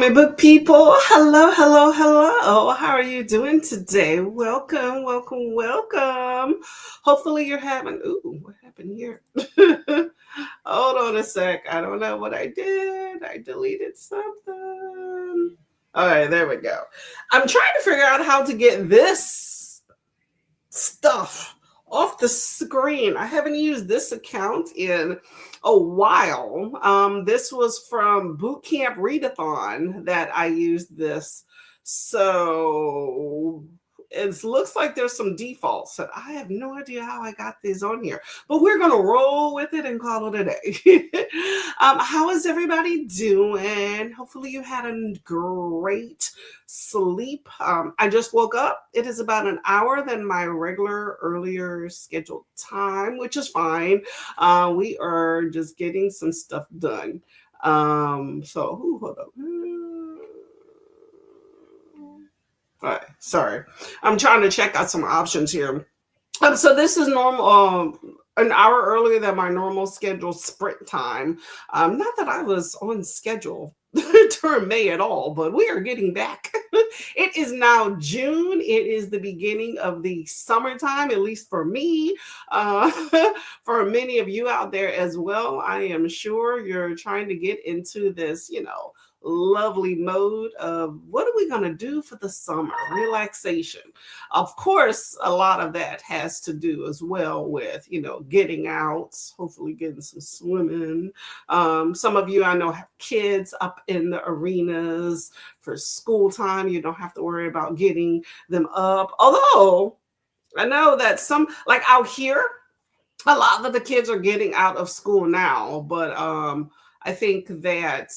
comic book people. Hello, hello, hello. How are you doing today? Welcome, welcome, welcome. Hopefully you're having, ooh, what happened here? Hold on a sec. I don't know what I did. I deleted something. All right, there we go. I'm trying to figure out how to get this stuff off the screen. I haven't used this account in a while. This was from Boot Camp Readathon that I used this. So it looks like there's some defaults that I have no idea how I got these on here, but we're gonna roll with it and call it a day. How is everybody doing? Hopefully you had a great sleep. I just woke up. It is about an hour than my regular earlier scheduled time, which is fine. We are just getting some stuff done. Hold on. All right, sorry. I'm trying to check out some options here. So this is normal, an hour earlier than my normal scheduled sprint time. Not that I was on schedule during May at all, but we are getting back. It is now June. It is the beginning of the summertime, at least for me. Uh, for many of you out there as well, I am sure you're trying to get into this, lovely mode of what are we going to do for the summer? Relaxation. Of course, a lot of that has to do as well with, getting out, hopefully getting some swimming. Some of you I know have kids up in the arenas for school time. You don't have to worry about getting them up. Although I know that some, like out here, a lot of the kids are getting out of school now, but I think that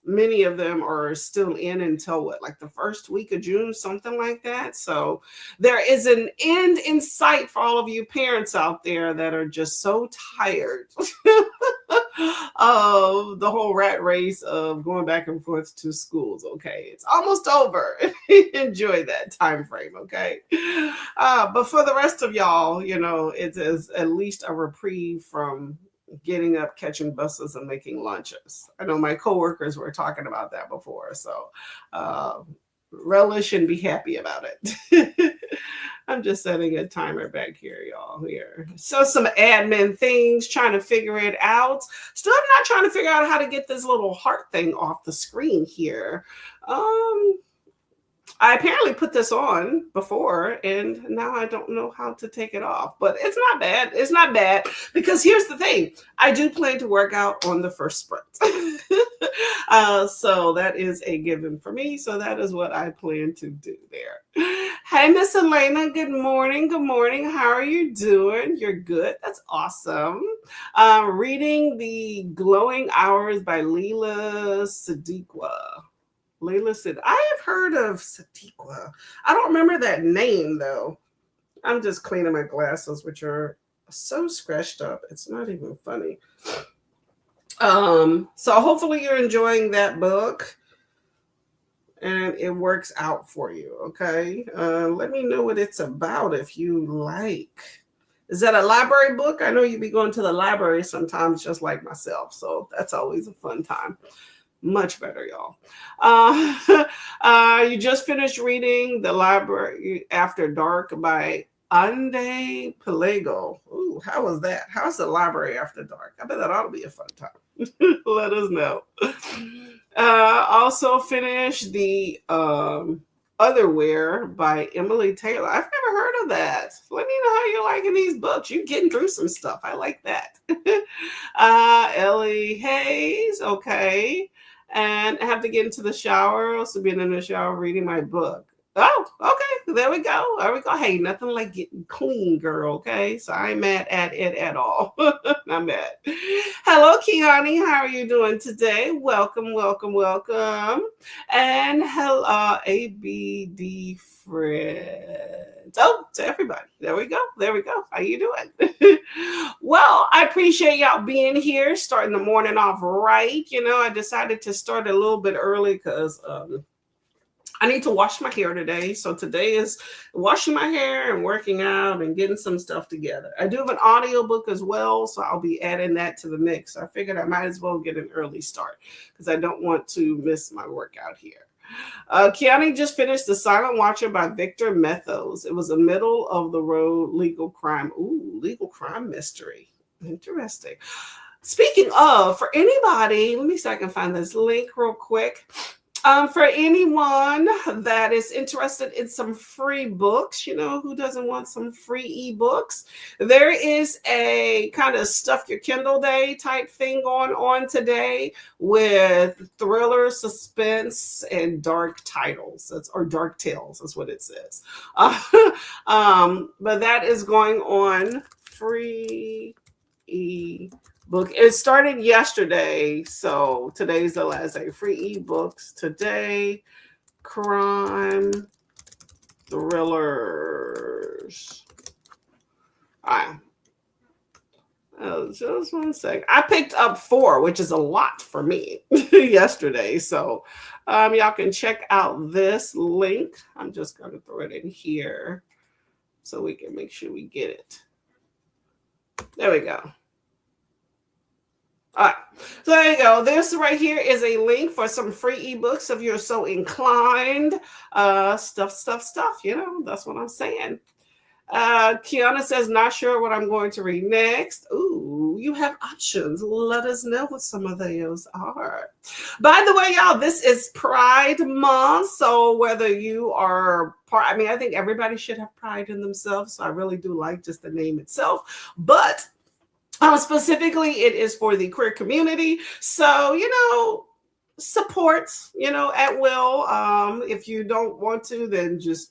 many of them are still in until what, like the first week of June, something like that. So there is an end in sight for all of you parents out there that are just so tired of the whole rat race of going back and forth to schools. Okay, it's almost over. Enjoy that time frame. Okay, but for the rest of y'all, it is at least a reprieve from getting up, catching buses, and making lunches. I know my coworkers were talking about that before, so relish and be happy about it. I'm just setting a timer back here, y'all. Here, so some admin things, trying to figure it out. Still, I'm not trying to figure out how to get this little heart thing off the screen here. I apparently put this on before and now I don't know how to take it off, but it's not bad. It's not bad because here's the thing. I do plan to work out on the first sprint. So that is a given for me. So that is what I plan to do there. Hey, Miss Elena. Good morning. Good morning. How are you doing? You're good. That's awesome. Reading The Glowing Hours by Leila Sadiqua. Layla said, I have heard of Sadiqua. I don't remember that name though. I'm just cleaning my glasses, which are so scratched up. It's not even funny. So hopefully you're enjoying that book and it works out for you. Okay. Let me know what it's about if you like. Is that a library book? I know you'd be going to the library sometimes, just like myself. So that's always a fun time. Much better, y'all. You just finished reading The Library After Dark by Ande Pelego. Ooh, how was that? How's The Library After Dark? I bet that ought to be a fun time. Let us know. Also finished the Otherwhere by Emily Taylor. I've never heard of that. Let me know how you're liking these books. You're getting through some stuff. I like that. Ellie Hayes. Okay. And I have to get into the shower. Also been in the shower reading my book. Oh, okay. There we go. There we go. Hey, nothing like getting clean, girl. Okay. So I ain't mad at it at all. Not mad. Hello, Kiani. How are you doing today? Welcome, welcome, welcome. And hello, ABD friends. Oh, to everybody. There we go. There we go. How you doing? Well, I appreciate y'all being here, starting the morning off right. I decided to start a little bit early because I need to wash my hair today. So today is washing my hair and working out and getting some stuff together. I do have an audiobook as well, so I'll be adding that to the mix. I figured I might as well get an early start because I don't want to miss my workout here. Kiani just finished The Silent Watcher by Victor Methos. It was a middle of the road legal crime. Ooh, legal crime mystery. Interesting. Speaking of, for anybody, let me see if I can find this link real quick. For anyone that is interested in some free books, who doesn't want some free ebooks? There is a kind of stuff your Kindle day type thing going on today with thriller, suspense, and dark titles. Or dark tales, that's what it says. But that is going on free book. It started yesterday, so today's the last day. Free ebooks today. Crime thrillers. All right. Oh, just one sec. I picked up 4, which is a lot for me yesterday. So y'all can check out this link. I'm just going to throw it in here so we can make sure we get it. There we go. All right, so there you go. This right here is a link for some free ebooks if you're so inclined. Stuff. That's what I'm saying. Kiana says, not sure what I'm going to read next. Ooh, you have options. Let us know what some of those are. By the way, y'all, this is Pride Month. So whether you are I think everybody should have pride in themselves. So I really do like just the name itself. But specifically, it is for the queer community. So, support, at will. If you don't want to, then just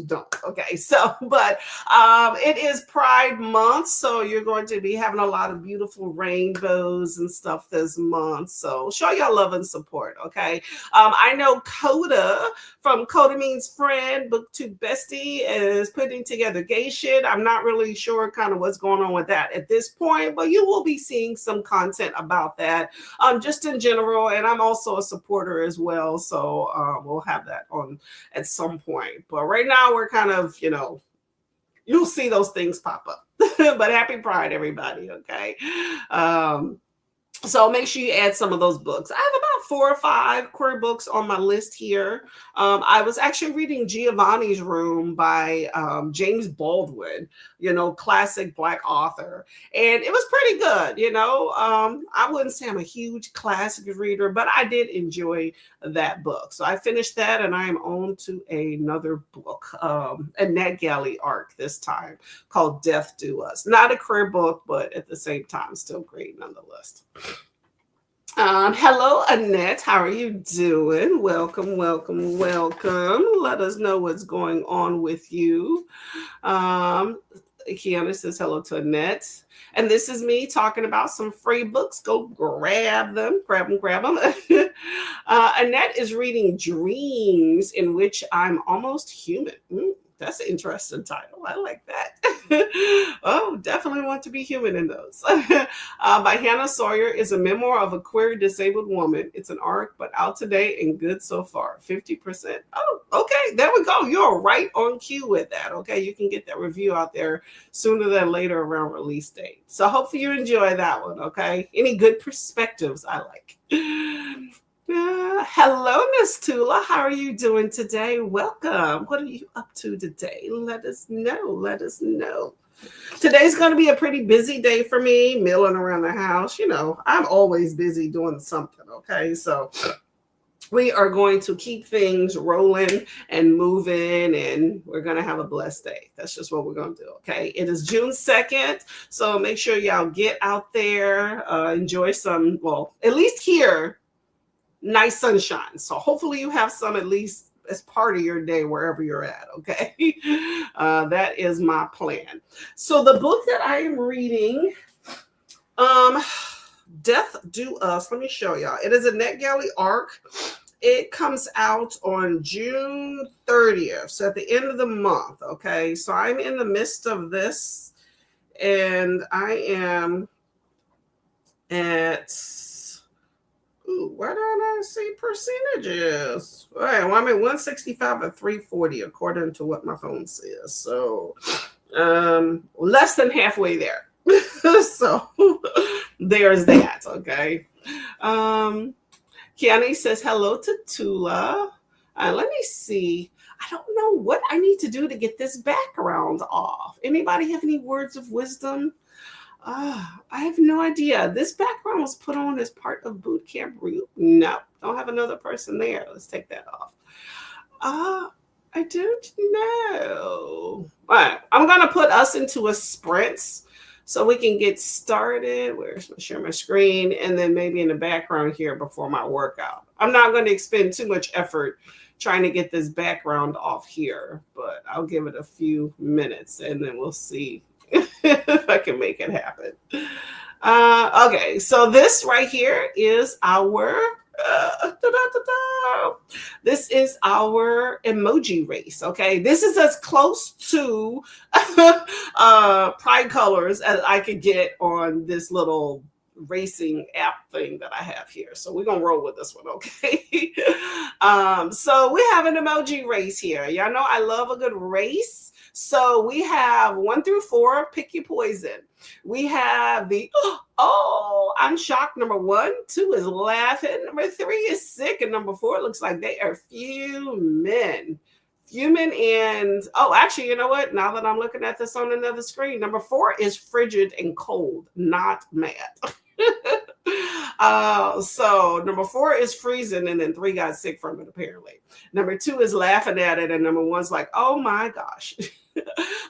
don't. Okay. So, but it is Pride Month. So you're going to be having a lot of beautiful rainbows and stuff this month. So show your love and support. Okay. I know Coda from Coda Means Friend, BookTube Bestie is putting together gay shit. I'm not really sure kind of what's going on with that at this point, but you will be seeing some content about that just in general. And I'm also a supporter as well. So we'll have that on at some point. But right now we're kind of, you'll see those things pop up. But happy Pride, everybody. Okay. So make sure you add some of those books. I have about 4 or 5 queer books on my list here. I was actually reading Giovanni's Room by James Baldwin, classic Black author. And it was pretty good, I wouldn't say I'm a huge classic reader, but I did enjoy that book. So I finished that and I am on to another book, a NetGalley arc this time called Death Do Us. Not a queer book, but at the same time, still great nonetheless. Hello, Annette. How are you doing? Welcome. Let us know what's going on with you. Kiana says hello to Annette. And this is me talking about some free books. Go grab them. Annette is reading Dreams in Which I'm Almost Human. That's an interesting title. I like that. Oh, definitely want to be human in those. By Hannah Sawyer is a memoir of a queer disabled woman. It's an arc, but out today and good so far. 50%. Oh, okay. There we go. You're right on cue with that. Okay. You can get that review out there sooner than later around release date. So hopefully you enjoy that one. Okay. Any good perspectives I like. Hello, Miss Tula. How are you doing today? Welcome. What are you up to today? Let us know. Today's going to be a pretty busy day for me, milling around the house. I'm always busy doing something. Okay. So we are going to keep things rolling and moving, and we're going to have a blessed day. That's just what we're going to do. Okay. It is June 2nd. So make sure y'all get out there, enjoy some, at least here, nice sunshine. So hopefully you have some at least as part of your day wherever you're at. Okay. That is my plan. So the book that I am reading, Death Do Us. Let me show y'all. It is a NetGalley arc. It comes out on June 30th. So at the end of the month. Okay. So I'm in the midst of this and I am at Ooh, why don't I see percentages? All right, well, I'm at 165 or 340 according to what my phone says. So less than halfway there. So there's that. Okay. Um Kiani says hello to Tula. Let me see. I don't know what I need to do to get this background off. Anybody have any words of wisdom? I have no idea. This background was put on as part of boot camp group. No, don't have another person there. Let's take that off. I don't know. All right, I'm gonna put us into a sprint so we can get started. Where's my share my screen, and then maybe in the background here before my workout. I'm not going to expend too much effort trying to get this background off here, but I'll give it a few minutes and then we'll see if I can make it happen. Okay, so this right here is our this is our emoji race. Okay, this is as close to pride colors as I could get on this little racing app thing that I have here. So we're gonna roll with this one, okay? So we have an emoji race here. Y'all know I love a good race. So we have 1 through 4, pick your poison. We have the I'm shocked. Number 1, 2 is laughing. Number 3 is sick, and number 4 looks like they are fuming. And actually, you know what? Now that I'm looking at this on another screen, number 4 is frigid and cold, not mad. So number 4 is freezing, and then 3 got sick from it apparently. Number 2 is laughing at it, and number 1's like, oh my gosh.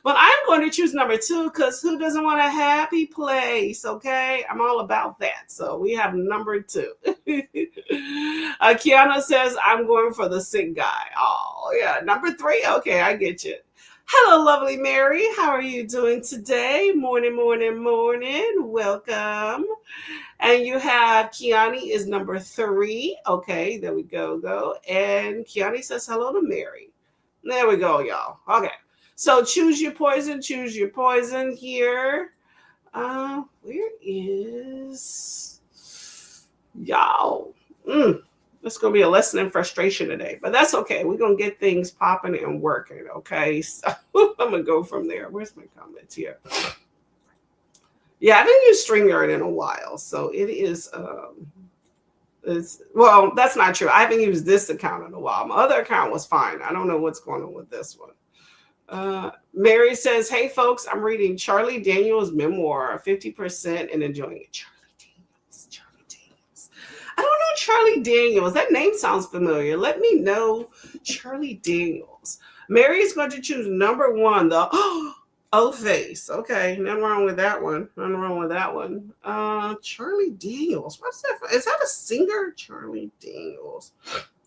But I'm going to choose number 2 because who doesn't want a happy place? Okay, I'm all about that. So we have number 2. Kiana says I'm going for the sick guy. Oh yeah, number 3. Okay, I get you. Hello, lovely Mary. How are you doing today? Morning, morning, morning. Welcome. And you have Kiani is number 3. Okay, there we go. And Kiani says hello to Mary. There we go, y'all. Okay. So choose your poison here. Where is y'all? It's gonna be a lesson in frustration today, but that's okay. We're gonna get things popping and working. Okay, so I'm gonna go from there. Where's my comments here? Yeah, I haven't used StreamYard in a while, so it is. Well, that's not true. I haven't used this account in a while. My other account was fine. I don't know what's going on with this one. Mary says, hey folks, I'm reading Charlie Daniels' memoir, 50% and enjoying it. Charlie Daniels. I don't know Charlie Daniels. That name sounds familiar. Let me know Charlie Daniels. Mary is going to choose number 1, the face. Okay, nothing wrong with that one. Charlie Daniels. What's that? Is that a singer? Charlie Daniels.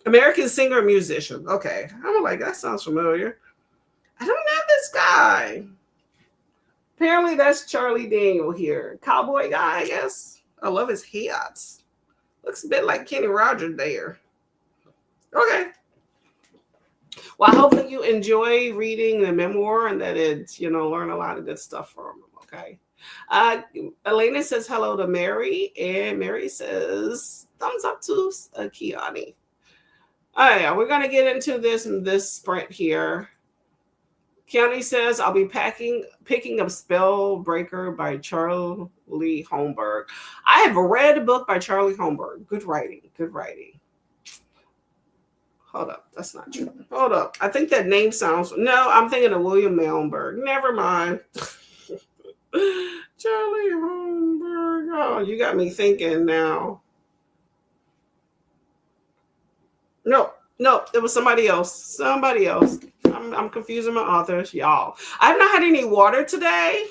American singer and musician. Okay. I'm like, that sounds familiar. I don't know this guy. Apparently that's Charlie Daniel here. Cowboy guy, I guess. I love his hats. Looks a bit like Kenny Rogers there. Okay. Well, hopefully you enjoy reading the memoir and that it's, learn a lot of good stuff from him. Okay. Elena says hello to Mary, and Mary says thumbs up to Kiani. All right, we're going to get into this sprint here. Kiani says, I'll be picking up Spellbreaker by Charlie Holmberg. I have read a book by Charlie Holmberg. Good writing. Hold up. That's not true. Hold up. I think that name sounds... No, I'm thinking of William Malmberg. Never mind. Charlie Holmberg. Oh, you got me thinking now. No, it was somebody else. I'm confusing my authors, y'all. I've not had any water today.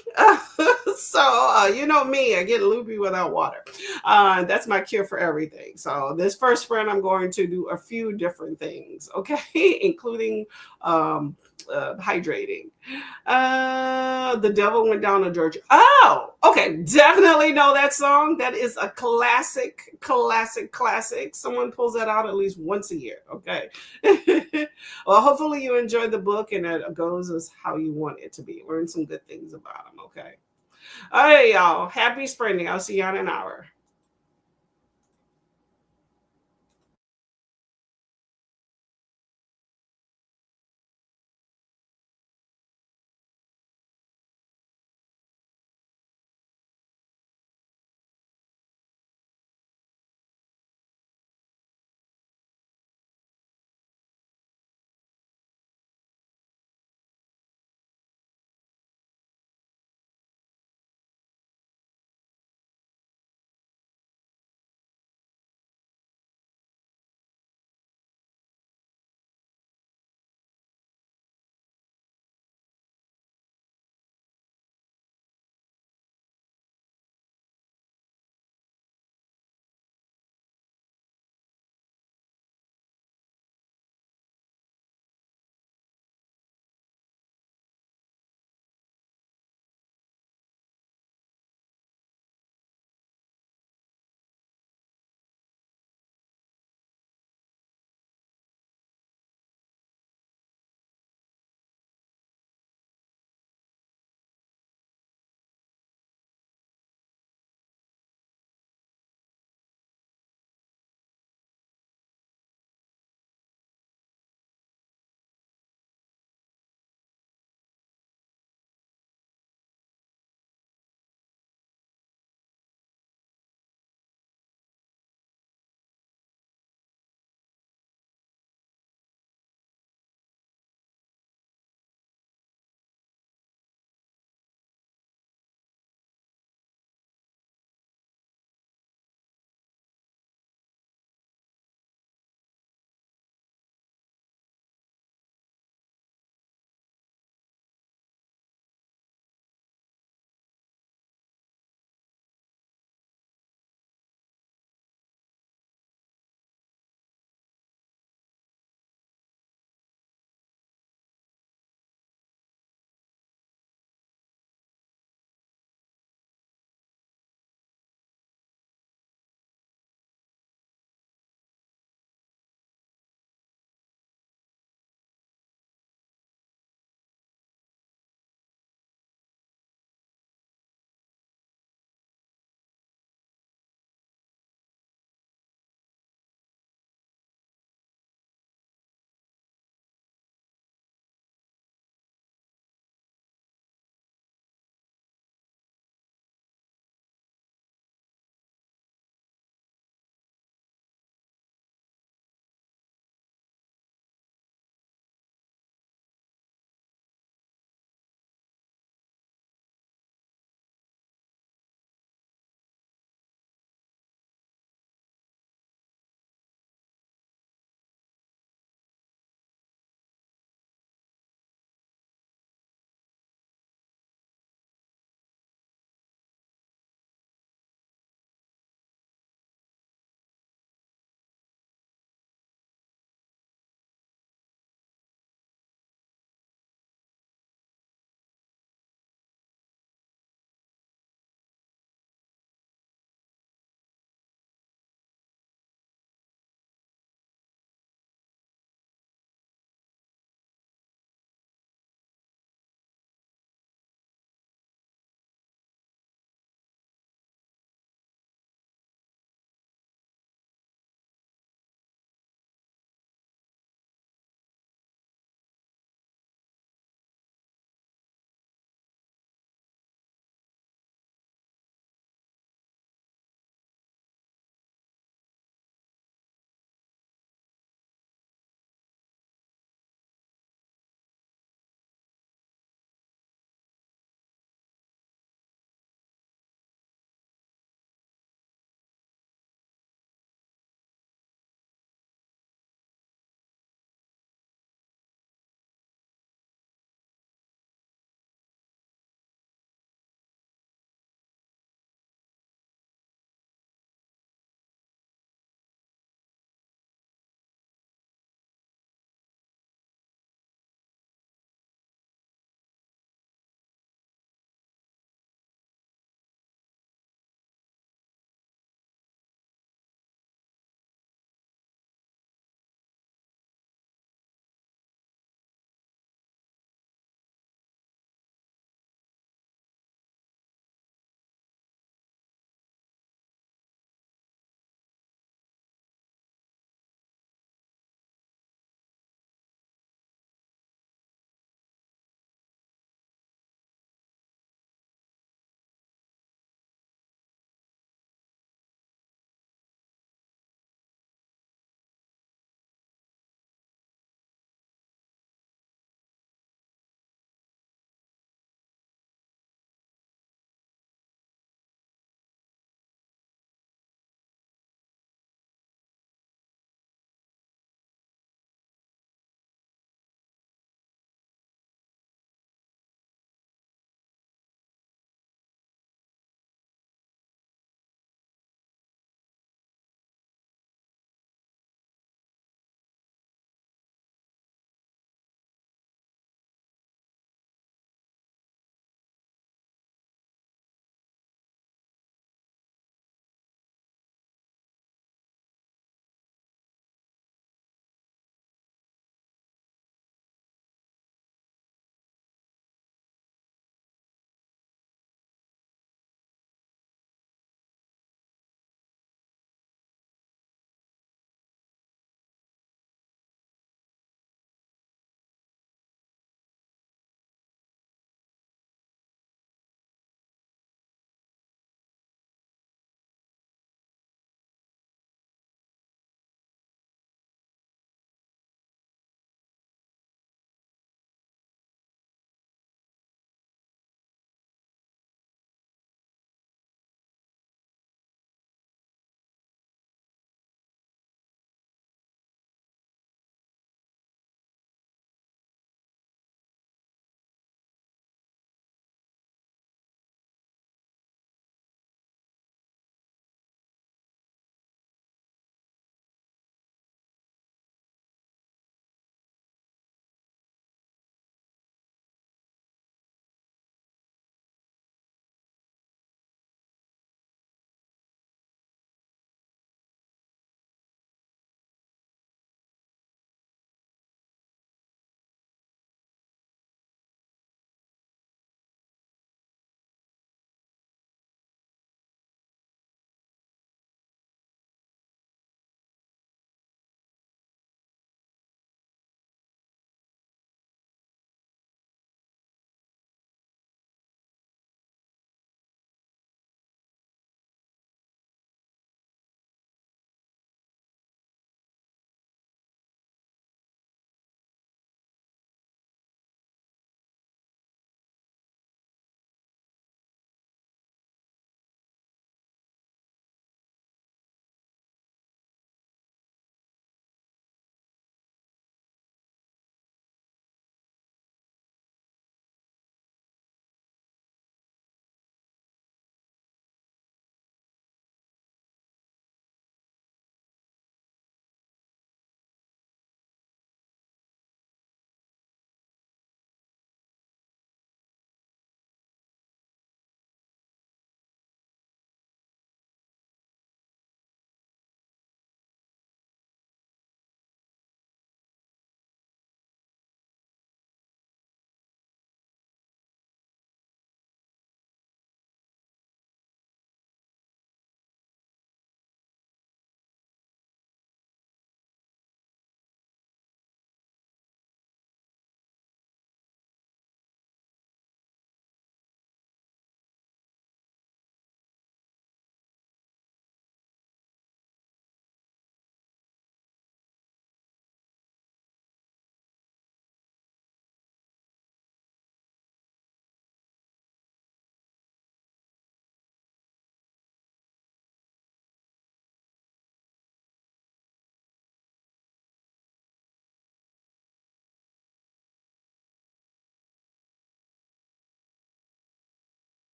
So, you know me, I get loopy without water. That's my cure for everything. So this first sprint, I'm going to do a few different things, okay? Including hydrating. The Devil Went Down to Georgia. Oh, okay. Definitely know that song. That is a classic. Someone pulls that out at least once a year. Okay. Well, hopefully you enjoyed the book and it goes as how you want it to be. Learn some good things about them. Okay. All right, y'all. Happy sprinting. I'll see you in an hour.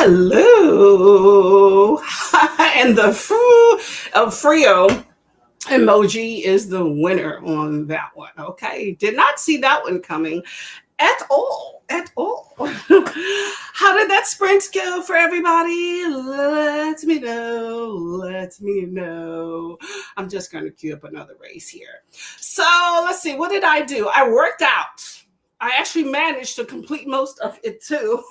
hello. And the Frio emoji is the winner on that one. Okay. Did not see that one coming at all. At all. How did that sprint go for everybody? Let me know. Let me know. I'm just going to queue up another race here. So let's see. What did I do? I worked out. I actually managed to complete most of it too.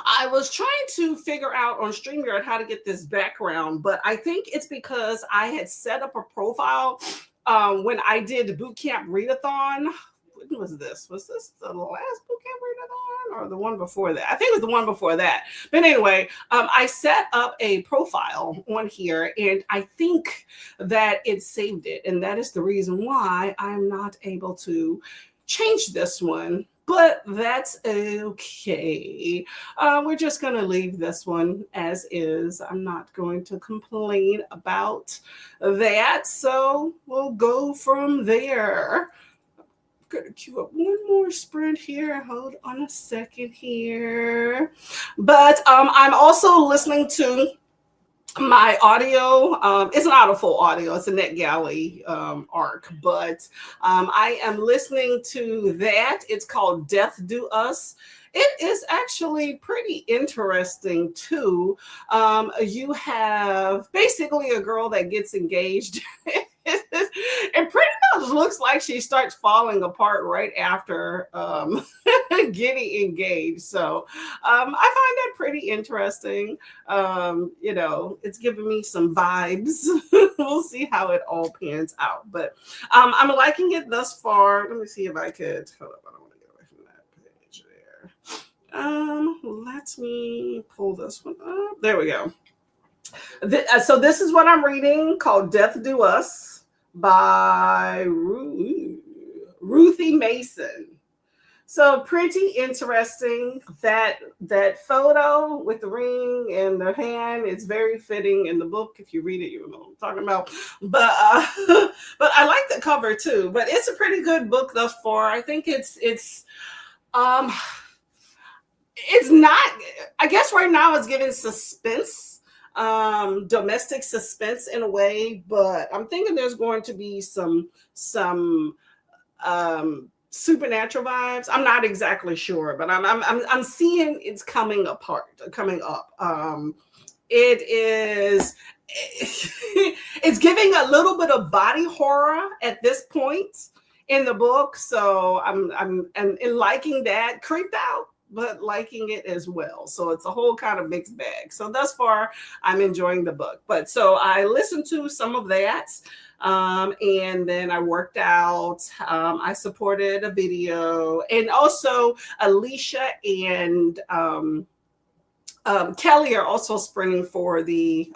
I was trying to figure out on StreamYard how to get this background, but I think it's because I had set up a profile when I did the bootcamp readathon. When was this? Was this the last bootcamp readathon or the one before that? I think it was the one before that. But anyway, I set up a profile on here, and I think that it saved it, and that is the reason why I'm not able to change this one. But that's okay. We're just going to leave this one as is. I'm not going to complain about that. So we'll go from there. I'm going to queue up one more sprint here. Hold on a second here. But I'm also listening to my audio. It's not a full audio, it's a NetGalley arc, but I am listening to that. It's called Death Do Us. It is actually pretty interesting too. You have basically a girl that gets engaged. It pretty much looks like she starts falling apart right after getting engaged. So I find that pretty interesting. It's giving me some vibes. We'll see how it all pans out. But I'm liking it thus far. Let me see if I could. Hold up, I don't want to get away from that page there. Let me pull this one up. There we go. So this is what I'm reading, called Death Do Us by Ruthie Mason. So pretty interesting. That photo with the ring and the hand is very fitting in the book. If you read it, you know what I'm talking about. But but I like the cover too. But it's a pretty good book thus far. I think it's not. I guess right now it's giving suspense. Domestic suspense in a way, but I'm thinking there's going to be some supernatural vibes. I'm not exactly sure, but I'm seeing it's coming up. It is it's giving a little bit of body horror at this point in the book, so I'm liking that. Creeped out, but liking it as well. So it's a whole kind of mixed bag. So thus far, I'm enjoying the book. But so I listened to some of that. And then I worked out. I supported a video. And also Alicia and Kelly are also sprinting for the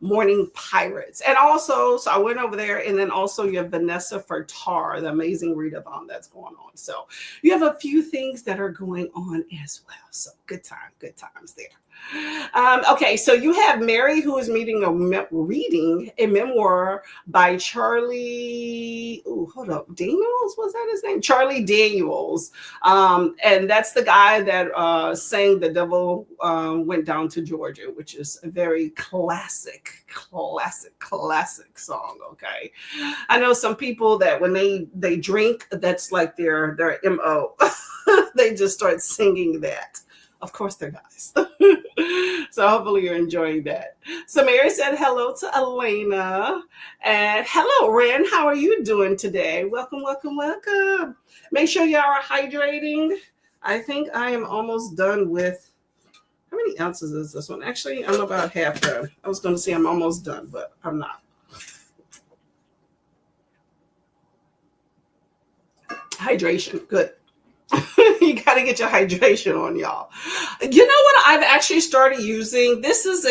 Morning Pirates. And also, so I went over there, and then also you have Vanessa for Tar, the amazing readathon that's going on. So you have a few things that are going on as well. So good times there. Okay, so you have Mary, who is reading a memoir by Charlie. Oh, hold up, Daniels, was that his name? Charlie Daniels, and that's the guy that sang "The Devil Went Down to Georgia," which is a very classic song. Okay, I know some people that when they drink, that's like their MO. They just start singing that. Of course, they're guys. So hopefully you're enjoying that. So Mary said hello to Elena. And hello, Ren. How are you doing today? Welcome. Make sure y'all are hydrating. I think I am almost done with, how many ounces is this one? Actually, I'm about half done. I was going to say I'm almost done, but I'm not. Hydration. Good. You got to get your hydration on, y'all. You know what I've actually started using? This is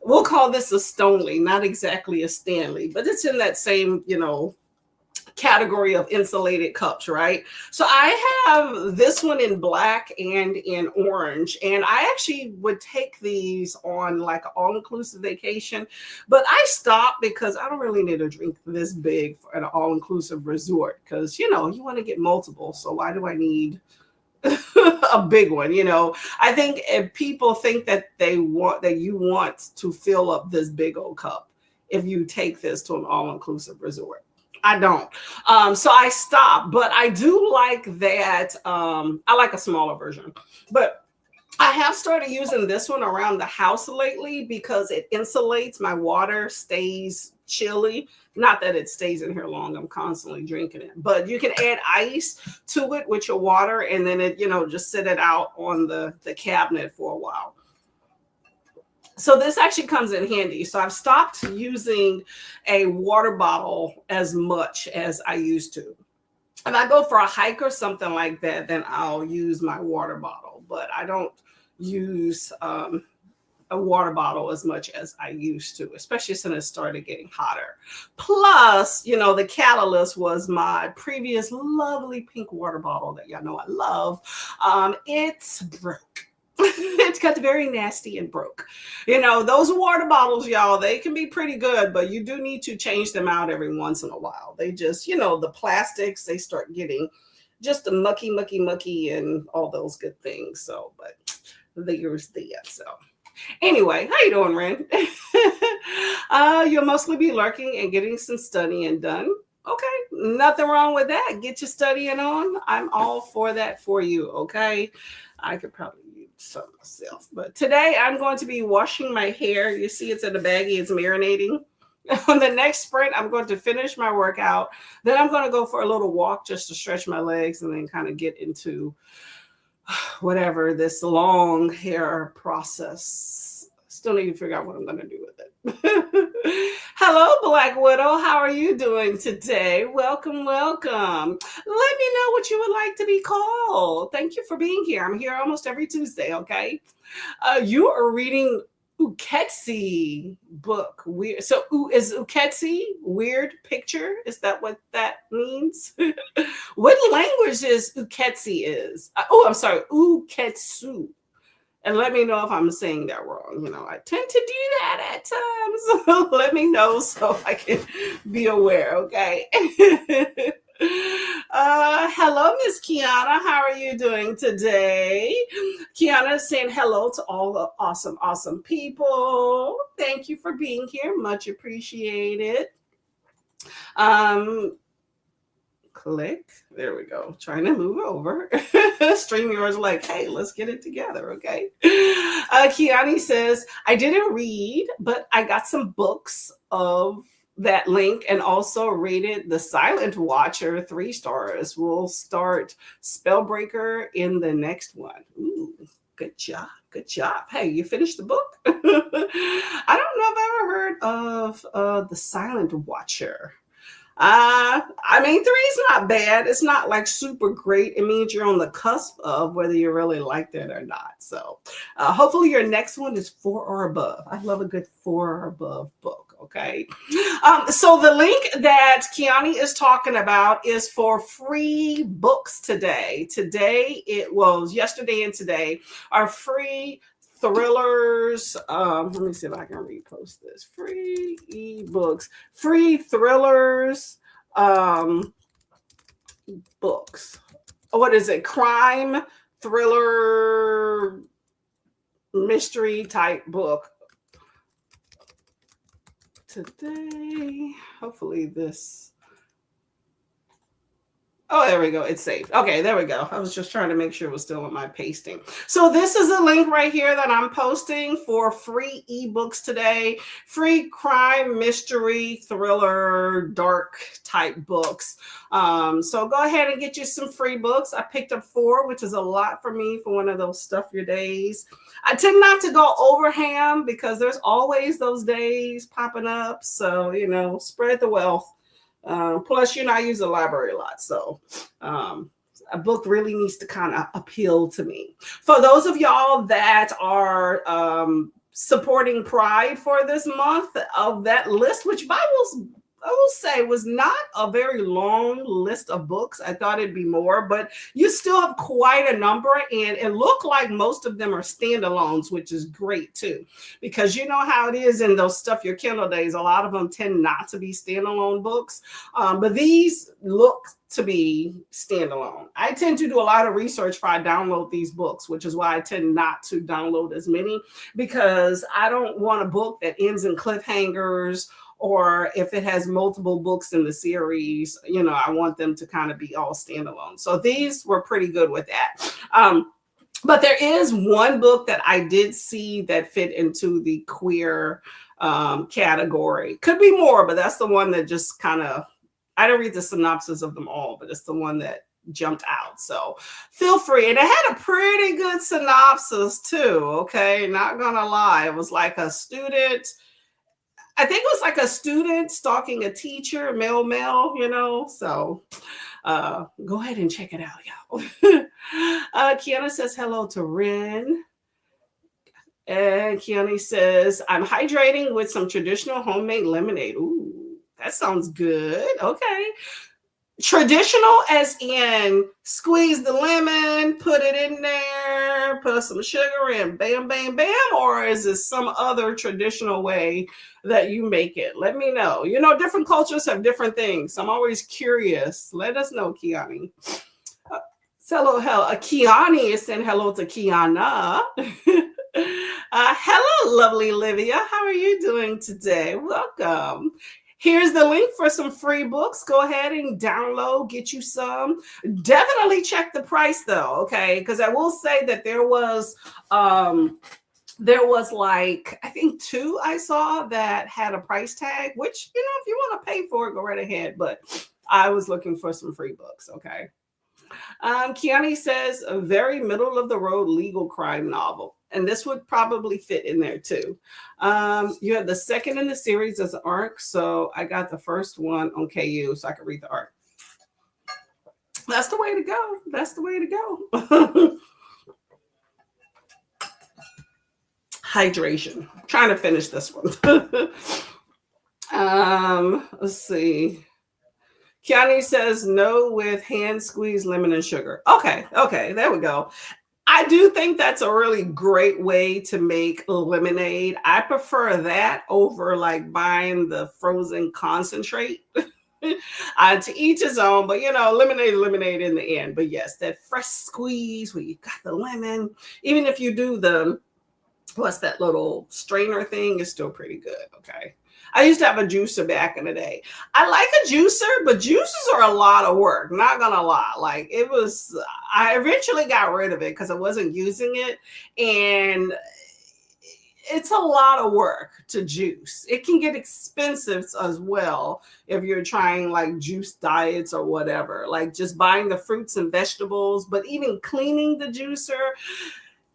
we'll call this a Stoneleigh, not exactly a Stanley, but it's in that same, category of insulated cups, right? So I have this one in black and in orange, and I actually would take these on like an all-inclusive vacation, but I stopped because I don't really need a drink this big for an all-inclusive resort, because you want to get multiple, so why do I need a big one, you know. I think if people think that you want to fill up this big old cup if you take this to an all-inclusive resort. I don't. So I stopped, but I do like that. I like a smaller version, but I have started using this one around the house lately because it insulates my water, stays chilly. Not that it stays in here long, I'm constantly drinking it, but you can add ice to it with your water and then it, just sit it out on the cabinet for a while. So this actually comes in handy. So I've stopped using a water bottle as much as I used to. If I go for a hike or something like that, then I'll use my water bottle, but I don't use a water bottle as much as I used to, especially since it started getting hotter. Plus, the catalyst was my previous lovely pink water bottle that y'all know I love. It's broke. It's got very nasty and broke. Those water bottles, y'all, they can be pretty good, but you do need to change them out every once in a while. They just, the plastics, they start getting just a mucky, and all those good things. So, but there's the so. Anyway, how you doing, Ren? You'll mostly be lurking and getting some studying done. Okay, nothing wrong with that. Get your studying on. I'm all for that for you, okay? I could probably use some myself. But today I'm going to be washing my hair. You see it's in the baggie. It's marinating. On the next sprint, I'm going to finish my workout. Then I'm going to go for a little walk just to stretch my legs and then kind of get into whatever this long hair process. Still need to figure out what I'm going to do with it. Hello, Black Widow. How are you doing today? Welcome. Let me know what you would like to be called. Thank you for being here. I'm here almost every Tuesday, okay? You are reading Uketsi book. Weird. So is Uketsi weird picture? Is that what that means? What language is Uketsi is? I'm sorry, Uketsu. And let me know if I'm saying that wrong. I tend to do that at times. So let me know so I can be aware, okay? Hello, Miss Kiana. How are you doing today? Kiana is saying hello to all the awesome people. Thank you for being here. Much appreciated. Click. There we go. Trying to move over. StreamYard's like, hey, let's get it together, okay? Kiani says, I didn't read, but I got some books of that link and also rated The Silent Watcher 3 stars. We'll start Spellbreaker in the next one. Ooh, good job. Hey, you finished the book? I don't know if I've ever heard of The Silent Watcher. 3's not bad. It's not like super great. It means you're on the cusp of whether you really liked it or not. So hopefully your next one is 4 or above. I love a good 4 or above book. Okay. So the link that Kiani is talking about is for free books today. Yesterday and today are free thrillers. Let me see if I can repost this. Free ebooks, free thrillers, books. What is it? Crime, thriller, mystery type book. Today, hopefully this. Oh, there we go. It's saved. Okay, there we go. I was just trying to make sure it was still in my pasting. So this is a link right here that I'm posting for free ebooks today. Free crime, mystery, thriller, dark type books. So go ahead and get you some free books. I picked up 4, which is a lot for me for one of those stuff your days. I tend not to go over ham because there's always those days popping up. So, spread the wealth. Plus, I use the library a lot, so a book really needs to kind of appeal to me. For those of y'all that are supporting Pride for this month of that list, which Bibles I will say was not a very long list of books. I thought it'd be more, but you still have quite a number, and it looked like most of them are standalones, which is great too, because you know how it is in those stuff your Kindle days. A lot of them tend not to be standalone books, but these look to be standalone. I tend to do a lot of research before I download these books, which is why I tend not to download as many, because I don't want a book that ends in cliffhangers, or if it has multiple books in the series, I want them to kind of be all standalone. So these were pretty good with that. But there is one book that I did see that fit into the queer category. Could be more, but that's the one that just kind of, I didn't read the synopsis of them all, but it's the one that jumped out. So feel free. And it had a pretty good synopsis too. Okay. Not gonna lie. It was like a student. I think it was like a student stalking a teacher, male, so go ahead and check it out, y'all. Kiana says hello to Ren. And Kiana says, I'm hydrating with some traditional homemade lemonade. Ooh, that sounds good. Okay. Traditional as in squeeze the lemon, put it in there, put some sugar in, bam, bam, bam, or is it some other traditional way that you make it? Let me know. Different cultures have different things. I'm always curious. Let us know, Kiani. Kiani is saying hello to Kiana. Hello, lovely Livia. How are you doing today? Welcome. Here's the link for some free books. Go ahead and download, get you some. Definitely check the price though, okay? Because I will say that there was like, I think 2 I saw that had a price tag, which, if you want to pay for it, go right ahead. But I was looking for some free books, okay? Kiani says a very middle of the road legal crime novel. And this would probably fit in there too. You have the second in the series as an arc. So I got the first one on KU so I could read the arc. That's the way to go. That's the way to go. Hydration. I'm trying to finish this one. Let's see. Kiani says no with hand squeeze lemon and sugar. Okay, there we go. I do think that's a really great way to make lemonade. I prefer that over like buying the frozen concentrate. To each his own, but lemonade in the end. But yes, that fresh squeeze where you got the lemon, even if you do what's that little strainer thing, is still pretty good. Okay. I used to have a juicer back in the day. I like a juicer, but juicers are a lot of work. Not gonna lie. Like I eventually got rid of it because I wasn't using it. And it's a lot of work to juice. It can get expensive as well if you're trying like juice diets or whatever, like just buying the fruits and vegetables, but even cleaning the juicer,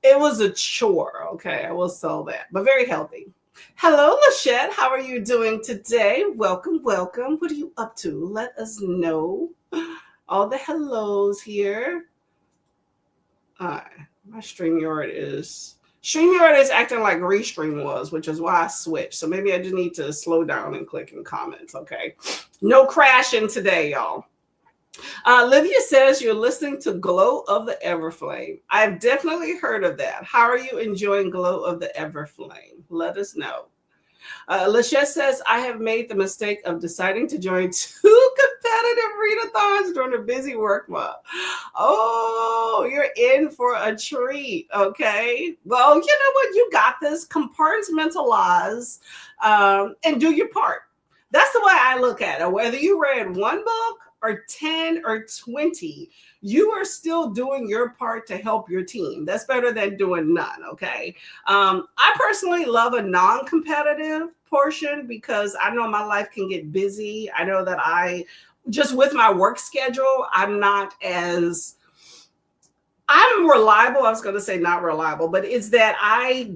it was a chore. Okay, I will sell that, but very healthy. Hello, Lachette. How are you doing today? Welcome. What are you up to? Let us know. All the hellos here. My StreamYard is acting like Restream was, which is why I switched. So maybe I just need to slow down and click in comments, okay? No crashing today, y'all. Livia says you're listening to Glow of the Everflame. I've definitely heard of that. How are you enjoying Glow of the Everflame? Let us know. Lachette says, I have made the mistake of deciding to join 2 competitive readathons during a busy work month. Oh, you're in for a treat. Okay. Well, you know what? You got this. Compartmentalize and do your part. That's the way I look at it. Whether you read 1 book or 10 or 20, you are still doing your part to help your team. That's better than doing none, okay? I personally love a non-competitive portion because I know my life can get busy. I know that just with my work schedule, I'm reliable. I was going to say not reliable, but it's that I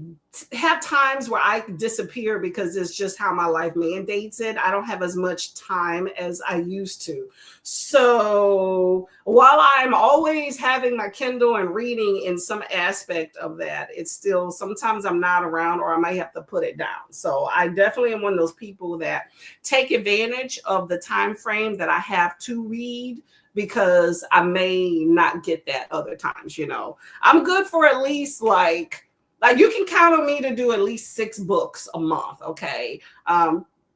have times where I disappear because it's just how my life mandates it. I don't have as much time as I used to. So while I'm always having my Kindle and reading in some aspect of that, it's still sometimes I'm not around or I might have to put it down. So I definitely am one of those people that take advantage of the time frame that I have to read because I may not get that other times, you know. I'm good for at least like you can count on me to do at least 6 books a month. Okay.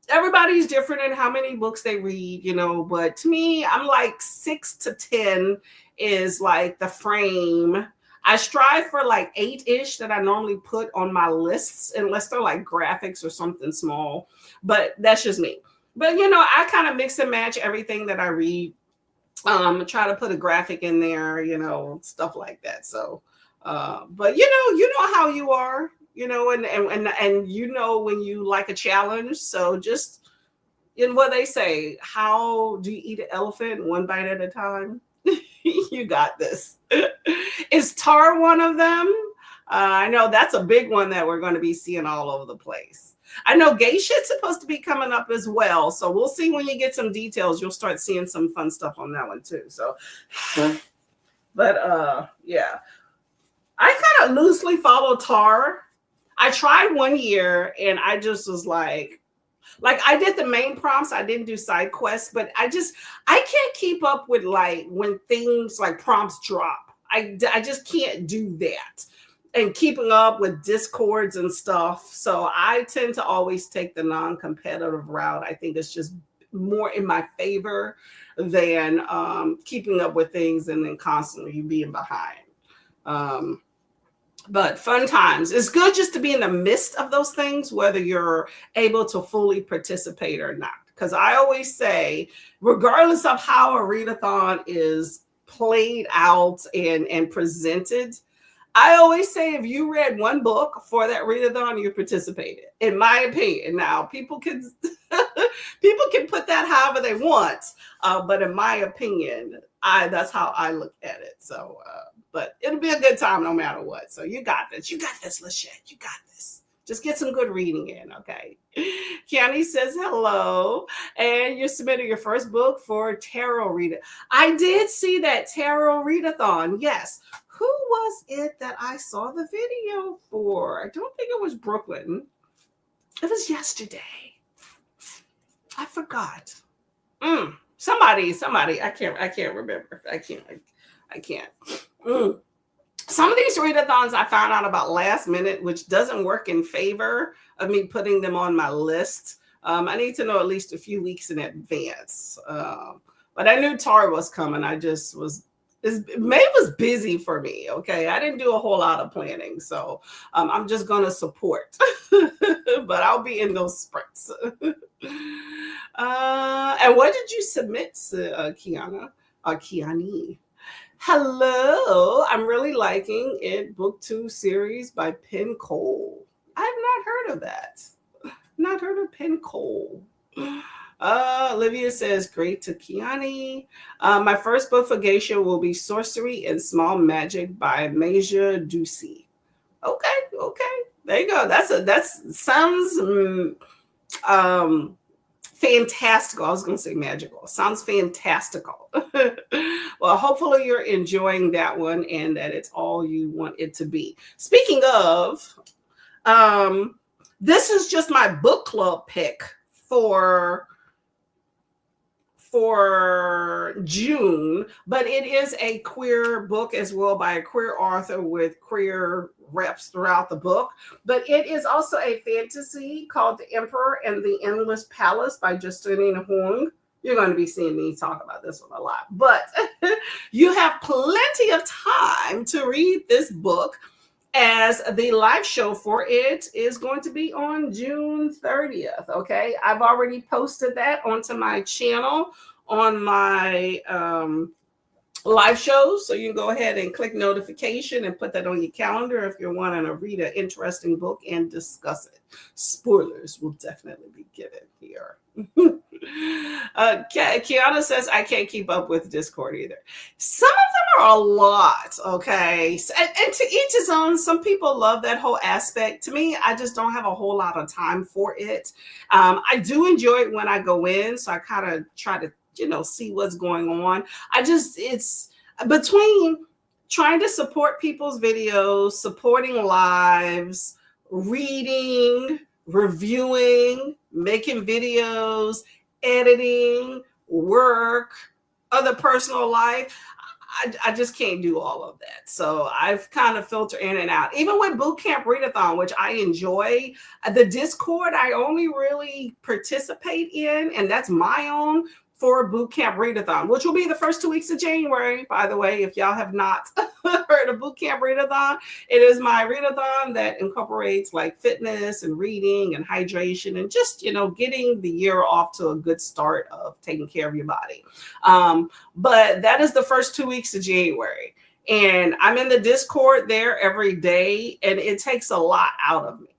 Everybody's different in how many books they read, you know, but to me, I'm like 6 to 10 is like the frame. I strive for like 8-ish that I normally put on my lists, unless they're like graphics or something small, but that's just me. But you know, I kind of mix and match everything that I read. Try to put a graphic in there, you know, stuff like that. So but you know how you are, you know, and you know when you like a challenge. So just in what they say, how do you eat an elephant? One bite at a time. You got this. Is Tar one of them? I know that's a big one that we're going to be seeing all over the place. I know Gay Shit's supposed to be coming up as well. So we'll see when you get some details. You'll start seeing some fun stuff on that one too. So, but yeah. I kind of loosely follow Tar. I tried one year and I just was like I did the main prompts. I didn't do side quests, but I can't keep up with like when things like prompts drop. I just can't do that. And keeping up with discords and stuff. So I tend to always take the non-competitive route. I think it's just more in my favor than keeping up with things and then constantly being behind. But fun times. It's good just to be in the midst of those things, whether you're able to fully participate or not. Because I always say, regardless of how a readathon is played out and presented, I always say if you read one book for that readathon, you participated. In my opinion, now people can put that however they want, but in my opinion, that's how I look at it. So, but it'll be a good time no matter what. So you got this. You got this, Lachette. You got this. Just get some good reading in, okay? Kiani says hello, and you submitted your first book for Tarot Reader. I did see that Tarot Readathon. Yes. Who was it that I saw the video for? I don't think it was Brooklyn. It was yesterday. I forgot. Somebody. I can't remember. I can't. Some of these readathons I found out about last minute, which doesn't work in favor of me putting them on my list. I need to know at least a few weeks in advance. But I knew Tar was coming. I just was. May was busy for me. Okay, I didn't do a whole lot of planning, so I'm just gonna support. But I'll be in those sprints. And what did you submit, Kiana? Kiani? Hello, I'm really liking it. Book 2 series by Penn Cole. I have not heard of that. Not heard of Penn Cole. Olivia says, great to Kiani. My first book for Geisha will be Sorcery and Small Magic by Maja Ducey. Okay. There you go. That sounds fantastical. I was going to say magical. Sounds fantastical. Well, hopefully you're enjoying that one and that it's all you want it to be. Speaking of, this is just my book club pick for June, but it is a queer book as well by a queer author with queer reps throughout the book. But it is also a fantasy called The Emperor and the Endless Palace by Justina Huang. You're going to be seeing me talk about this one a lot, but you have plenty of time to read this book, as the live show for it is going to be on June 30th. Okay, I've already posted that onto my channel on my live shows, so you can go ahead and click notification and put that on your calendar if you're wanting to read an interesting book and discuss it. Spoilers will definitely be given here. Kiana says, I can't keep up with Discord either. Some of them are a lot, okay? And to each his own. Some people love that whole aspect. To me, I just don't have a whole lot of time for it. I do enjoy it when I go in, so I kind of try to, see what's going on. It's between trying to support people's videos, supporting lives, reading, reviewing, making videos, editing, work, other personal life. I just can't do all of that. So I've kind of filtered in and out. Even with Bootcamp Readathon, which I enjoy, the Discord I only really participate in, and that's my own for Bootcamp Readathon, which will be the first 2 weeks of January, by the way, if y'all have not heard of Bootcamp Readathon. It is my readathon that incorporates like fitness and reading and hydration and just, getting the year off to a good start of taking care of your body. But that is the first 2 weeks of January. And I'm in the Discord there every day, and it takes a lot out of me,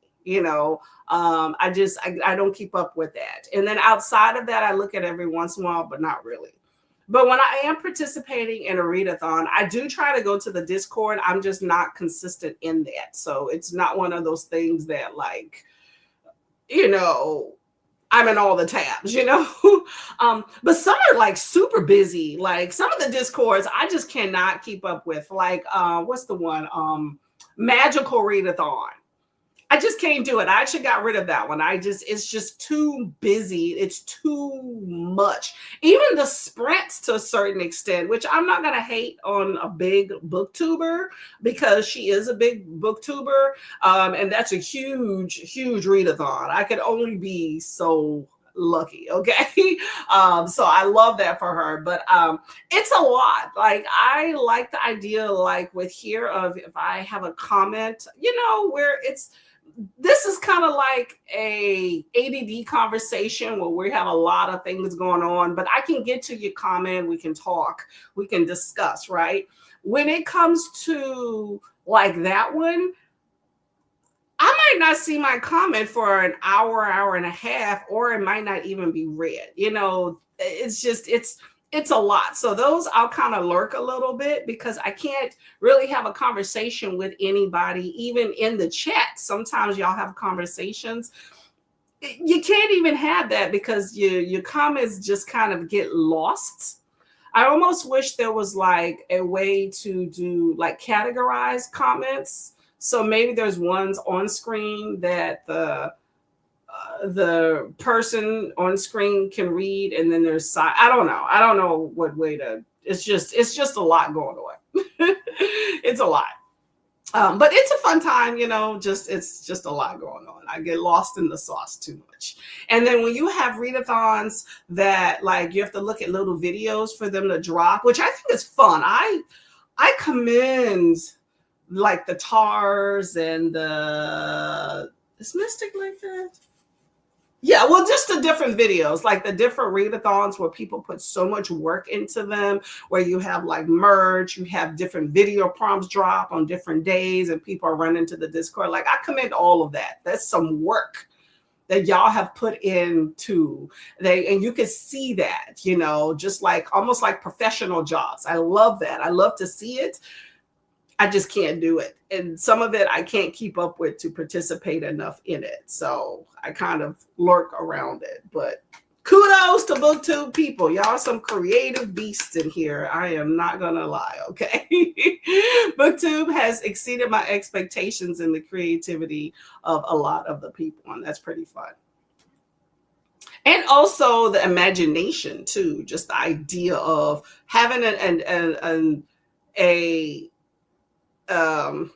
I don't keep up with that. And then outside of that, I look at every once in a while, but not really. But when I am participating in a readathon, I do try to go to the Discord. I'm just not consistent in that. So it's not one of those things that I'm in all the tabs, but some are like super busy. Like some of the Discords, I just cannot keep up with. Like, what's the one? Magical Readathon. I just can't do it. I actually got rid of that one. It's just too busy. It's too much. Even the sprints to a certain extent, which I'm not going to hate on a big booktuber because she is a big booktuber. And that's a huge, huge readathon. I could only be so lucky. Okay. So I love that for her, but it's a lot. Like I like the idea, like with here of if I have a comment, where this is kind of like a ADD conversation where we have a lot of things going on, but I can get to your comment. We can talk, we can discuss, right? When it comes to like that one, I might not see my comment for an hour, hour and a half, or it might not even be read. It's a lot. So those I'll kind of lurk a little bit because I can't really have a conversation with anybody, even in the chat. Sometimes y'all have conversations. You can't even have that because your comments just kind of get lost. I almost wish there was like a way to do like categorize comments. So maybe there's ones on screen that the person on screen can read, and then there's I don't know what way to. It's just a lot going on. It's a lot, but it's a fun time. It's just a lot going on. I get lost in the sauce too much. And then when you have readathons that like you have to look at little videos for them to drop, which I think is fun. I commend like the TARS and is Mystic like that? Yeah, well, just the different videos, like the different readathons where people put so much work into them, where you have like merch, you have different video prompts drop on different days, and people are running to the Discord. Like I commend all of that. That's some work that y'all have put into and you can see that, just like almost like professional jobs. I love that. I love to see it. I just can't do it. And some of it I can't keep up with to participate enough in it. So I kind of lurk around it. But kudos to BookTube people. Y'all are some creative beasts in here. I am not going to lie, okay? BookTube has exceeded my expectations in the creativity of a lot of the people, and that's pretty fun. And also the imagination, too. Just the idea of having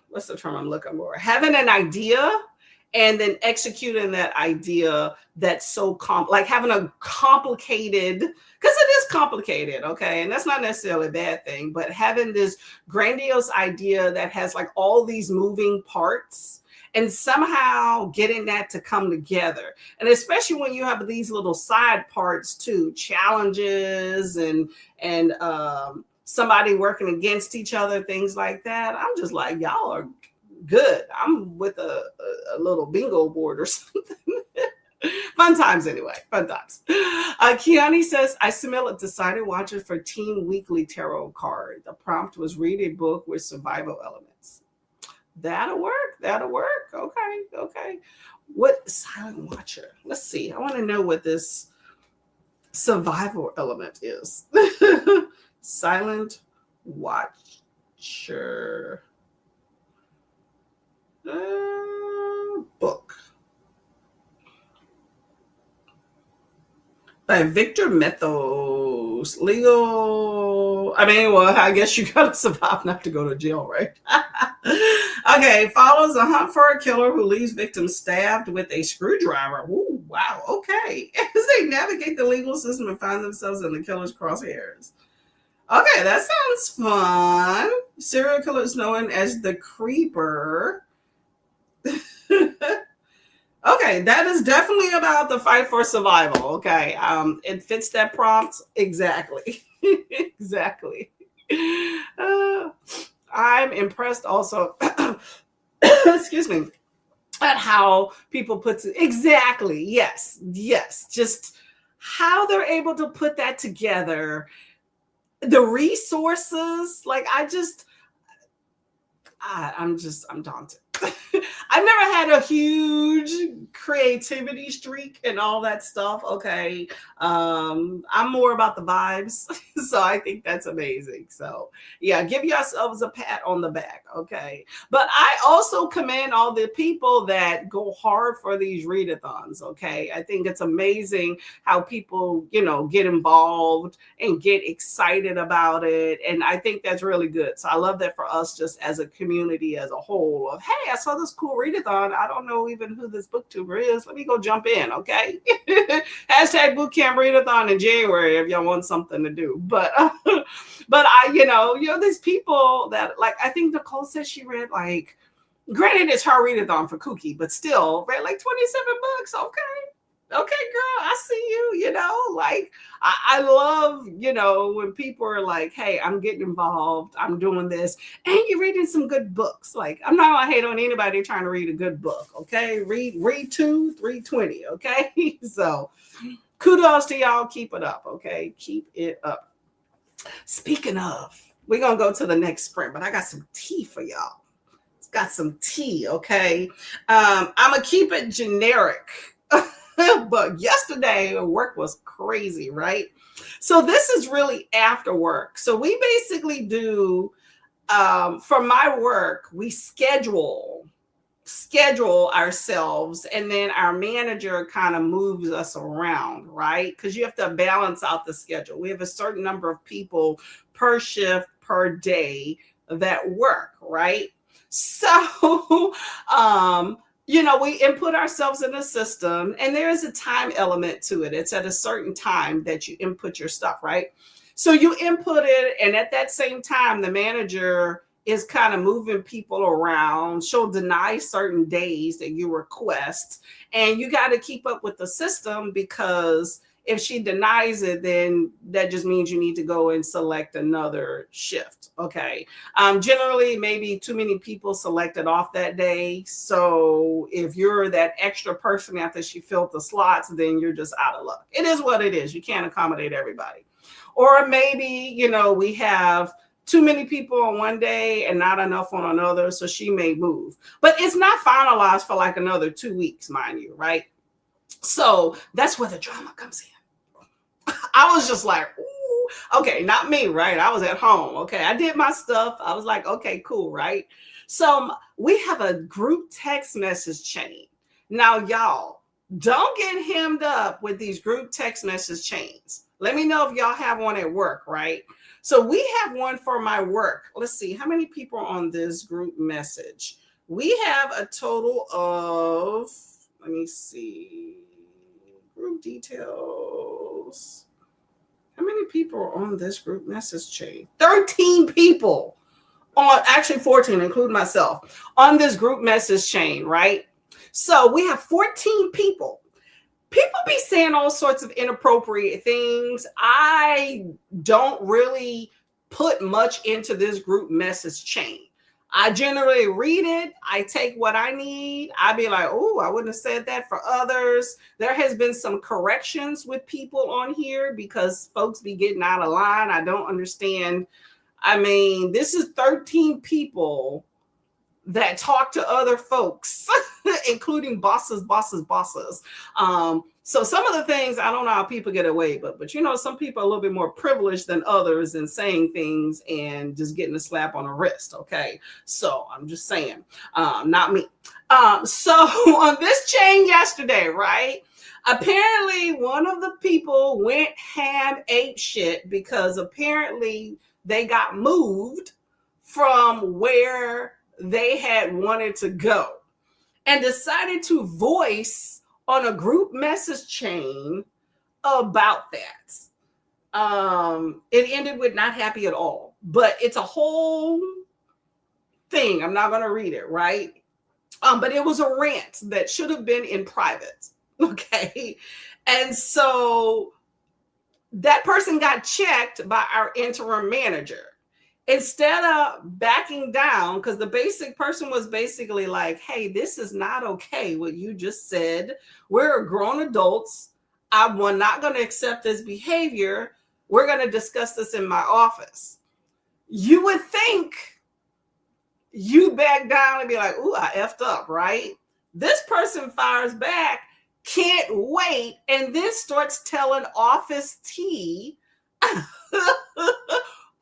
what's the term I'm looking for? Having an idea and then executing that idea that's so like having a complicated, because it is complicated, okay? And that's not necessarily a bad thing, but having this grandiose idea that has like all these moving parts and somehow getting that to come together. And especially when you have these little side parts too, challenges and somebody working against each other, things like that. I'm just like, y'all are good. I'm with a little bingo board or something. Fun times anyway. Fun times. Kiani says, I submitted a decided watcher for Teen Weekly Tarot card. The prompt was read a book with survival elements. That'll work. That'll work. Okay. Okay. What silent watcher? Let's see. I want to know what this survival element is. Silent watcher. Book. By Victor Methos. Legal. I mean, well, I guess you gotta survive not to go to jail, right? Okay, follows a hunt for a killer who leaves victims stabbed with a screwdriver. Ooh, wow, okay. As they navigate the legal system and find themselves in the killer's crosshairs. Okay, that sounds fun. Serial killer is known as the Creeper. Okay, that is definitely about the fight for survival. Okay, it fits that prompt exactly. Exactly. I'm impressed also. Excuse me, at how people put it. Exactly. Yes. Just how they're able to put that together. The resources, like I'm daunted. I've never had a huge creativity streak and all that stuff. Okay. I'm more about the vibes. So I think that's amazing. So yeah, give yourselves a pat on the back. Okay. But I also commend all the people that go hard for these readathons. Okay. I think it's amazing how people, get involved and get excited about it. And I think that's really good. So I love that for us just as a community as a whole of, hey, I saw this cool readathon. I don't know even who this booktuber is. Let me go jump in, okay? Hashtag bootcamp readathon in January if y'all want something to do. But these people that, like, I think Nicole said she read, like, granted it's her readathon for Kooky, but still read like 27 books. Okay, girl, I see you, like I love, when people are like, hey, I'm getting involved, I'm doing this, and you're reading some good books. Like, I'm not gonna hate on anybody trying to read a good book, okay? Read 2, 320, okay? So kudos to y'all, keep it up, okay? Keep it up. Speaking of, we're gonna go to the next sprint, but I got some tea for y'all. It's got some tea, okay? I'm gonna keep it generic. But yesterday work was crazy, right? So this is really after work. So we basically do, for my work, we schedule ourselves, and then our manager kind of moves us around, right? Because you have to balance out the schedule. We have a certain number of people per shift per day that work, right? So we input ourselves in the system, and there is a time element to it. It's at a certain time that you input your stuff, right? So you input it, and at that same time, the manager is kind of moving people around. She'll deny certain days that you request, and you got to keep up with the system, because if she denies it, then that just means you need to go and select another shift. Okay. Generally, maybe too many people selected off that day. So if you're that extra person after she filled the slots, then you're just out of luck. It is what it is. You can't accommodate everybody. Or maybe, we have too many people on one day and not enough on another. So she may move. But it's not finalized for like another 2 weeks, mind you, right? So that's where the drama comes in. I was just like, ooh, okay, not me, right? I was at home. Okay, I did my stuff. I was like, okay, cool, right? So we have a group text message chain. Now, y'all, don't get hemmed up with these group text message chains. Let me know if y'all have one at work, right? So we have one for my work. Let's see, how many people are on this group message? We have a total of, let me see, group details. How many people are on this group message chain? 13 people on, actually 14, including myself, on this group message chain, right? So we have 14 people. People be saying all sorts of inappropriate things. I don't really put much into this group message chain. I generally read it. I take what I need. I be like, oh, I wouldn't have said that for others. There has been some corrections with people on here because folks be getting out of line. I don't understand. I mean, this is 13 people that talk to other folks, including bosses. So some of the things, I don't know how people get away, but you know, some people are a little bit more privileged than others in saying things and just getting a slap on the wrist. Okay. So I'm just saying, not me. So on this chain yesterday, right? Apparently one of the people went ham ape shit because apparently they got moved from where they had wanted to go and decided to voice on a group message chain about that. It ended with not happy at all, but it's a whole thing. I'm not going to read it, right? But it was a rant that should have been in private. Okay. And so that person got checked by our interim manager. Instead of backing down, because the basic person was basically like, hey, this is not okay, what you just said. We're grown adults. I'm not going to accept this behavior. We're going to discuss this in my office. You would think you back down and be like, ooh, I effed up, right? This person fires back, can't wait, and then starts telling Office T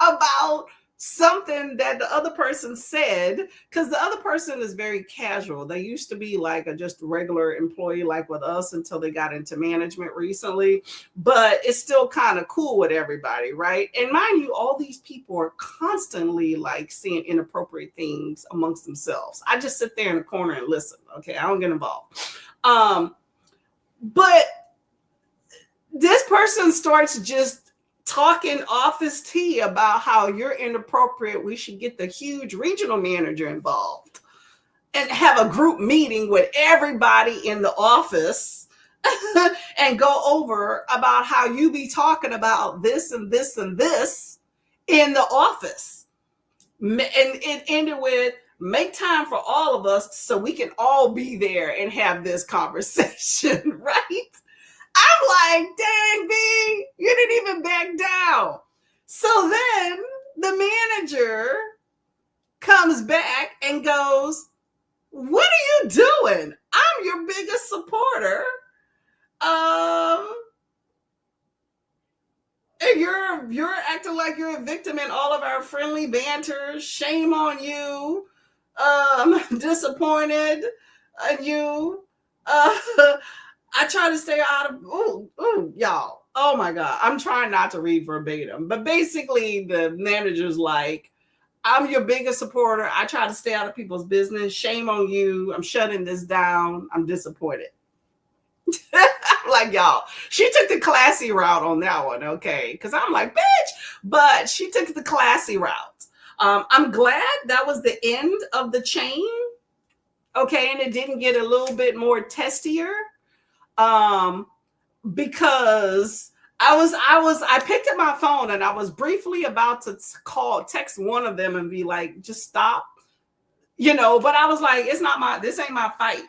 about something that the other person said, because the other person is very casual. They used to be like a just regular employee like with us until they got into management recently, but it's still kind of cool with everybody, right? And mind you, all these people are constantly like saying inappropriate things amongst themselves. I just sit there in the corner and listen. Okay, I don't get involved. But this person starts just talking Office T about how you're inappropriate. We should get the huge regional manager involved and have a group meeting with everybody in the office and go over about how you be talking about this and this and this in the office. And it ended with, make time for all of us so we can all be there and have this conversation, right? I'm like, dang, B, you didn't even back down. So then the manager comes back and goes, what are you doing? I'm your biggest supporter. And you're acting like you're a victim in all of our friendly banter. Shame on you. Disappointed in you. I try to stay out of, y'all. Oh my God. I'm trying not to read verbatim, but basically the manager's like, I'm your biggest supporter. I try to stay out of people's business. Shame on you. I'm shutting this down. I'm disappointed. Like, y'all, she took the classy route on that one. Okay. Because I'm like, bitch, but she took the classy route. I'm glad that was the end of the chain. Okay. And it didn't get a little bit more testier. Because I picked up my phone and I was briefly about to text one of them and be like, just stop, but I was like, this ain't my fight.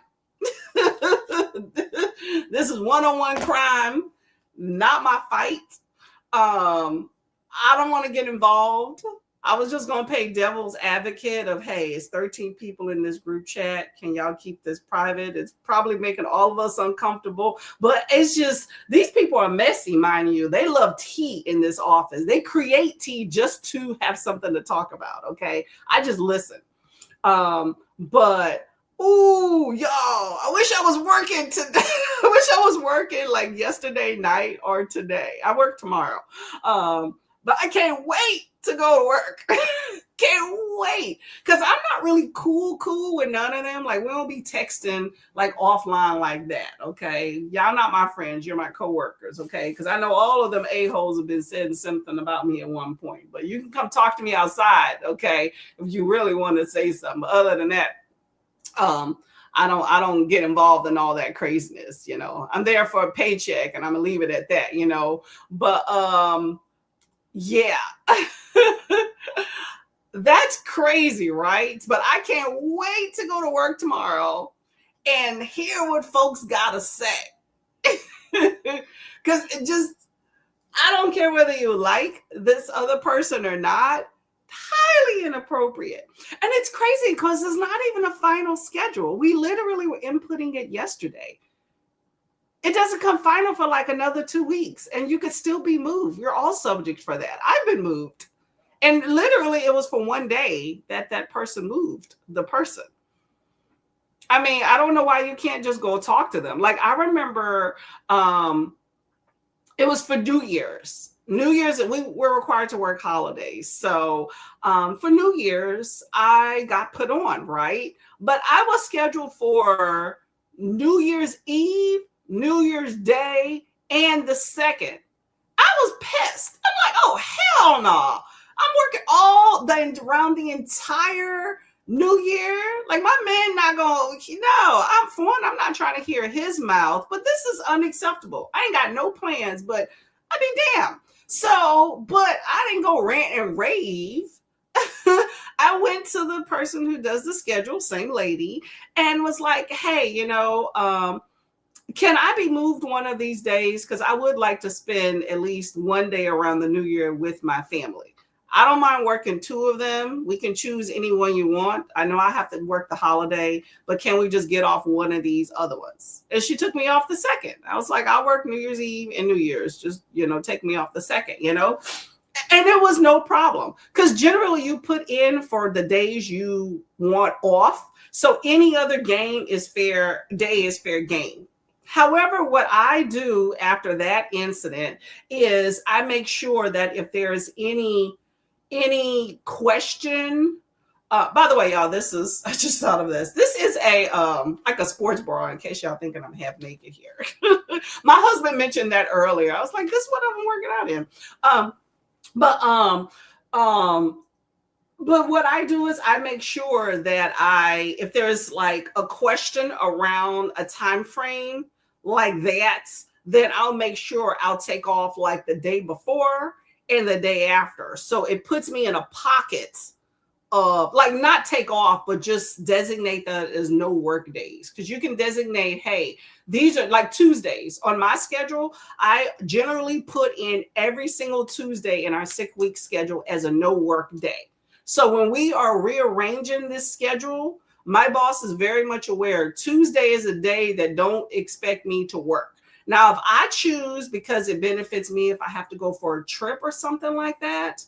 This is one-on-one crime, not my fight. I don't want to get involved. I was just going to play devil's advocate of, hey, it's 13 people in this group chat. Can y'all keep this private? It's probably making all of us uncomfortable, but it's just, these people are messy, mind you. They love tea in this office. They create tea just to have something to talk about, okay? I just listen. But, ooh, y'all, I wish I was working today. I wish I was working like yesterday night or today. I work tomorrow. But I can't wait to go to work. Can't wait. Because I'm not really cool with none of them. Like, we don't be texting like offline like that, okay? Y'all not my friends. You're my coworkers, okay? Because I know all of them a-holes have been saying something about me at one point. But you can come talk to me outside, okay, if you really want to say something. But other than that, I don't get involved in all that craziness, I'm there for a paycheck and I'm gonna leave it at that, But yeah. That's crazy, right? But I can't wait to go to work tomorrow and hear what folks gotta say. Because it just, I don't care whether you like this other person or not, highly inappropriate. And it's crazy because it's not even a final schedule. We literally were inputting it yesterday. It doesn't come final for like another 2 weeks, and you could still be moved. You're all subject for that. I've been moved. And literally, it was for one day that that person moved the person. I mean, I don't know why you can't just go talk to them. Like, I remember it was for New Year's. New Year's, we were required to work holidays. So for New Year's, I got put on, right? But I was scheduled for New Year's Eve, New Year's Day, and the second. I was pissed. I'm like, oh, hell no. I'm working around the entire New Year. Like, my man not going, no, I'm not trying to hear his mouth, but this is unacceptable. I ain't got no plans, but I mean, damn. So, but I didn't go rant and rave. I went to the person who does the schedule, same lady, and was like, hey, can I be moved one of these days? Because I would like to spend at least one day around the New Year with my family. I don't mind working 2 of them. We can choose any one you want. I know I have to work the holiday, but can we just get off one of these other ones? And she took me off the second. I was like, I'll work New Year's Eve and New Year's. Just, take me off the second, And it was no problem. Because generally you put in for the days you want off. So any other day is fair game. However, what I do after that incident is I make sure that if there's any question, by the way, y'all, I just thought of this. This is a like a sports bra, in case y'all thinking I'm half naked here. My husband mentioned that earlier. I was like, this is what I'm working out in. But what I do is I make sure that if there's like a question around a time frame like that, then I'll make sure I'll take off like the day before and the day after. So it puts me in a pocket of, like, not take off, but just designate that as no work days. Because you can designate, hey, these are like Tuesdays on my schedule. I generally put in every single Tuesday in our 6-week schedule as a no work day. So when we are rearranging this schedule, my boss is very much aware Tuesday is a day that don't expect me to work. Now, if I choose, because it benefits me, if I have to go for a trip or something like that,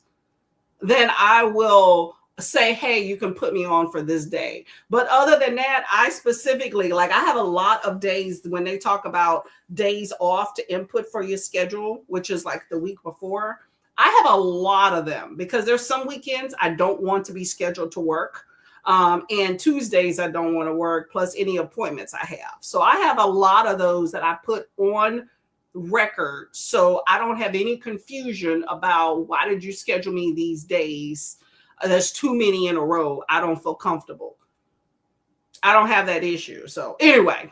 then I will say, hey, you can put me on for this day. But other than that, I specifically, like, I have a lot of days when they talk about days off to input for your schedule, which is like the week before. I have a lot of them because there's some weekends I don't want to be scheduled to work. And Tuesdays I don't want to work, plus any appointments I have. So I have a lot of those that I put on record so I don't have any confusion about why did you schedule me these days? There's too many in a row. I don't feel comfortable. I don't have that issue. So anyway.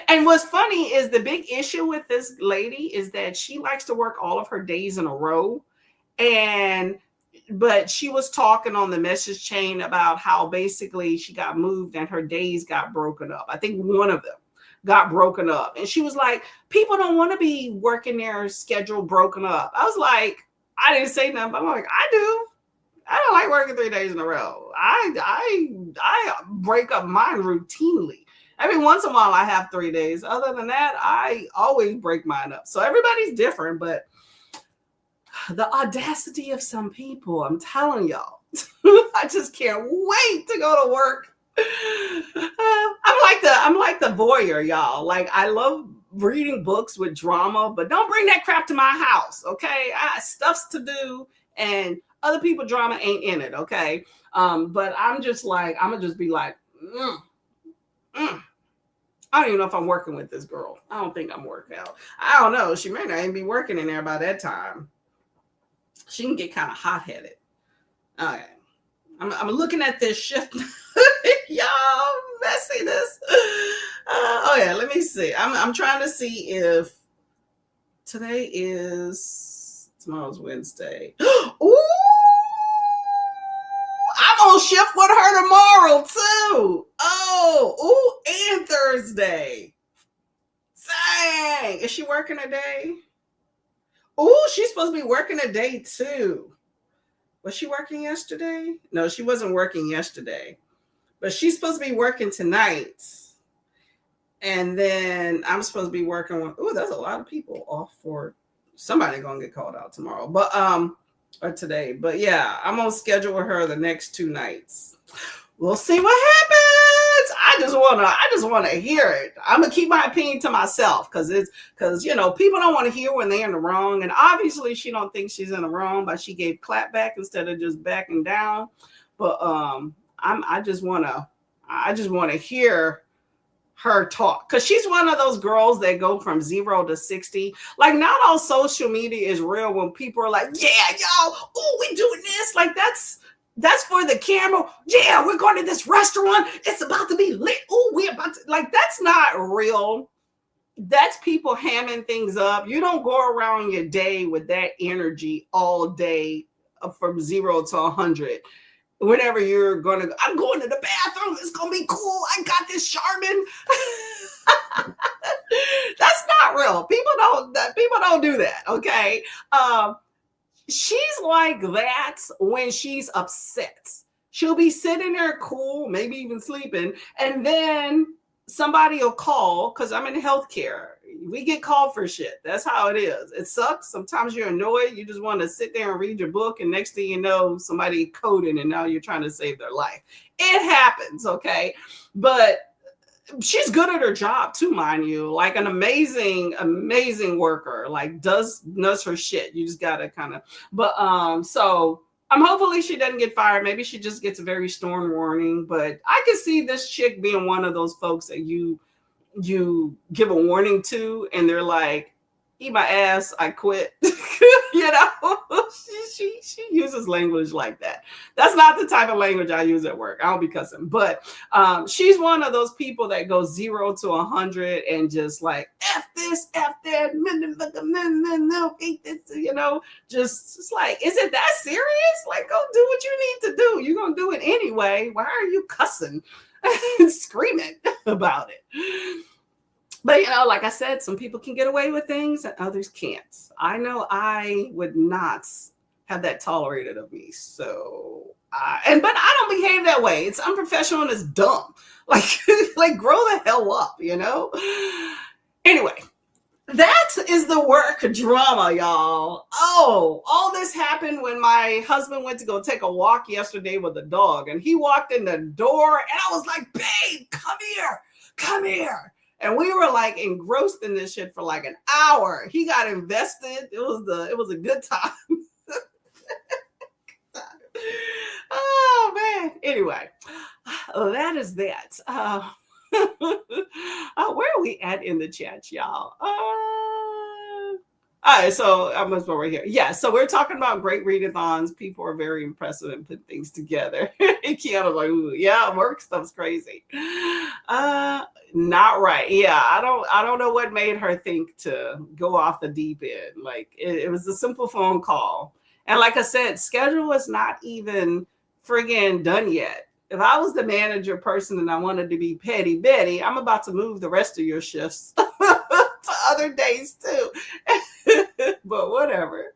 And what's funny is the big issue with this lady is that she likes to work all of her days in a row. But she was talking on the message chain about how basically she got moved and her days got broken up. I think one of them got broken up. And she was like, people don't want to be working their schedule broken up. I was like, I didn't say nothing, but I'm like, I do. I don't like working 3 days in a row. I break up mine routinely. Every once in a while I have 3 days. Other than that, I always break mine up. So everybody's different, but the audacity of some people, I'm telling y'all, I just can't wait to go to work. I'm like the voyeur, y'all. Like, I love reading books with drama, but don't bring that crap to my house, okay? Stuff's to do, and other people drama ain't in it, okay? But I'm gonna just be like, I don't even know if I'm working with this girl. I don't think I'm working out. I don't know. She may not even be working in there by that time. She can get kind of hot-headed. Okay. I'm looking at this shift. Y'all, messiness. Let me see. I'm trying to see if tomorrow's Wednesday. Ooh! gonna shift with her tomorrow too. Oh, ooh, and Thursday. Dang. Is she working a day? Oh, she's supposed to be working a day too. Was she working yesterday? No, she wasn't working yesterday. But she's supposed to be working tonight. And then I'm supposed to be working with, oh, there's a lot of people off for somebody gonna get called out tomorrow. But or today. But yeah, I'm on schedule with her the next 2 nights. We'll see what happens. I just wanna hear it. I'm gonna keep my opinion to myself because people don't want to hear when they're in the wrong. And obviously she don't think she's in the wrong, but she gave clap back instead of just backing down. But I just wanna hear her talk because she's one of those girls that go from 0 to 60. Like, not all social media is real when people are like, yeah, y'all, oh, we doing this. Like, that's for the camera. Yeah, we're going to this restaurant. It's about to be lit. Oh, we're about to, like, that's not real. That's people hamming things up. You don't go around your day with that energy all day from 0 to 100. Whenever you're gonna, I'm going to the bathroom. It's gonna be cool. I got this Charmin. That's not real. People don't do that. Okay. She's like that when she's upset. She'll be sitting there cool, maybe even sleeping, and then somebody will call because I'm in healthcare. We get called for shit. That's how it is. It sucks. Sometimes you're annoyed. You just want to sit there and read your book. And next thing you know, somebody coding and now you're trying to save their life. It happens. Okay. But she's good at her job too, mind you. Like an amazing, amazing worker, like does her shit. You just got to kind of, but so I'm hopefully she doesn't get fired. Maybe she just gets a very stern warning, but I can see this chick being one of those folks that you give a warning to and they're like, eat my ass, I quit. She uses language like that. That's not the type of language I use at work. I don't be cussing, but she's one of those people that goes 0 to 100 and just like F this, F that, just like, is it that serious? Like, go do what you need to do. You're gonna do it anyway. Why are you cussing and screaming about it? But, like I said, some people can get away with things and others can't. I know I would not have that tolerated of me. So, but I don't behave that way. It's unprofessional and it's dumb. Like, grow the hell up, Anyway, that is the work drama, y'all. Oh, all this happened when my husband went to go take a walk yesterday with the dog. And he walked in the door and I was like, babe, come here. And we were like engrossed in this shit for like an hour. He got invested. It was a good time. Oh man. Anyway, that is that. Where are we at in the chat, y'all? All right, so I must be right here. Yeah, so we're talking about great readathons. People are very impressive and put things together. Kiana's like, ooh, yeah, work stuff's crazy. Not right. Yeah, I don't know what made her think to go off the deep end. Like it was a simple phone call. And like I said, schedule is not even friggin' done yet. If I was the manager person and I wanted to be petty Betty, I'm about to move the rest of your shifts to other days too. But whatever.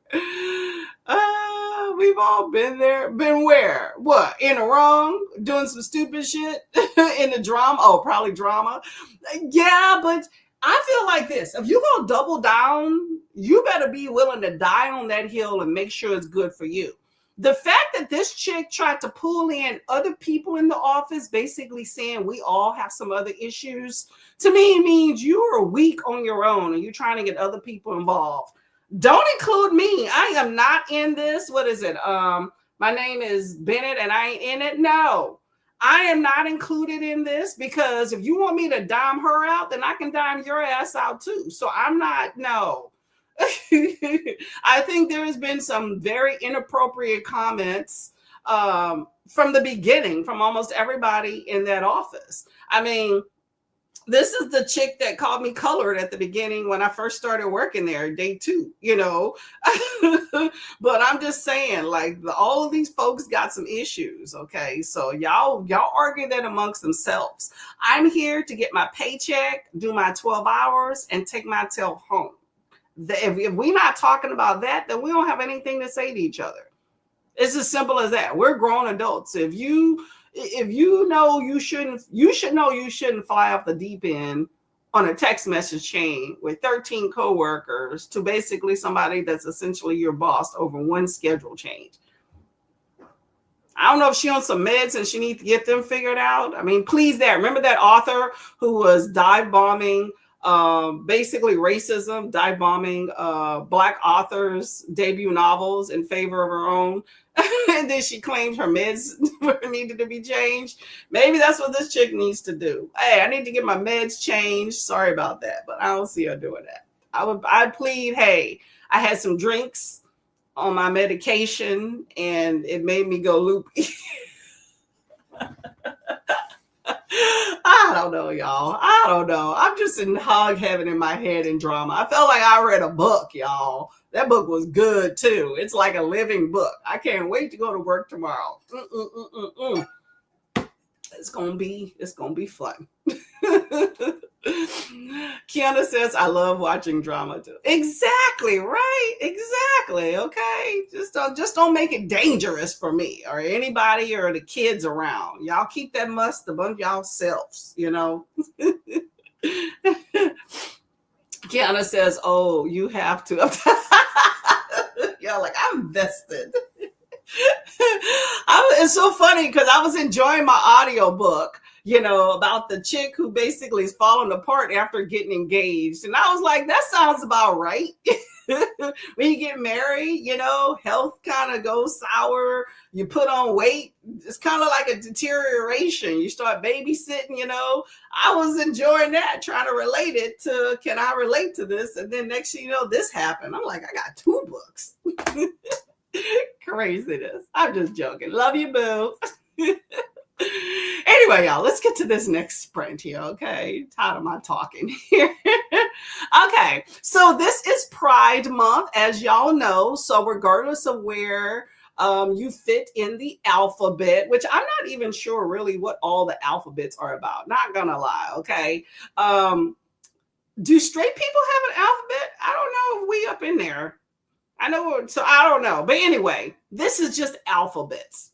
We've all been there. Been where? What? In the wrong? Doing some stupid shit? In the drama? Oh, probably drama. Yeah, but I feel like this. If you're going to double down, you better be willing to die on that hill and make sure it's good for you. The fact that this chick tried to pull in other people in the office, basically saying we all have some other issues, to me means you are weak on your own and you're trying to get other people involved. Don't include me. I am not in this. What is it? My name is Bennett and I ain't in it. No, I am not included in this because if you want me to dime her out, then I can dime your ass out too. So I'm not, no. I think there has been some very inappropriate comments from the beginning from almost everybody in that office. I mean, This is the chick that called me colored at the beginning when I first started working there, day two, you know. But I'm just saying, like, all of these folks got some issues. Okay, so y'all argue that amongst themselves. I'm here to get my paycheck, do my 12 hours, and take my tail home. If we're not talking about that, then we don't have anything to say to each other. It's as simple as that. We're grown adults. If you know you should know you shouldn't fly off the deep end on a text message chain with 13 coworkers to basically somebody that's essentially your boss over one schedule change. I don't know if she on some meds and she needs to get them figured out. I mean, please, that remember that author who was dive bombing, basically racism, dive bombing Black authors' debut novels in favor of her own, and then she claimed her meds needed to be changed. Maybe that's what this chick needs to do. Hey, I need to get my meds changed. Sorry about that, but I don't see her doing that. I'd plead. Hey, I had some drinks on my medication and it made me go loopy. I don't know, y'all. I don't know. I'm just in hog heaven in my head in drama. I felt like I read a book, y'all. That book was good too. It's like a living book. I can't wait to go to work tomorrow. It's gonna be fun. Kiana says, I love watching drama too. Exactly, right? Exactly. Okay. Just don't make it dangerous for me or anybody or the kids around. Y'all keep that must among y'all selves, you know. Kiana says, oh, you have to. Y'all like, I'm vested. It's so funny because I was enjoying my audio book, you know, about the chick who basically is falling apart after getting engaged. And I was like, that sounds about right. When you get married, you know, health kind of goes sour. You put on weight. It's kind of like a deterioration. You start babysitting, you know. I was enjoying that, trying to relate it to, can I relate to this? And then next thing you know, this happened. I'm like, I got two books. Craziness. I'm just joking. Love you, boo. Anyway, y'all, let's get to this next sprint here, okay? Tired of my talking here. Okay, so this is Pride Month, as y'all know. So regardless of where you fit in the alphabet, which I'm not even sure really what all the alphabets are about. Not gonna lie, okay? Do straight people have an alphabet? I don't know if we up in there. I know, so I don't know. But anyway, this is just alphabets.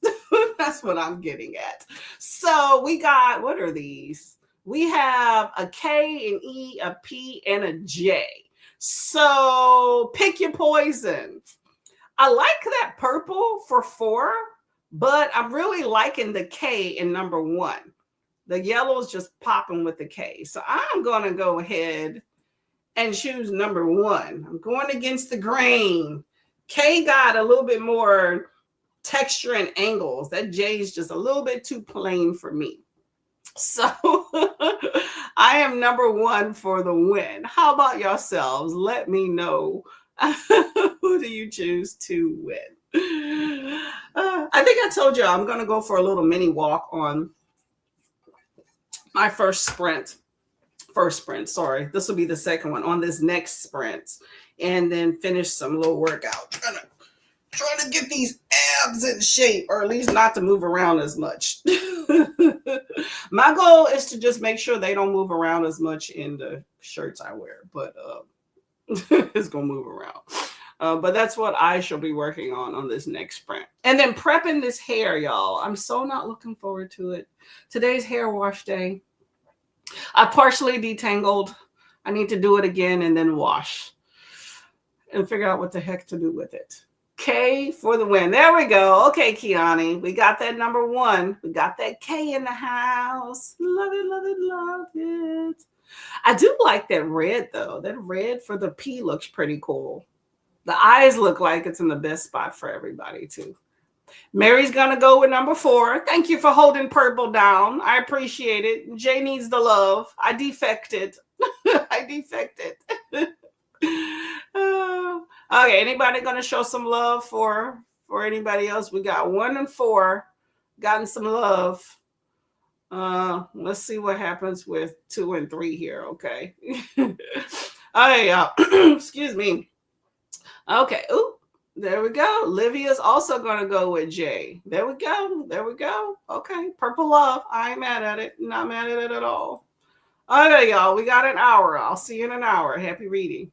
That's what I'm getting at. So we got, what are these? We have a K, an E, a P, and a J. So pick your poison. I like that purple for 4, but I'm really liking the K in number 1. The yellow is just popping with the K. So I'm going to go ahead and choose number 1. I'm going against the grain. K got a little bit more texture and angles. That J is just a little bit too plain for me. So I am number 1 for the win. How about yourselves? Let me know. Who do you choose to win? I think I told you I'm going to go for a little mini walk on my first sprint. Sorry, this will be the second one on this next sprint, and then finish some little workout. Trying to get these abs in shape, or at least not to move around as much. My goal is to just make sure they don't move around as much in the shirts I wear, but it's gonna move around. But that's what I shall be working on this next sprint. And then prepping this hair, y'all. I'm so not looking forward to it. Today's hair wash day. I partially detangled. I need to do it again and then wash and figure out what the heck to do with it. K for the win. There we go. Okay, Kiani, we got that number 1. We got that K in the house. Love it, love it, love it. I do like that red, though. That red for the P looks pretty cool. The eyes look like it's in the best spot for everybody, too. Mary's going to go with number 4. Thank you for holding purple down. I appreciate it. Jay needs the love. I defected. Okay, anybody going to show some love for anybody else? We got 1 and 4. Gotten some love. Let's see what happens with 2 and 3 here. Okay. I excuse me. Okay. Ooh, there we go. Livia's also gonna go with J. There we go. There we go. Okay. Purple love. I ain't mad at it. Not mad at it at all. Okay, y'all. We got an hour. I'll see you in an hour. Happy reading.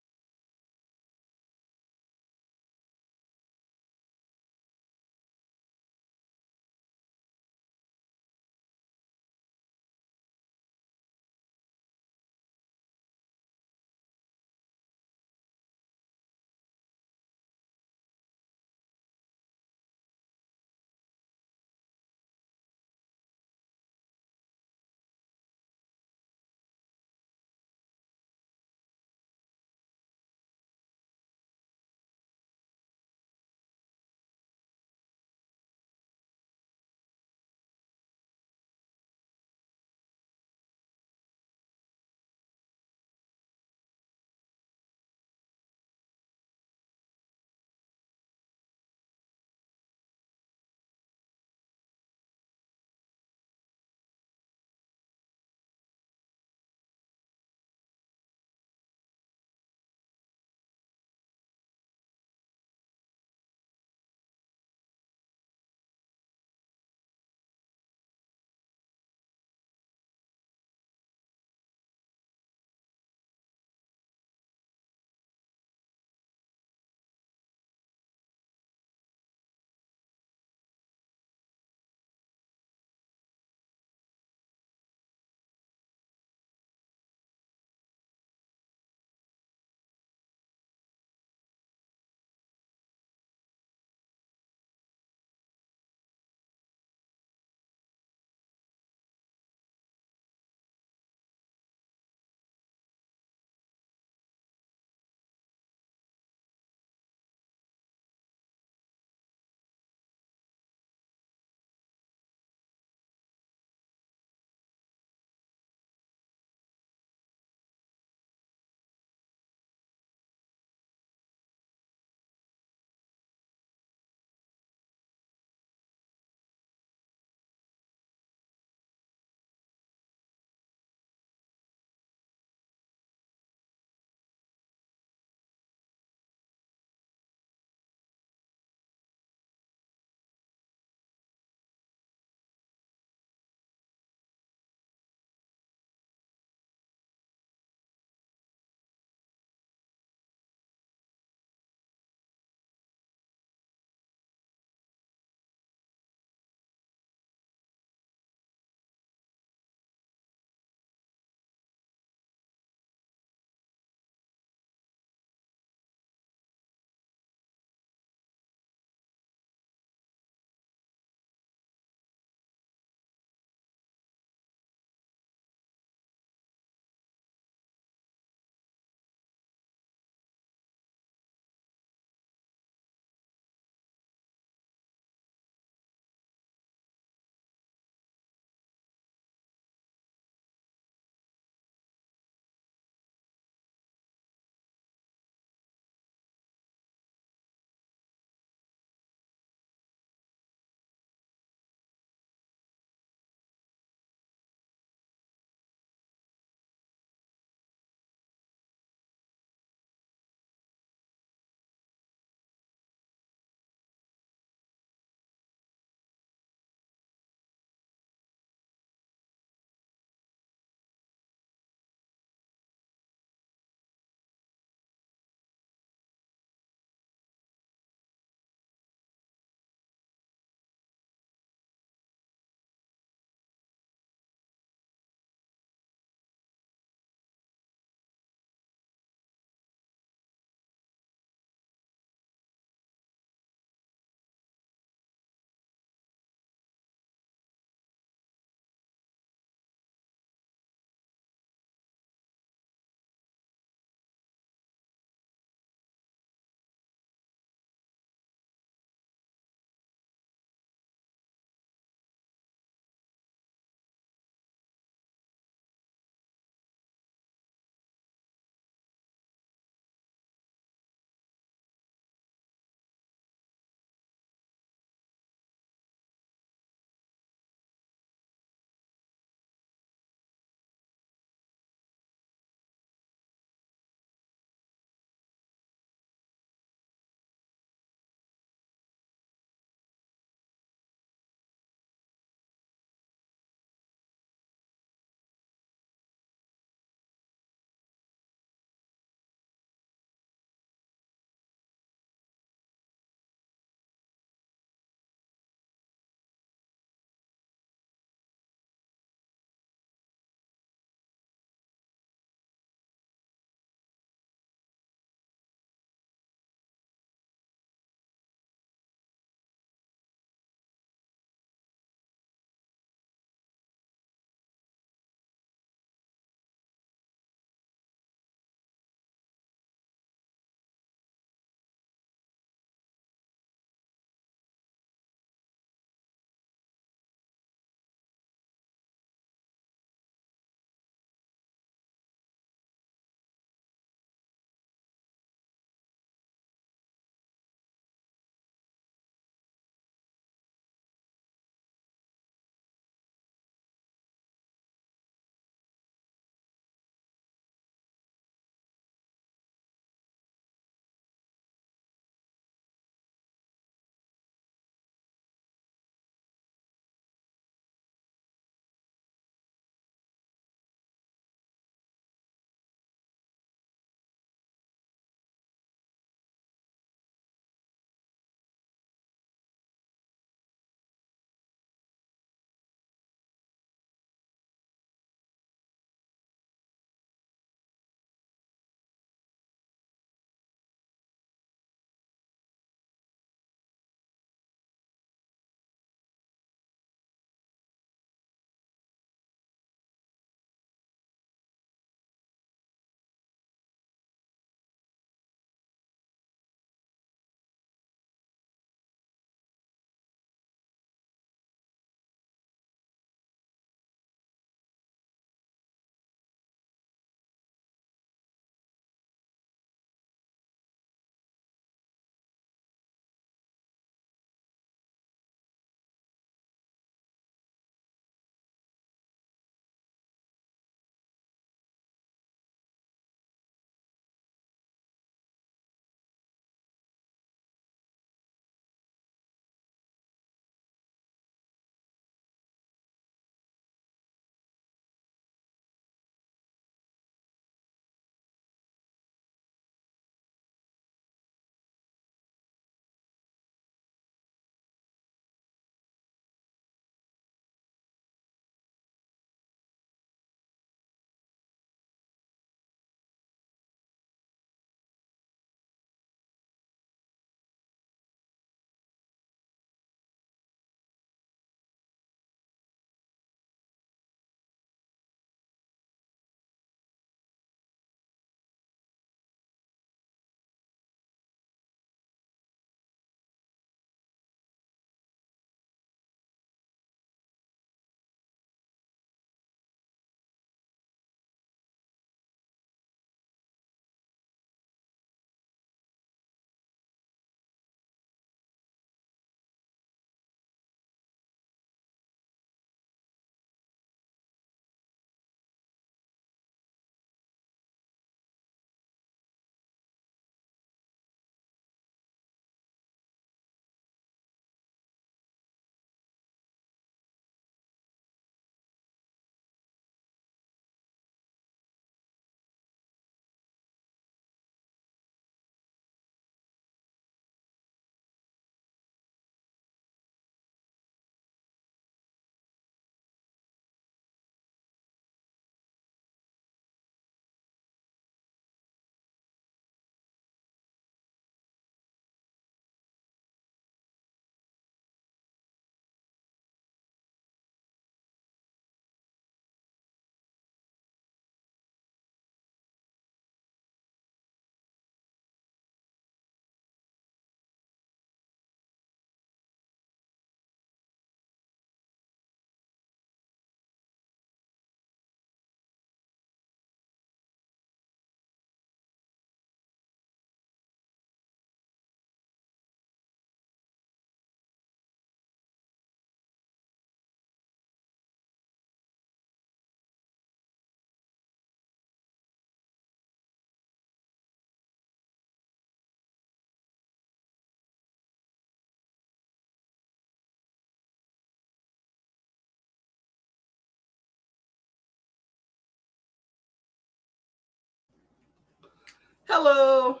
Hello.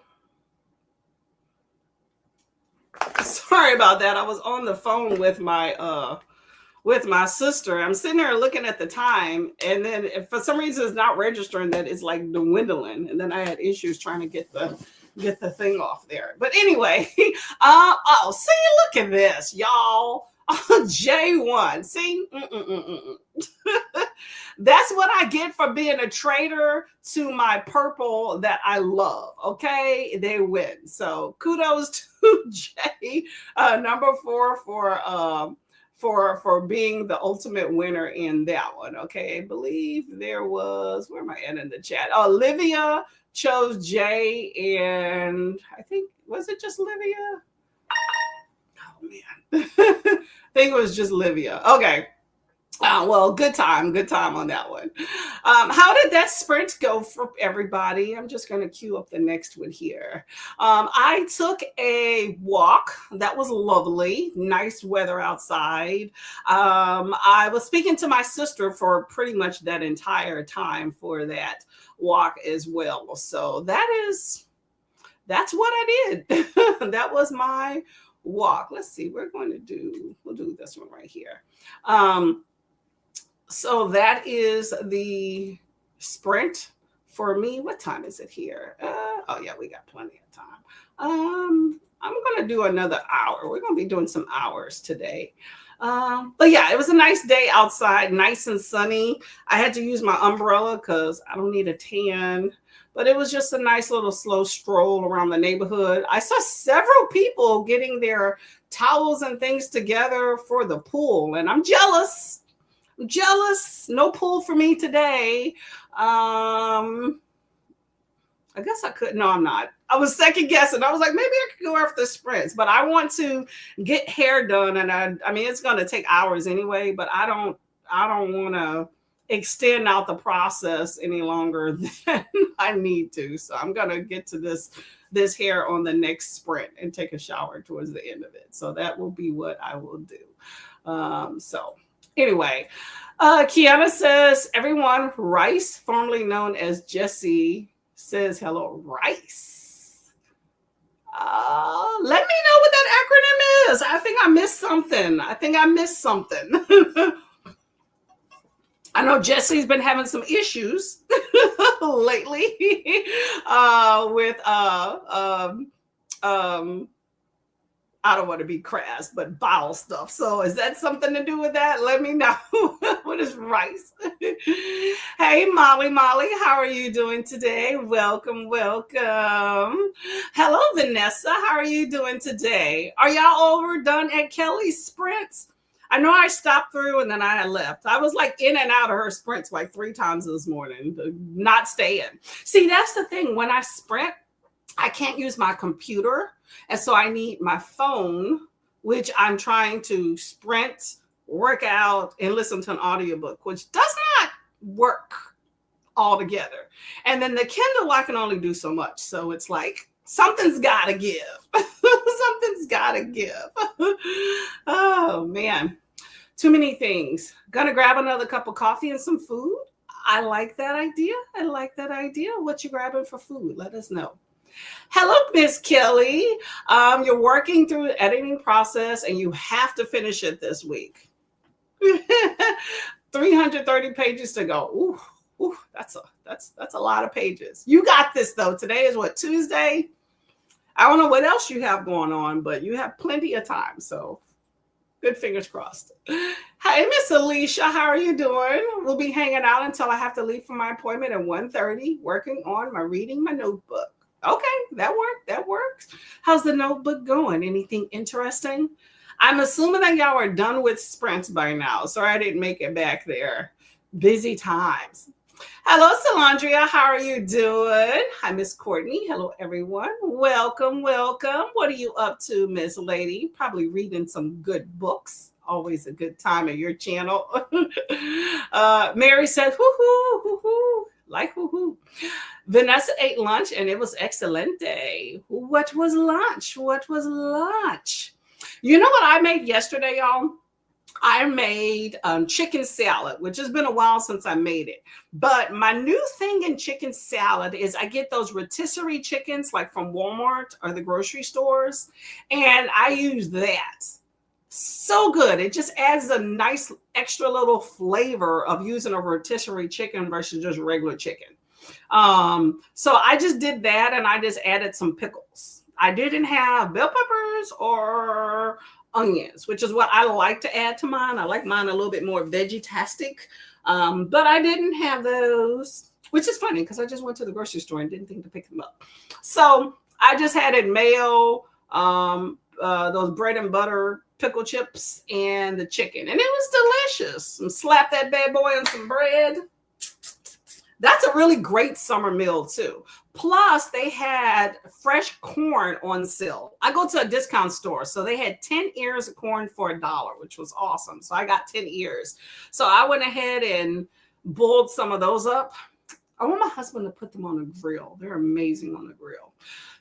Sorry about that. I was on the phone with my sister. I'm sitting there looking at the time, and then if for some reason it's not registering that it's like dwindling, and then I had issues trying to get the thing off there. But anyway, oh, see, look at this, y'all. J1. See, that's what I get for being a traitor to my purple that I love. Okay, they win. So kudos to Jay, number 4 for being the ultimate winner in that one. Okay, I believe there was, where am I at in the chat? Oh, Olivia chose Jay, and I think, was it just Livia? Oh man. I think it was just Livia. Okay. Well, good time on that one. How did that sprint go for everybody? I'm just going to queue up the next one here. I took a walk. That was lovely. Nice weather outside. I was speaking to my sister for pretty much that entire time for that walk as well. So that's what I did. That was my walk. Let's see. We'll do this one right here. So that is the sprint for me. What time is it here? Oh yeah, we got plenty of time. I'm gonna do another hour. We're gonna be doing some hours today. But yeah, it was a nice day outside, nice and sunny. I had to use my umbrella because I don't need a tan. But it was just a nice little slow stroll around the neighborhood. I saw several people getting their towels and things together for the pool, and I'm jealous. No pool for me today. I guess I could. No, I'm not. I was second guessing. I was like, maybe I could go after sprints, but I want to get hair done, and I mean, it's going to take hours anyway. But I don't want to extend out the process any longer than I need to. So I'm going to get to this hair on the next sprint and take a shower towards the end of it. So that will be what I will do. So anyway, Kiana says, everyone, Rice, formerly known as Jesse, says hello, Rice. Let me know what that acronym is. I think I missed something. I know Jesse's been having some issues lately with I don't want to be crass, but bowel stuff. So is that something to do with that? Let me know. What is Rice? Hey, Molly, how are you doing today? Welcome. Hello, Vanessa. How are you doing today? Are y'all overdone at Kelly's sprints? I know I stopped through and then I left. I was like in and out of her sprints like 3 times this morning, not staying. See, that's the thing. When I sprint, I can't use my computer. And so I need my phone, which I'm trying to sprint, work out, and listen to an audiobook, which does not work altogether. And then the Kindle, I can only do so much. So it's like, something's got to give. Something's got to give. Oh, man. Too many things. Gonna grab another cup of coffee and some food. I like that idea. What you grabbing for food? Let us know. Hello, Miss Kelly. You're working through the editing process and you have to finish it this week. 330 pages to go. Ooh, that's a lot of pages. You got this though. Today is what, Tuesday? I don't know what else you have going on, but you have plenty of time. So good, fingers crossed. Hey, Miss Alicia, how are you doing? We'll be hanging out until I have to leave for my appointment at 1:30, working on reading my notebook. Okay, that works. How's the notebook going? Anything interesting? I'm assuming that y'all are done with sprints by now. Sorry I didn't make it back there. Busy times. Hello, Salandria. How are you doing? Hi, Miss Courtney. Hello, everyone. Welcome. What are you up to, Miss Lady? Probably reading some good books. Always a good time at your channel. Mary said, hoo-hoo. Like hoo-hoo. Vanessa ate lunch and it was excelente. What was lunch? You know what I made yesterday, y'all? I made chicken salad, which has been a while since I made it. But my new thing in chicken salad is I get those rotisserie chickens like from Walmart or the grocery stores, and I use that. So good. It just adds a nice extra little flavor of using a rotisserie chicken versus just regular chicken. So I just did that and I just added some pickles. I didn't have bell peppers or onions, which is what I like to add to mine. I like mine a little bit more veggie-tastic. But I didn't have those, which is funny because I just went to the grocery store and didn't think to pick them up. So I just had it mayo, those bread and butter pickle chips, and the chicken. And it was delicious. And slap that bad boy on some bread. That's a really great summer meal too. Plus, they had fresh corn on sale. I go to a discount store, so they had 10 ears of corn for $1, which was awesome. So I got 10 ears. So I went ahead and boiled some of those up. I want my husband to put them on the grill. They're amazing on the grill.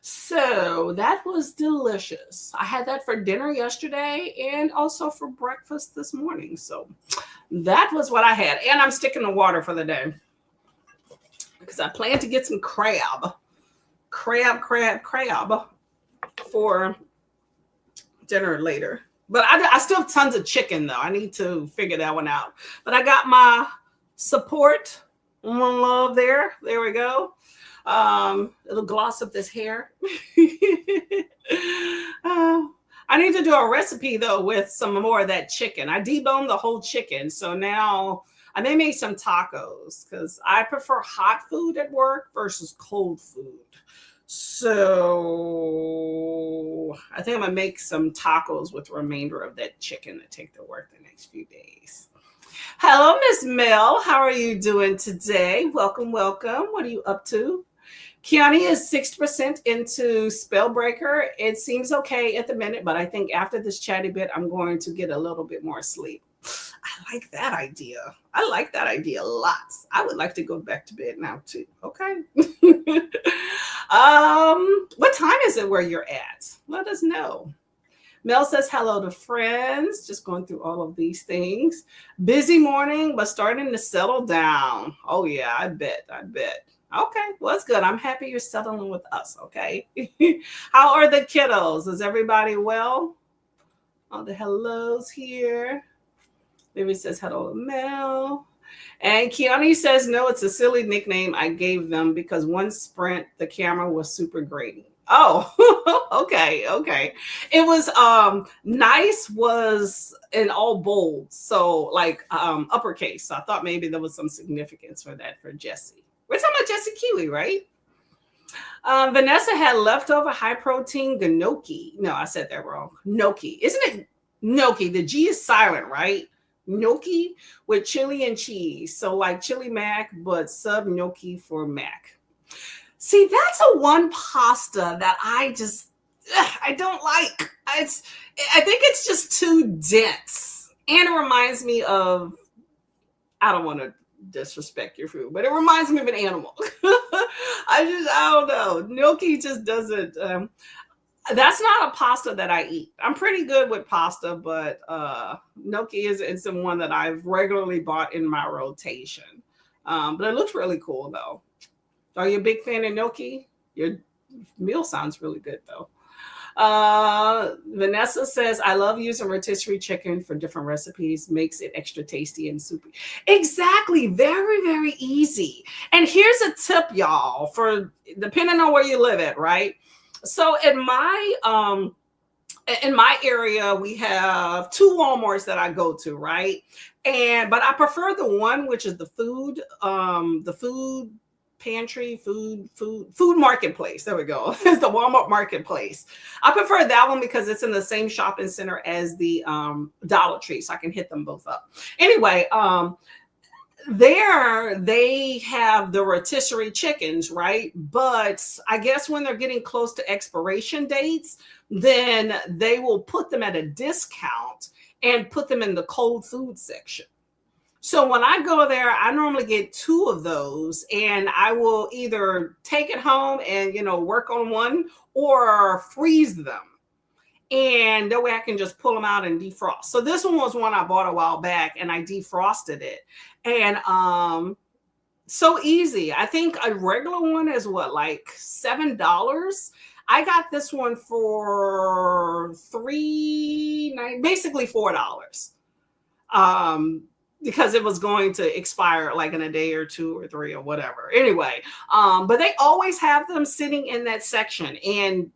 So that was delicious. I had that for dinner yesterday and also for breakfast this morning. So that was what I had. And I'm sticking to water for the day, because I plan to get some crab for dinner later. But I still have tons of chicken though. I need to figure that one out. But I got my support, one love there. There we go. It'll gloss up this hair. I need to do a recipe though with some more of that chicken. I deboned the whole chicken, so now I may make some tacos because I prefer hot food at work versus cold food. So I think I'm gonna make some tacos with the remainder of that chicken to take to work the next few days. Hello, Miss Mel. How are you doing today? Welcome, welcome. What are you up to? Kiani is 6% into Spellbreaker. It seems okay at the minute, but I think after this chatty bit, I'm going to get a little bit more sleep. I like that idea. I like that idea lots. I would like to go back to bed now too. Okay. What time is it where you're at? Let us know. Mel says hello to friends. Just going through all of these things. Busy morning, but starting to settle down. Oh yeah, I bet. Okay, well, that's good. I'm happy you're settling with us, okay? How are the kiddos? Is everybody well? All the hellos here. Maybe says hello to Mel. And Kiani says, no, it's a silly nickname I gave them because one sprint, the camera was super grainy. Oh, okay. It was nice was in all bold. So like uppercase. So I thought maybe there was some significance for that for Jesse. We're talking about Jesse Kiwi, right? Vanessa had leftover high protein gnocchi. No, I said that wrong. Gnocchi. Isn't it gnocchi? The G is silent, right? Gnocchi with chili and cheese. So like chili mac, but sub gnocchi for mac. See, that's a one pasta that I don't like. I think it's just too dense. And it reminds me of, I don't want to disrespect your food, but it reminds me of an animal. I don't know. Gnocchi just doesn't, that's not a pasta that I eat. I'm pretty good with pasta, but gnocchi isn't one that I've regularly bought in my rotation. But it looks really cool though. Are you a big fan of gnocchi? Your meal sounds really good though. Vanessa says, I love using rotisserie chicken for different recipes. Makes it extra tasty and soupy. Exactly. Very, very easy. And here's a tip, y'all, for depending on where you live at, right? So in my area, we have 2 Walmarts that I go to, right? But I prefer the one which is the food pantry, food marketplace. There we go. It's the Walmart marketplace. I prefer that one because it's in the same shopping center as the Dollar Tree, so I can hit them both up. Anyway, there they have the rotisserie chickens, right? But I guess when they're getting close to expiration dates, then they will put them at a discount and put them in the cold food section. So when I go there, I normally get 2 of those, and I will either take it home and, work on one or freeze them. and that way I can just pull them out and defrost. So this one was one I bought a while back, and I defrosted it. And so easy. I think a regular one is what, like $7. I got this one for basically $4. Because it was going to expire like in a day or 2 or 3 or whatever. Anyway, but they always have them sitting in that section, and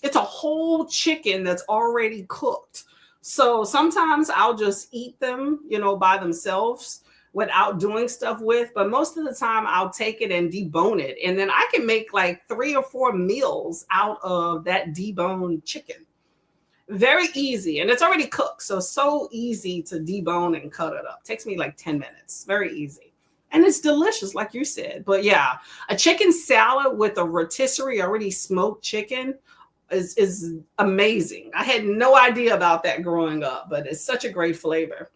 it's a whole chicken that's already cooked. So sometimes I'll just eat them, by themselves without doing stuff with, but most of the time I'll take it and debone it. And then I can make like 3 or 4 meals out of that deboned chicken. Very easy. And it's already cooked. So easy to debone and cut it up. Takes me like 10 minutes. Very easy. And it's delicious, like you said. But yeah, a chicken salad with a rotisserie already smoked chicken is amazing. I had no idea about that growing up, but it's such a great flavor.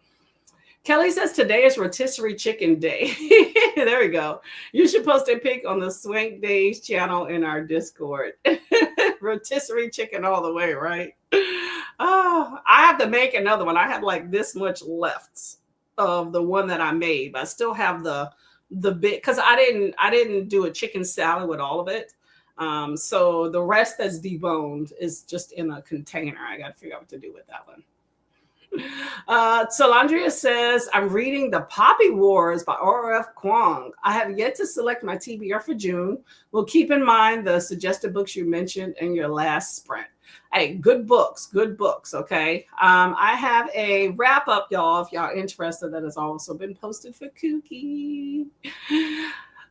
Kelly says today is rotisserie chicken day. There we go. You should post a pic on the Swank Days channel in our Discord. Rotisserie chicken all the way, right? Oh, I have to make another one. I have like this much left of the one that I made, but I still have the bit because I didn't do a chicken salad with all of it. So the rest that's deboned is just in a container. I got to figure out what to do with that one. Solandria says, I'm reading The Poppy Wars by R.F. Kuang. I have yet to select my TBR for June. We'll keep in mind the suggested books you mentioned in your last sprint. Hey, good books, okay? I have a wrap-up, y'all, if y'all interested, that has also been posted for Kooky.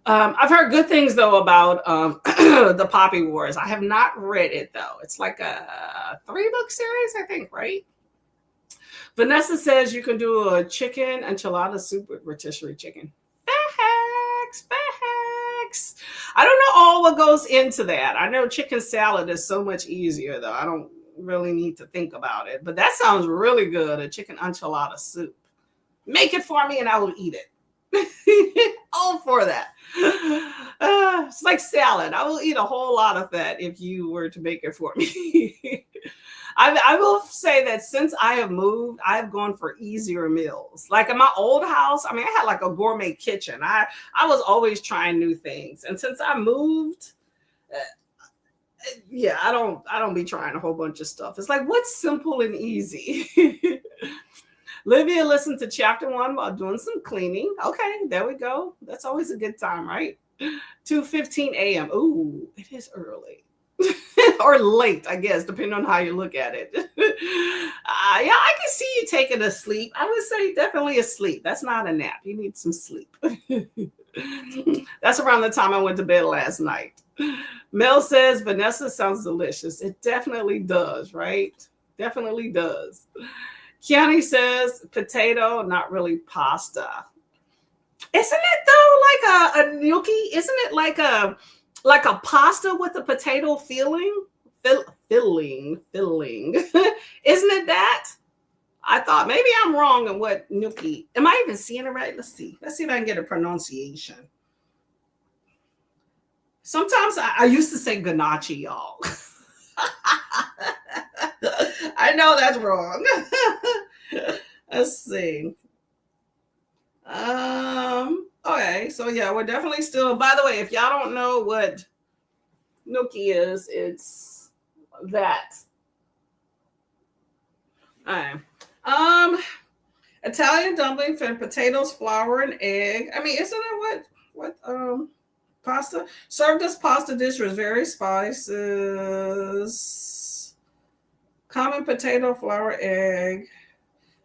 I've heard good things, though, about The Poppy Wars. I have not read it, though. It's like a 3-book series, I think, right? Vanessa says you can do a chicken enchilada soup with rotisserie chicken. Facts. I don't know all what goes into that. I know chicken salad is so much easier, though. I don't really need to think about it. But that sounds really good, a chicken enchilada soup. Make it for me and I will eat it. All for that. It's like salad. I will eat a whole lot of that if you were to make it for me. I will say that since I have moved, I've gone for easier meals. Like in my old house, I had like a gourmet kitchen. I was always trying new things. And since I moved, I don't be trying a whole bunch of stuff. It's like, what's simple and easy? Livia listened to chapter 1 while doing some cleaning. Okay, there we go. That's always a good time, right? 2:15 a.m. Ooh, it is early. Or late, I guess, depending on how you look at it. I can see you taking a sleep. I would say definitely a sleep. That's not a nap. You need some sleep. That's around the time I went to bed last night. Mel says, Vanessa sounds delicious. It definitely does, right? Definitely does. Kiani says, potato, not really pasta. Isn't it though like a gnocchi? Isn't it like a pasta with a potato filling? Filling. Isn't it that? I thought maybe I'm wrong on what gnocchi. Am I even seeing it right? Let's see if I can get a pronunciation. Sometimes I used to say ganache, y'all. I know that's wrong. Let's see. Okay, so yeah, we're definitely still. By the way, if y'all don't know what gnocchi is, it's that. All right. Italian dumpling, fed potatoes, flour, and egg. Isn't that what pasta? Served as pasta dish with various spices. Common potato, flour, egg.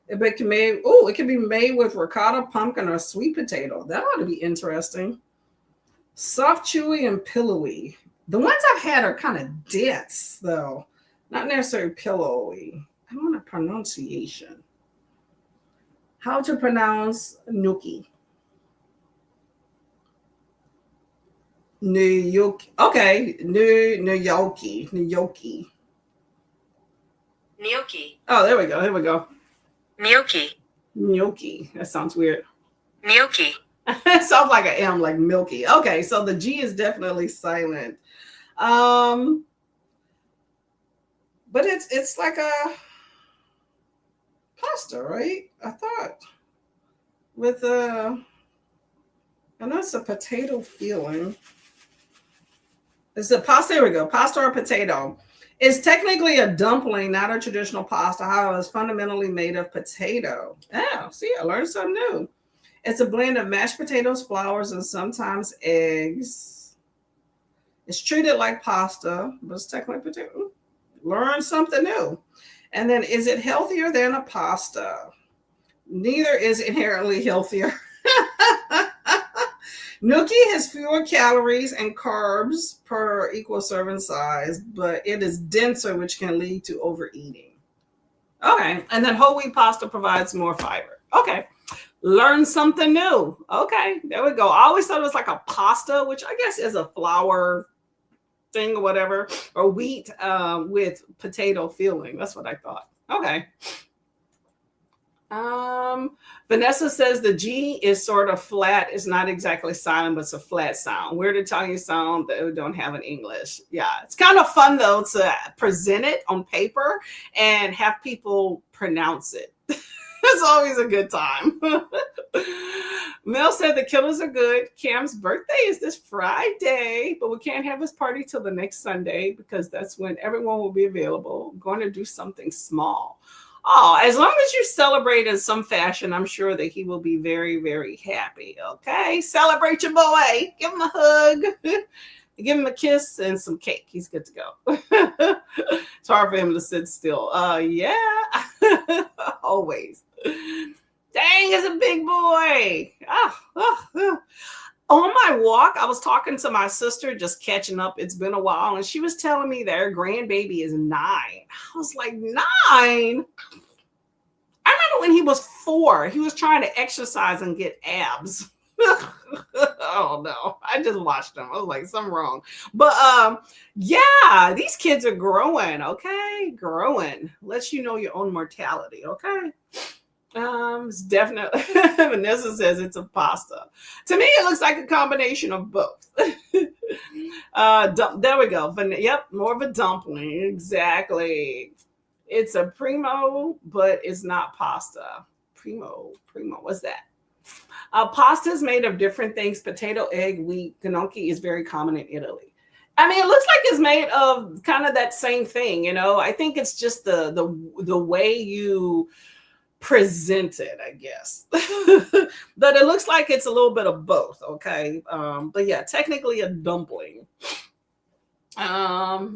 It can be made with ricotta, pumpkin, or sweet potato. That ought to be interesting. Soft, chewy, and pillowy. The ones I've had are kind of dense, though. Not necessarily pillowy. I want a pronunciation. How to pronounce gnocchi? Gnocchi. Okay. Gnocchi. Oh, there we go. Here we go. Gnocchi. That sounds weird. Gnocchi. It sounds like an M, like milky. Okay, so the G is definitely silent. But it's like a pasta, right? I thought with I know it's a potato filling. It's a pasta. Here we go. Pasta or potato. It's technically a dumpling, not a traditional pasta. However, it's fundamentally made of potato. Oh, see, I learned something new. It's a blend of mashed potatoes, flours, and sometimes eggs. It's treated like pasta, but it's technically potato. Learn something new. And then, is it healthier than a pasta? Neither is inherently healthier. Gnocchi has fewer calories and carbs per equal serving size, but it is denser, which can lead to overeating. Okay. And then whole wheat pasta provides more fiber. Okay. Learn something new. Okay. There we go. I always thought it was like a pasta, which I guess is a flour thing or whatever, or wheat with potato filling. That's what I thought. Okay. Vanessa says the G is sort of flat. It's not exactly silent, but it's a flat sound. Weird Italian sound that we don't have in English. Yeah, it's kind of fun though to present it on paper and have people pronounce it. It's always a good time. Mel said the killers are good. Cam's birthday is this Friday, but we can't have his party till the next Sunday because that's when everyone will be available. I'm going to do something small. Oh, as long as you celebrate in some fashion, I'm sure that he will be very, very happy. Okay. Celebrate your boy. Give him a hug. Give him a kiss and some cake. He's good to go. It's hard for him to sit still. Yeah. Always. Dang, it's a big boy. On my walk, I was talking to my sister, just catching up. It's been a while, and she was telling me that her grandbaby is 9. I was like, 9? I remember when he was 4, he was trying to exercise and get abs. Oh no, I just watched them. I was like, something wrong. But yeah, these kids are growing, okay? Growing. Lets you know your own mortality, okay? It's definitely Vanessa says it's a pasta. To me, it looks like a combination of both. There we go. Yep, more of a dumpling. Exactly. It's a primo, but it's not pasta. Primo. What's that? Pasta is made of different things. Potato, egg, wheat. Gnocchi is very common in Italy. I mean, it looks like it's made of kind of that same thing, you know. I think it's just the way you present it, I guess. But it looks like it's a little bit of both, okay? But yeah, technically a dumpling. Yeah, I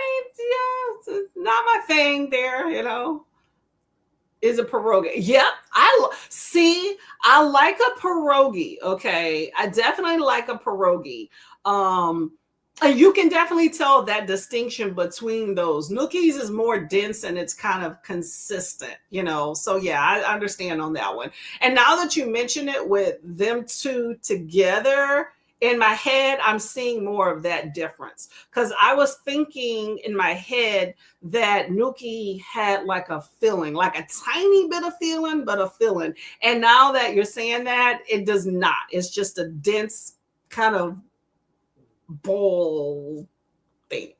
mean, yeah, it's not my thing there, you know. Is a pierogi. Yep. I like a pierogi. Okay. I definitely like a pierogi. And you can definitely tell that distinction between those. Gnocchis is more dense and it's kind of consistent, you know. So yeah, I understand on that one. And now that you mention it with them two together, in my head, I'm seeing more of that difference because I was thinking in my head that gnocchi had like a filling, like a tiny bit of filling, but a filling. And now that you're saying that, it does not. It's just a dense kind of bowl thing.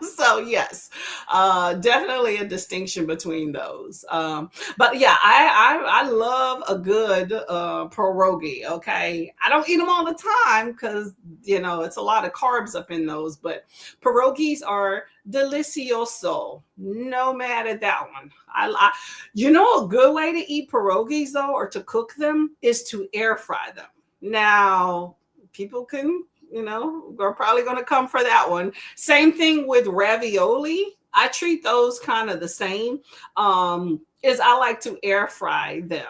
So yes, definitely a distinction between those. But yeah, I love a good pierogi. Okay, I don't eat them all the time because you know it's a lot of carbs up in those. But pierogis are delicioso. No mad at that one. You know, a good way to eat pierogis though, or to cook them, is to air fry them. Now, people can. You know, we're probably going to come for that one. Same thing with ravioli. I treat those kind of the same. Is I like to air fry them.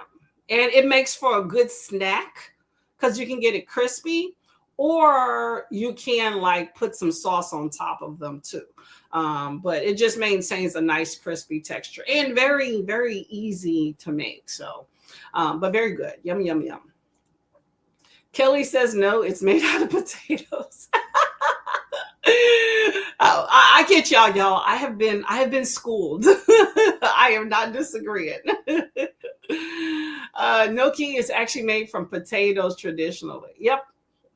And it makes for a good snack because you can get it crispy or you can like put some sauce on top of them too. But it just maintains a nice crispy texture and very, very easy to make. So, but very good. Yum, yum, yum. Kelly says no, it's made out of potatoes. Oh, I get y'all. I have been schooled. I am not disagreeing. Gnocchi is actually made from potatoes traditionally. Yep.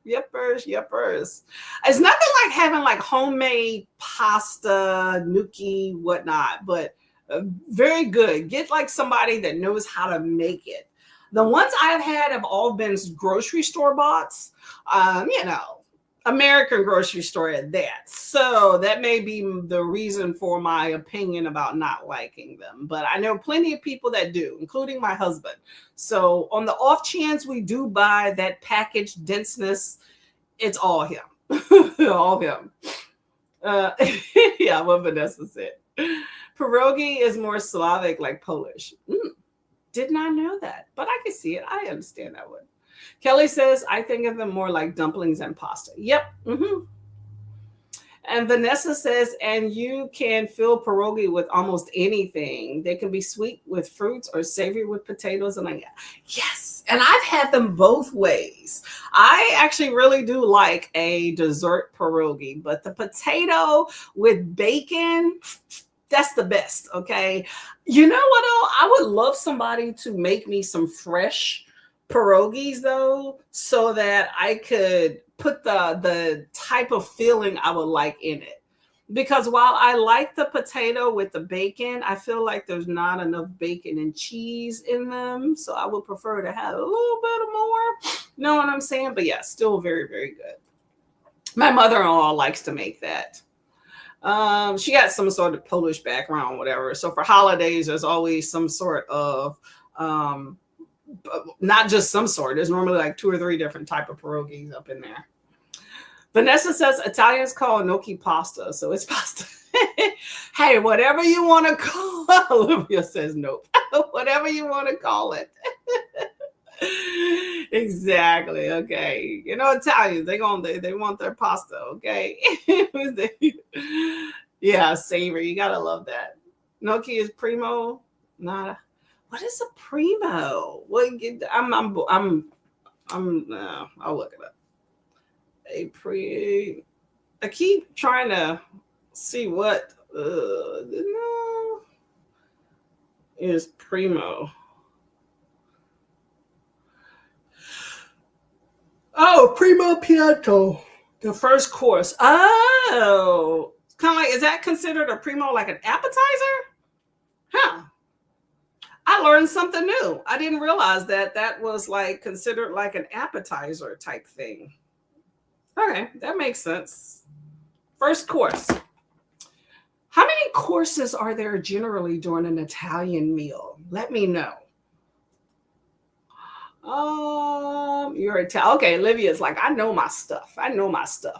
Yippers, yippers. It's nothing like having like homemade pasta, gnocchi, whatnot, but very good. Get like somebody that knows how to make it. The ones I've had have all been grocery store bots, you know, American grocery store at that. So that may be the reason for my opinion about not liking them. But I know plenty of people that do, including my husband. So on the off chance we do buy that packaged denseness, it's all him. All him. Uh, yeah, what Vanessa said. Pierogi is more Slavic, like Polish. Did not know that, but I can see it. I understand that one. Kelly says, I think of them more like dumplings and pasta. Yep. And Vanessa says, and you can fill pierogi with almost anything. They can be sweet with fruits or savory with potatoes and onion. Yes. And I've had them both ways. I actually really do like a dessert pierogi, but the potato with bacon, that's the best. Okay. You know what? I would love somebody to make me some fresh pierogies though, so that I could put the type of filling I would like in it. Because while I like the potato with the bacon, I feel like there's not enough bacon and cheese in them. So I would prefer to have a little bit more. You know what I'm saying? But yeah, still very, very good. My mother-in-law likes to make that. She got some sort of Polish background, whatever. So for holidays, there's always some sort of not just some sort. There's normally like 2 or 3 different type of pierogies up in there. Vanessa says Italians call gnocchi pasta, so it's pasta. Hey, whatever you want to call it. Olivia says nope. Whatever you want to call it. Exactly. Okay. You know, Italians, they want their pasta. Okay. Yeah, savory. You gotta love that. Gnocchi is primo. Nada. What is a primo? What? I'll look it up. I keep trying to see what is primo. Oh, primo piatto, the first course. Oh, kind of like, is that considered a primo, like an appetizer? Huh. I learned something new. I didn't realize that was like considered like an appetizer type thing. Okay, that makes sense. First course. How many courses are there generally during an Italian meal? Let me know. You're Italian. Okay, Olivia's like, I know my stuff.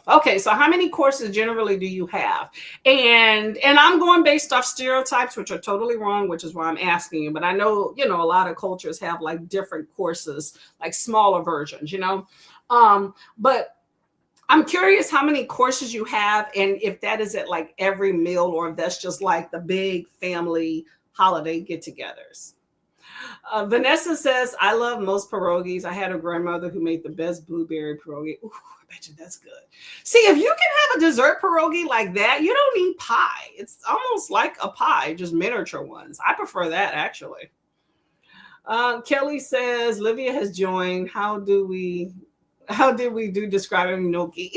Okay, so how many courses generally do you have? And I'm going based off stereotypes, which are totally wrong, which is why I'm asking you. But I know, a lot of cultures have like different courses, like smaller versions, but I'm curious how many courses you have, and if that is at like every meal, or if that's just like the big family holiday get-togethers. Vanessa says, I love most pierogies. I had a grandmother who made the best blueberry pierogi. Ooh, I bet you that's good. See, if you can have a dessert pierogi like that, you don't need pie. It's almost like a pie, just miniature ones. I prefer that, actually. Kelly says, Livia has joined. How did we do describing gnocchi?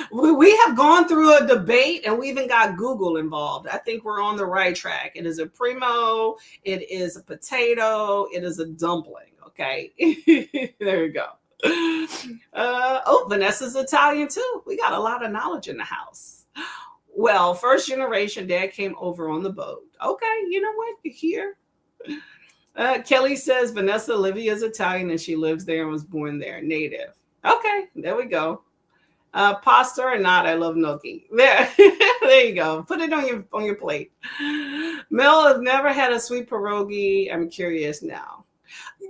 We have gone through a debate, and we even got Google involved. I think we're on the right track. It is a primo. It is a potato. It is a dumpling. Okay. There you go. Vanessa's Italian too. We got a lot of knowledge in the house. Well, first generation, dad came over on the boat. Okay. You know what? You're here. Kelly says Vanessa Olivia is Italian and she lives there and was born there, native. Okay, there we go. Pasta or not, I love gnocchi. There, there you go. Put it on your plate. Mel has never had a sweet pierogi. I'm curious now.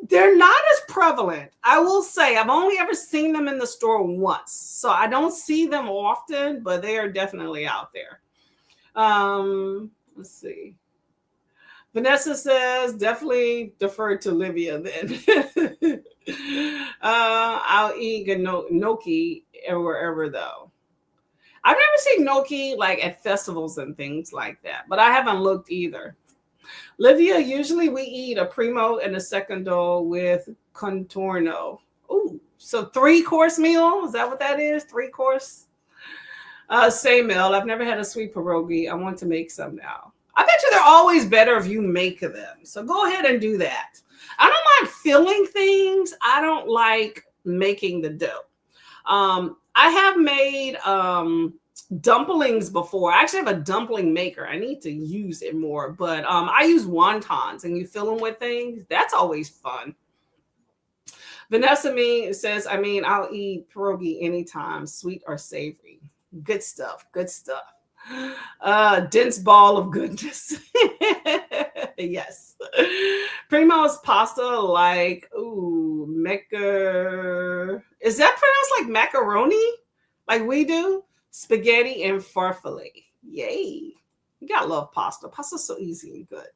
They're not as prevalent. I will say I've only ever seen them in the store once, so I don't see them often, but they are definitely out there. Let's see. Vanessa says, definitely defer to Livia then. I'll eat gnocchi wherever though. I've never seen gnocchi like at festivals and things like that, but I haven't looked either. Livia, usually we eat a primo and a secondo with contorno. Ooh, So 3-course meal, is that what that is? 3-course? Same meal. I've never had a sweet pierogi. I want to make some now. I bet you they're always better if you make them. So go ahead and do that. I don't mind filling things. I don't like making the dough. I have made dumplings before. I actually have a dumpling maker. I need to use it more, but I use wontons and you fill them with things. That's always fun. Vanessa Me says, I'll eat pierogi anytime, sweet or savory. Good stuff. Good stuff. Dense ball of goodness. Yes. Primo's pasta like, is that pronounced like macaroni? Like we do? Spaghetti and farfalle. Yay. You gotta love pasta. Pasta's so easy and good.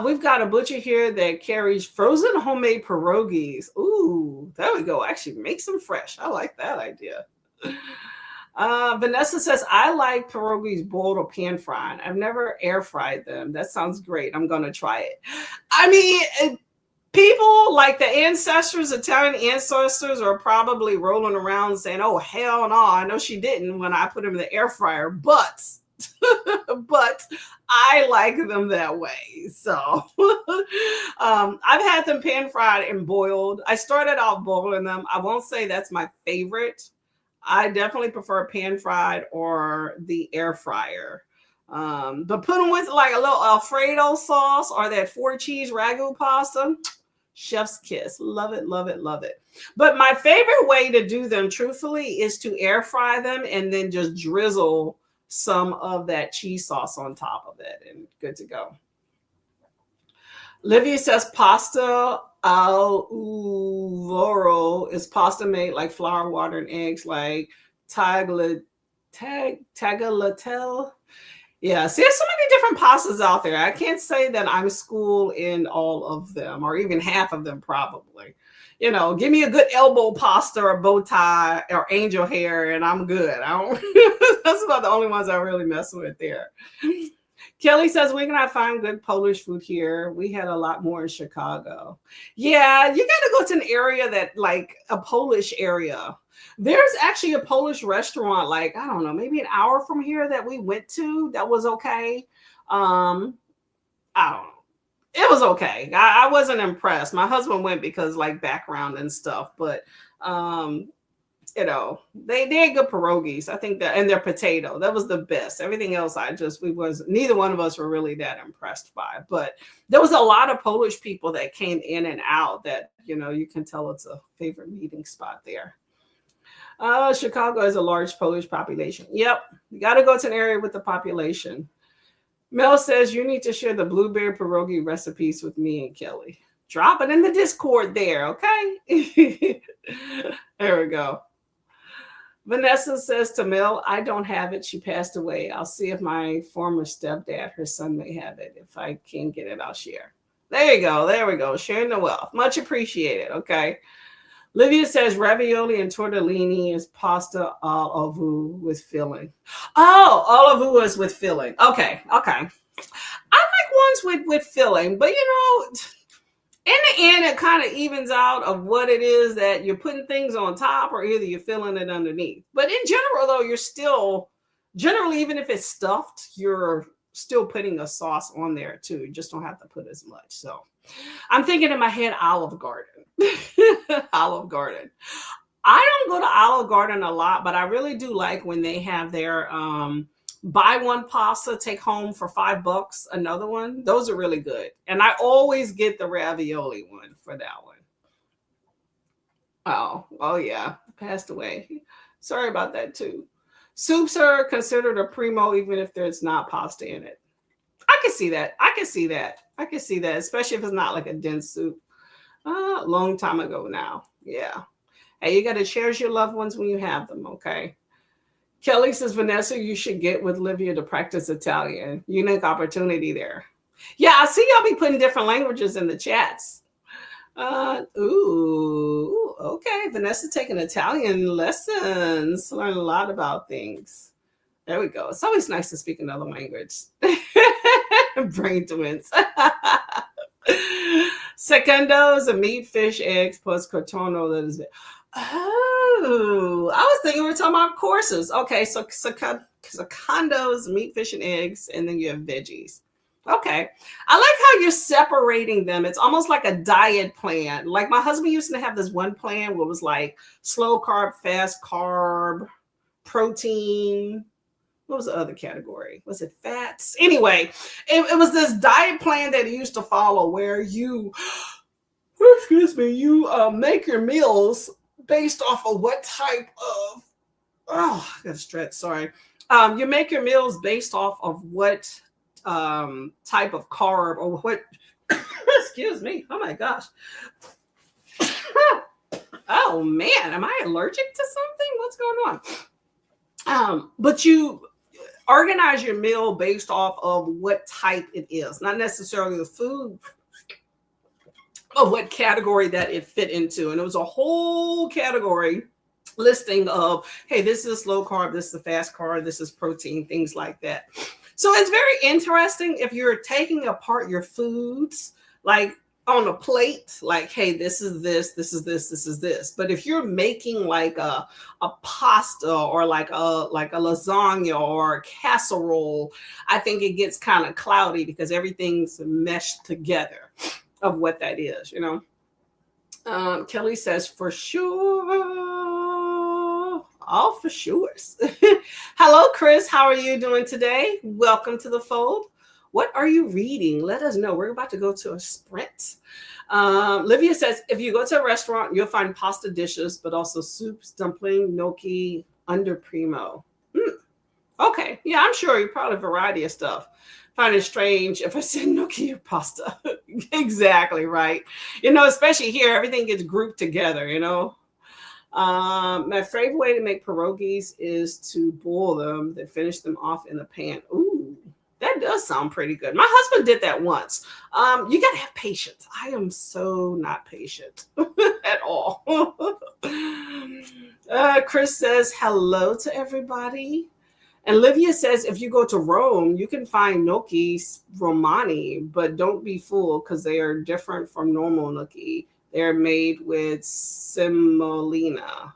We've got a butcher here that carries frozen homemade pierogies. Ooh, there we go. Actually, make some fresh. I like that idea. Vanessa says, I like pierogies boiled or pan fried. I've never air fried them. That sounds great. I'm going to try it. People like the Italian ancestors are probably rolling around saying, oh, hell no, I know she didn't when I put them in the air fryer, but I like them that way. So I've had them pan fried and boiled. I started off boiling them. I won't say that's my favorite. I definitely prefer pan fried or the air fryer. But put them with like a little Alfredo sauce or that 4-cheese ragu pasta. Chef's kiss. Love it, love it, love it. But my favorite way to do them, truthfully, is to air fry them and then just drizzle some of that cheese sauce on top of it and good to go. Livia says pasta al voro is pasta made like flour, water, and eggs, like tagliatelle. Yeah, see, there's so many different pastas out there. I can't say that I'm schooled in all of them, or even half of them, probably. You know, give me a good elbow pasta or bow tie or angel hair, and I'm good. That's about the only ones I really mess with there. Kelly says, we cannot find good Polish food here. We had a lot more in Chicago. Yeah, you got to go to an area that, like a Polish area. There's actually a Polish restaurant, like, I don't know, maybe an hour from here that we went to that was okay. I don't know. It was okay. I wasn't impressed. My husband went because like background and stuff, but you know, they had good pierogies. I think that, and their potato, that was the best. Everything else, neither one of us were really that impressed by. But there was a lot of Polish people that came in and out that, you know, you can tell it's a favorite meeting spot there. Chicago has a large Polish population. Yep, you got to go to an area with the population. Mel says you need to share the blueberry pierogi recipes with me and Kelly. Drop it in the Discord there, okay? There we go. Vanessa says to Mel, I don't have it. She passed away. I'll see if my former stepdad, her son, may have it. If I can get it, I'll share. There you go. There we go. Sharing the wealth. Much appreciated, okay? Livia says ravioli and tortellini is pasta al ovu with filling. Oh, al ovu is with filling. Okay. I like ones with filling, but you know, in the end, it kind of evens out of what it is that you're putting things on top or either you're filling it underneath. But in general, though, you're still, generally, even if it's stuffed, you're still putting a sauce on there too. You just don't have to put as much. So I'm thinking in my head, Olive Garden. Olive Garden. I don't go to Olive Garden a lot, but I really do like when they have their buy one pasta, take home for $5, another one. Those are really good. And I always get the ravioli one for that one. Oh yeah, passed away. Sorry about that too. Soups are considered a primo even if there's not pasta in it. I can see that. I can see that, especially if it's not like a dense soup. Long time ago now. Yeah. Hey, you got to cherish your loved ones when you have them, okay? Kelly says, Vanessa, you should get with Livia to practice Italian. Unique opportunity there. Yeah, I see y'all be putting different languages in the chats. Okay. Vanessa taking Italian lessons. Learn a lot about things. There we go. It's always nice to speak another language. Brain twins. Secondo is a meat, fish, eggs plus cotono. That is it. Oh, I was thinking we were talking about courses. Okay, so secondo is meat, fish, and eggs, and then you have veggies. Okay. I like how you're separating them. It's almost like a diet plan. Like my husband used to have this one plan where it was like slow carb, fast carb, protein. What was the other category? Was it fats? Anyway, it was this diet plan that he used to follow where you, excuse me, you make your meals based off of what type of, oh, I got to stretch, sorry. You make your meals based off of what type of carb or what, excuse me, oh my gosh. Oh man, am I allergic to something? What's going on? But you organize your meal based off of what type it is, not necessarily the food, of what category that it fit into. And it was a whole category listing of, hey, this is low carb, this is a fast carb, this is protein, things like that. So it's very interesting if you're taking apart your foods, like on a plate, like, hey, this is this, this is this, this is this. But if you're making like a pasta or like a lasagna or a casserole, I think it gets kind of cloudy because everything's meshed together of what that is, you know. Kelly says, for sure. All for sure. Hello, Chris. How are you doing today? Welcome to the fold. What are you reading? Let us know. We're about to go to a sprint. Livia says, if you go to a restaurant, you'll find pasta dishes, but also soups, dumpling, gnocchi, under primo. Okay. Yeah, I'm sure you probably a variety of stuff. Find it strange if I said gnocchi or pasta. Exactly, right. You know, especially here, everything gets grouped together, you know. My favorite way to make pierogies is to boil them, then finish them off in a pan. Ooh, that does sound pretty good. My husband did that once. You got to have patience. I am so not patient at all. Chris says, hello to everybody. And Livia says, if you go to Rome, you can find gnocchi romani, but don't be fooled because they are different from normal gnocchi. They're made with semolina.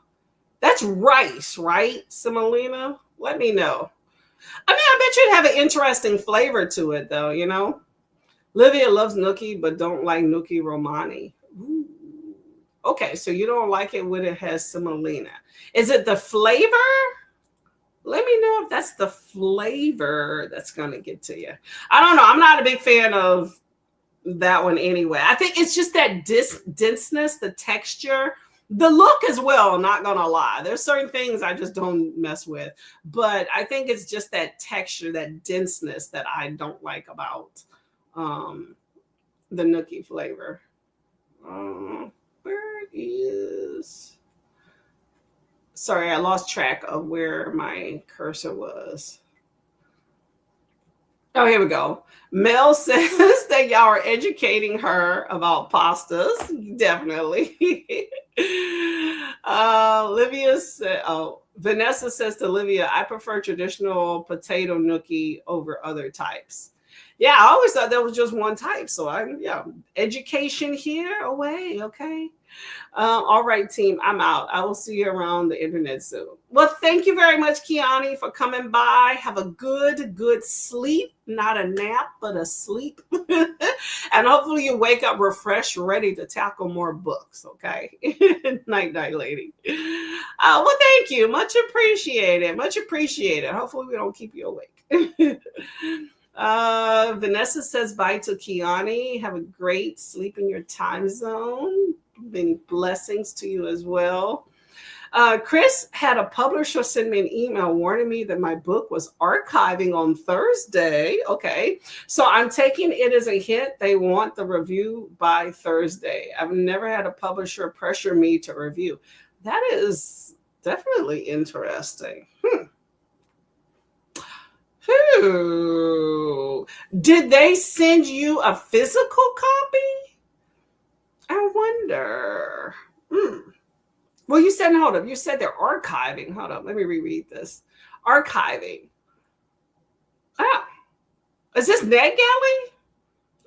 That's rice, right? Semolina? Let me know. I mean, I bet you'd have an interesting flavor to it, though, you know? Livia loves gnocchi, but don't like gnocchi romani. Ooh. Okay, so you don't like it when it has semolina. Is it the flavor? Let me know if that's the flavor that's going to get to you. I don't know. I'm not a big fan of that one anyway. I think it's just that denseness, the texture, the look as well, not going to lie. There's certain things I just don't mess with. But I think it's just that texture, that denseness that I don't like about the gnocchi flavor. Where is... Sorry, I lost track of where my cursor was. Oh, here we go. Mel says that y'all are educating her about pastas. Definitely. Livia said, Vanessa says to Livia, I prefer traditional potato gnocchi over other types. Yeah, I always thought there was just one type. So education here away. Okay. All right, team, I'm out. I will see you around the internet soon. Well, thank you very much, Kiani, for coming by. Have a good sleep. Not a nap, but a sleep. And hopefully you wake up refreshed, ready to tackle more books, okay? Night, lady. Well, thank you. Much appreciated. Much appreciated. Hopefully we don't keep you awake. Vanessa says bye to Kiani. Have a great sleep in your time zone. Many blessings to you as well. Chris had a publisher send me an email warning me that my book was archiving on Thursday. Okay, so I'm taking it as a hint they want the review by Thursday. I've never had a publisher pressure me to review. That is definitely interesting. Did they send you a physical copy? I wonder. Well, you said, hold up. You said they're archiving. Hold up. Let me reread this. Archiving. Ah, is this NetGalley?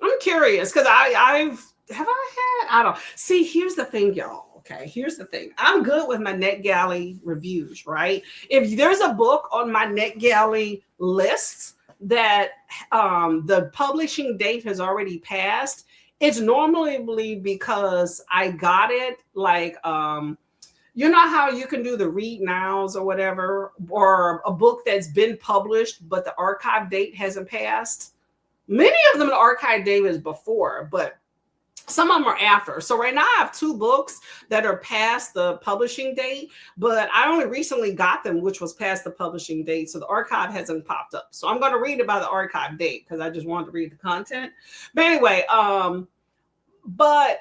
I'm curious because I've have I had? I don't see. Here's the thing, y'all. Okay, here's the thing. I'm good with my NetGalley reviews, right? If there's a book on my NetGalley list that the publishing date has already passed, it's normally because I got it like you know how you can do the read nows or whatever, or a book that's been published but the archive date hasn't passed. Many of them the archive date is before, but some of them are after. So right now I have two books that are past the publishing date, but I only recently got them, which was past the publishing date. So the archive hasn't popped up. So I'm going to read about the archive date because I just wanted to read the content. But anyway, but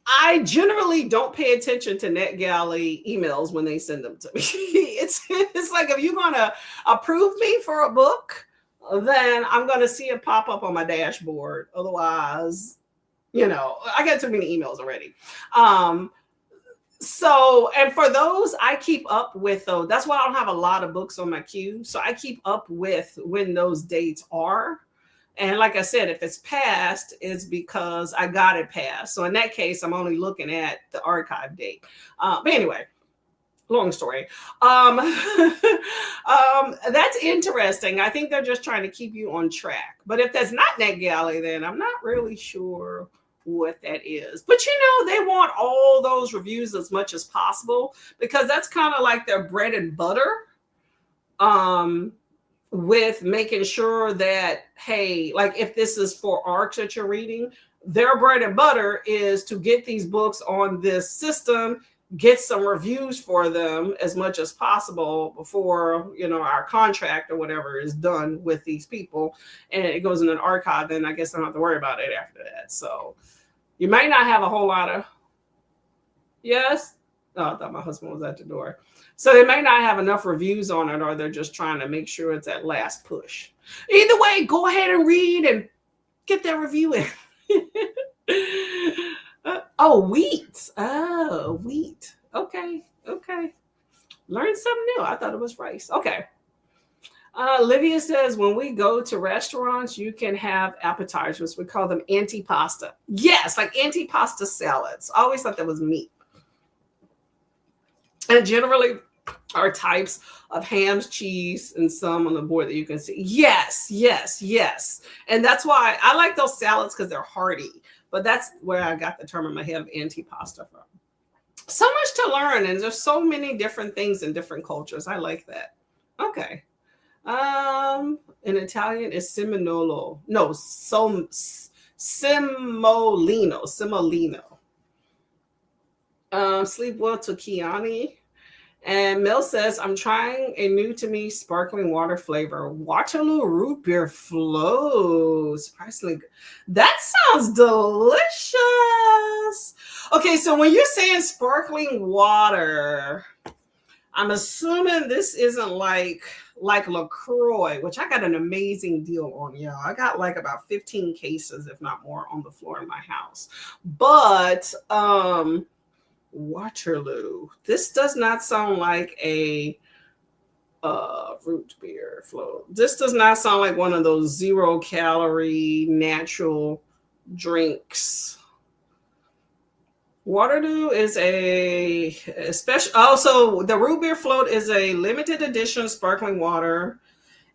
I generally don't pay attention to NetGalley emails when they send them to me. It's like if you're going to approve me for a book, then I'm going to see it pop up on my dashboard. Otherwise, I get too many emails already. So, and for those, I keep up with those. That's why I don't have a lot of books on my queue. So I keep up with when those dates are. And like I said, if it's passed, it's because I got it passed. So in that case, I'm only looking at the archive date. But anyway, long story. That's interesting. I think they're just trying to keep you on track. But if that's not NetGalley, then I'm not really sure what that is. But they want all those reviews as much as possible because that's kind of like their bread and butter. With making sure that, hey, like if this is for ARCs that you're reading, their bread and butter is to get these books on this system, get some reviews for them as much as possible before, our contract or whatever is done with these people and it goes in an archive. Then I guess I don't have to worry about it after that. So you might not have a whole lot of, yes. Oh, I thought my husband was at the door. So they may not have enough reviews on it, or they're just trying to make sure it's that last push. Either way, go ahead and read and get that review in. Wheat. Oh, wheat. Okay. Learn something new. I thought it was rice. Okay. Livia says, when we go to restaurants, you can have appetizers. We call them antipasta. Yes, like antipasta salads. I always thought that was meat. And generally are types of hams, cheese, and some on the board that you can see. Yes. And that's why I like those salads because they're hearty. But that's where I got the term in my head of antipasta from. So much to learn, and there's so many different things in different cultures. I like that. Okay. In Italian is Seminolo. No, Semolino. Sleep well to Kiani. And Mel says, I'm trying a new to me sparkling water flavor. Waterloo root beer flows. Surprisingly good. That sounds delicious. Okay, so when you're saying sparkling water, I'm assuming this isn't like LaCroix, which I got an amazing deal on, y'all. I got like about 15 cases, if not more, on the floor in my house. But Waterloo. This does not sound like a root beer float. This does not sound like one of those 0-calorie natural drinks. Waterloo is a special. Also, the root beer float is a limited edition sparkling water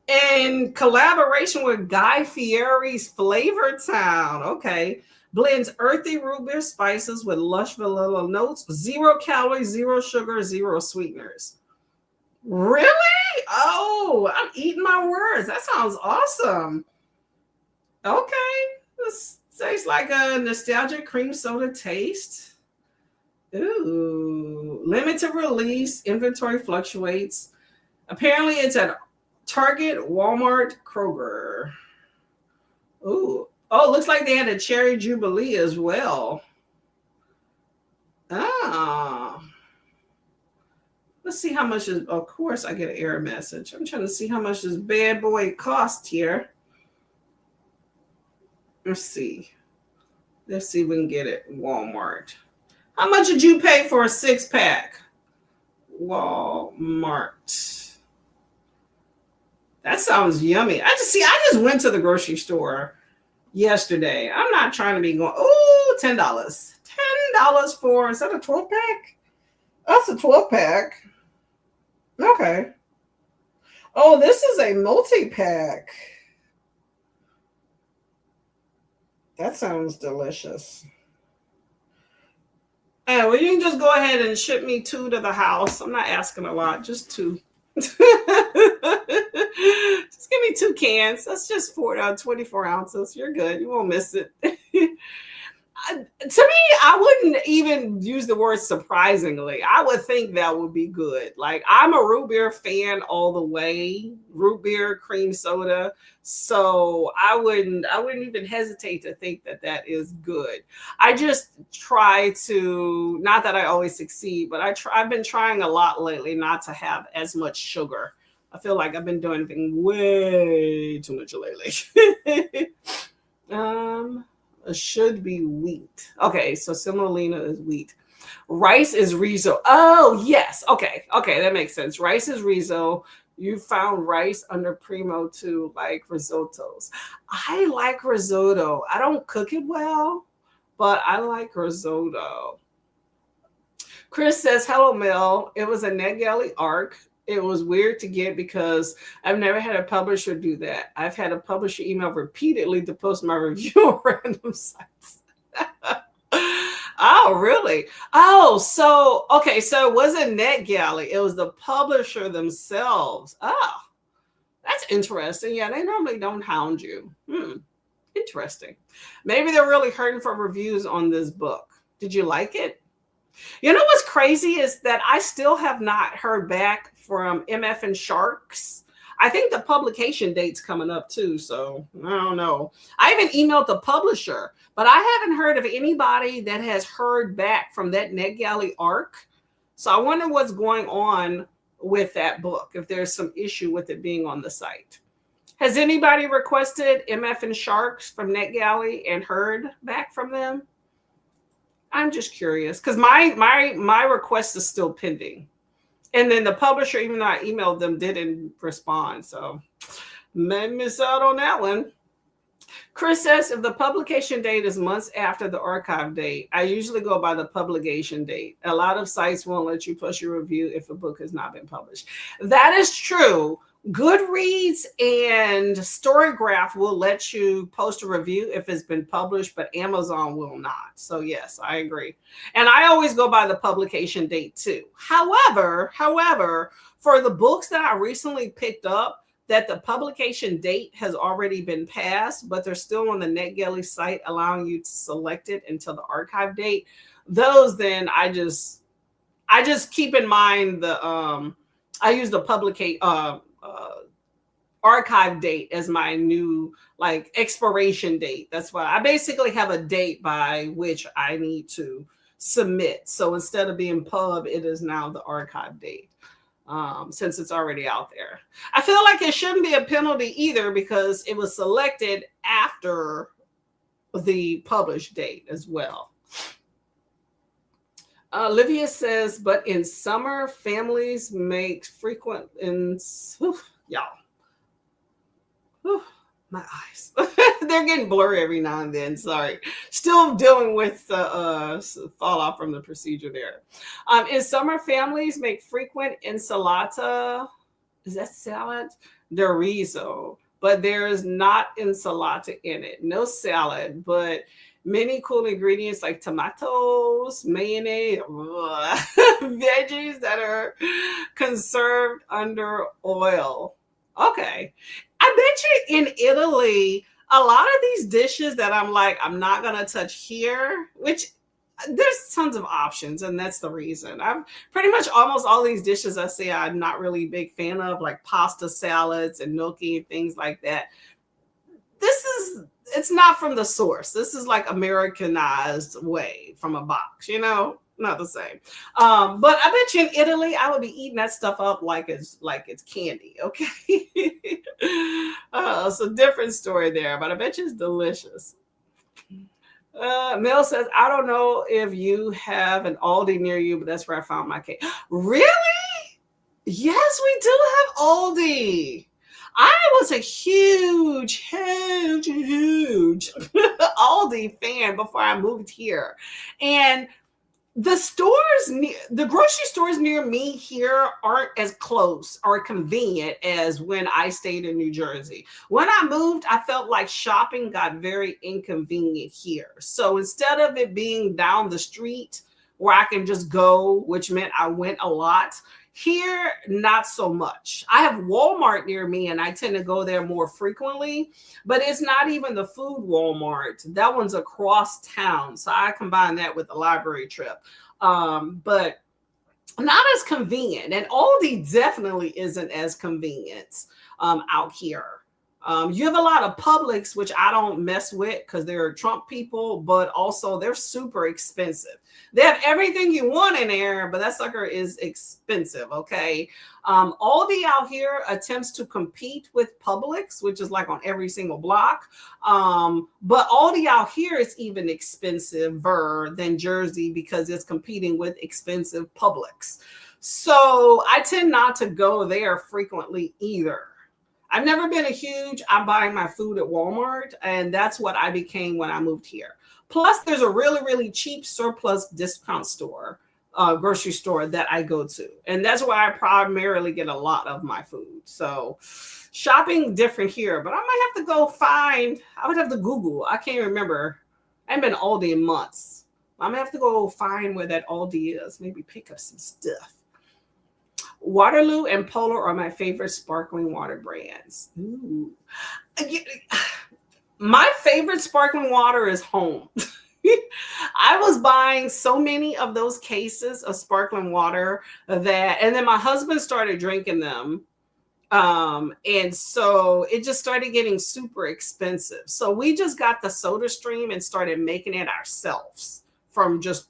in collaboration with Guy Fieri's Flavor Town. Okay. Blends earthy root beer spices with lush vanilla notes, 0 calories, 0 sugar, 0 sweeteners. Really? Oh, I'm eating my words. That sounds awesome. Okay. This tastes like a nostalgic cream soda taste. Ooh. Limited release. Inventory fluctuates. Apparently it's at Target, Walmart, Kroger. Ooh. Oh, it looks like they had a cherry jubilee as well. Let's see how much is, of course I get an error message. I'm trying to see how much this bad boy cost here. Let's see if we can get it. Walmart. How much did you pay for a 6-pack? Walmart. That sounds yummy. I just went to the grocery store yesterday. I'm not trying to be going, oh, do $10. $10 for, is that a 12 pack? That's a 12 pack. Okay. Oh, this is a multi pack. That sounds delicious. Well, you can just go ahead and ship me 2 to the house. I'm not asking a lot, just 2. Just give me 2 cans. That's just 24 ounces. You're good. You won't miss it. To me, I wouldn't even use the word surprisingly. I would think that would be good. Like, I'm a root beer fan all the way, root beer, cream soda. So I wouldn't even hesitate to think that that is good. I just try to, not that I always succeed, but I've been trying a lot lately not to have as much sugar. I feel like I've been doing things way too much lately. Should be wheat. Okay, so semolina is wheat. Rice is riso. Oh, yes. Okay, that makes sense. Rice is riso. You found rice under primo too, like risottos. I like risotto. I don't cook it well, but I like risotto. Chris says, hello, Mel. It was a NetGalley ARC. It was weird to get because I've never had a publisher do that. I've had a publisher email repeatedly to post my review on random sites. Oh, really? Oh, so, okay. So it wasn't NetGalley. It was the publisher themselves. Oh, that's interesting. Yeah, they normally don't hound you. Interesting. Maybe they're really hurting for reviews on this book. Did you like it? You know what's crazy is that I still have not heard back from MF and Sharks. I think the publication date's coming up too, so I don't know. I even emailed the publisher, but I haven't heard of anybody that has heard back from that NetGalley ARC. So I wonder what's going on with that book, if there's some issue with it being on the site. Has anybody requested MF and Sharks from NetGalley and heard back from them? I'm just curious because my request is still pending. And then the publisher, even though I emailed them, didn't respond. So may miss out on that one. Chris says, if the publication date is months after the archive date, I usually go by the publication date. A lot of sites won't let you post your review if a book has not been published. That is true. Goodreads and Storygraph will let you post a review if it's been published, but Amazon will not. So yes, I agree. And I always go by the publication date too. However, for the books that I recently picked up that the publication date has already been passed, but they're still on the NetGalley site allowing you to select it until the archive date, those then I just keep in mind the I use the archive date as my new like expiration date. That's why I basically have a date by which I need to submit. So instead of being pub, it is now the archive date, since it's already out there. I feel like it shouldn't be a penalty either because it was selected after the published date as well. Olivia says, but in summer, families make frequent y'all. My eyes. They're getting blurry every now and then. Sorry. Still dealing with fallout from the procedure there. In summer, families make frequent insalata. Is that salad? Chorizo. But there is not insalata in it. No salad, but many cool ingredients like tomatoes, mayonnaise, veggies that are conserved under oil. Okay. I bet you in Italy, a lot of these dishes that I'm like, I'm not going to touch here, which there's tons of options. And that's the reason. I'm pretty much almost all these dishes I say I'm not really a big fan of, like pasta salads and gnocchi and things like that. It's not from the source. This is like Americanized way from a box, not the same. But I bet you in Italy, I would be eating that stuff up like it's candy. Okay. So different story there, but I bet you it's delicious. Mel says, I don't know if you have an Aldi near you, but that's where I found my cake. Really? Yes, we do have Aldi. I was a huge Aldi fan before I moved here. And the grocery stores near me here aren't as close or convenient as when I stayed in New Jersey. When I moved, I felt like shopping got very inconvenient here. So instead of it being down the street where I can just go, which meant I went a lot, here, not so much. I have Walmart near me and I tend to go there more frequently, but it's not even the food Walmart. That one's across town. So I combine that with the library trip. But not as convenient. And Aldi definitely isn't as convenient out here. You have a lot of Publix, which I don't mess with because they're Trump people, but also they're super expensive. They have everything you want in there, but that sucker is expensive. Okay. Aldi out here attempts to compete with Publix, which is like on every single block. But Aldi out here is even expensiver than Jersey because it's competing with expensive Publix. So I tend not to go there frequently either. I've never been I'm buying my food at Walmart, and that's what I became when I moved here. Plus, there's a really cheap surplus discount store, grocery store that I go to. And that's where I primarily get a lot of my food. So shopping different here, but I might have to I would have to Google. I can't remember. I haven't been Aldi in months. I'm gonna have to go find where that Aldi is, maybe pick up some stuff. Waterloo and Polar are my favorite sparkling water brands. Ooh. My favorite sparkling water is Home. I was buying so many of those cases of sparkling water and then my husband started drinking them. And so it just started getting super expensive. So we just got the Soda Stream and started making it ourselves from just,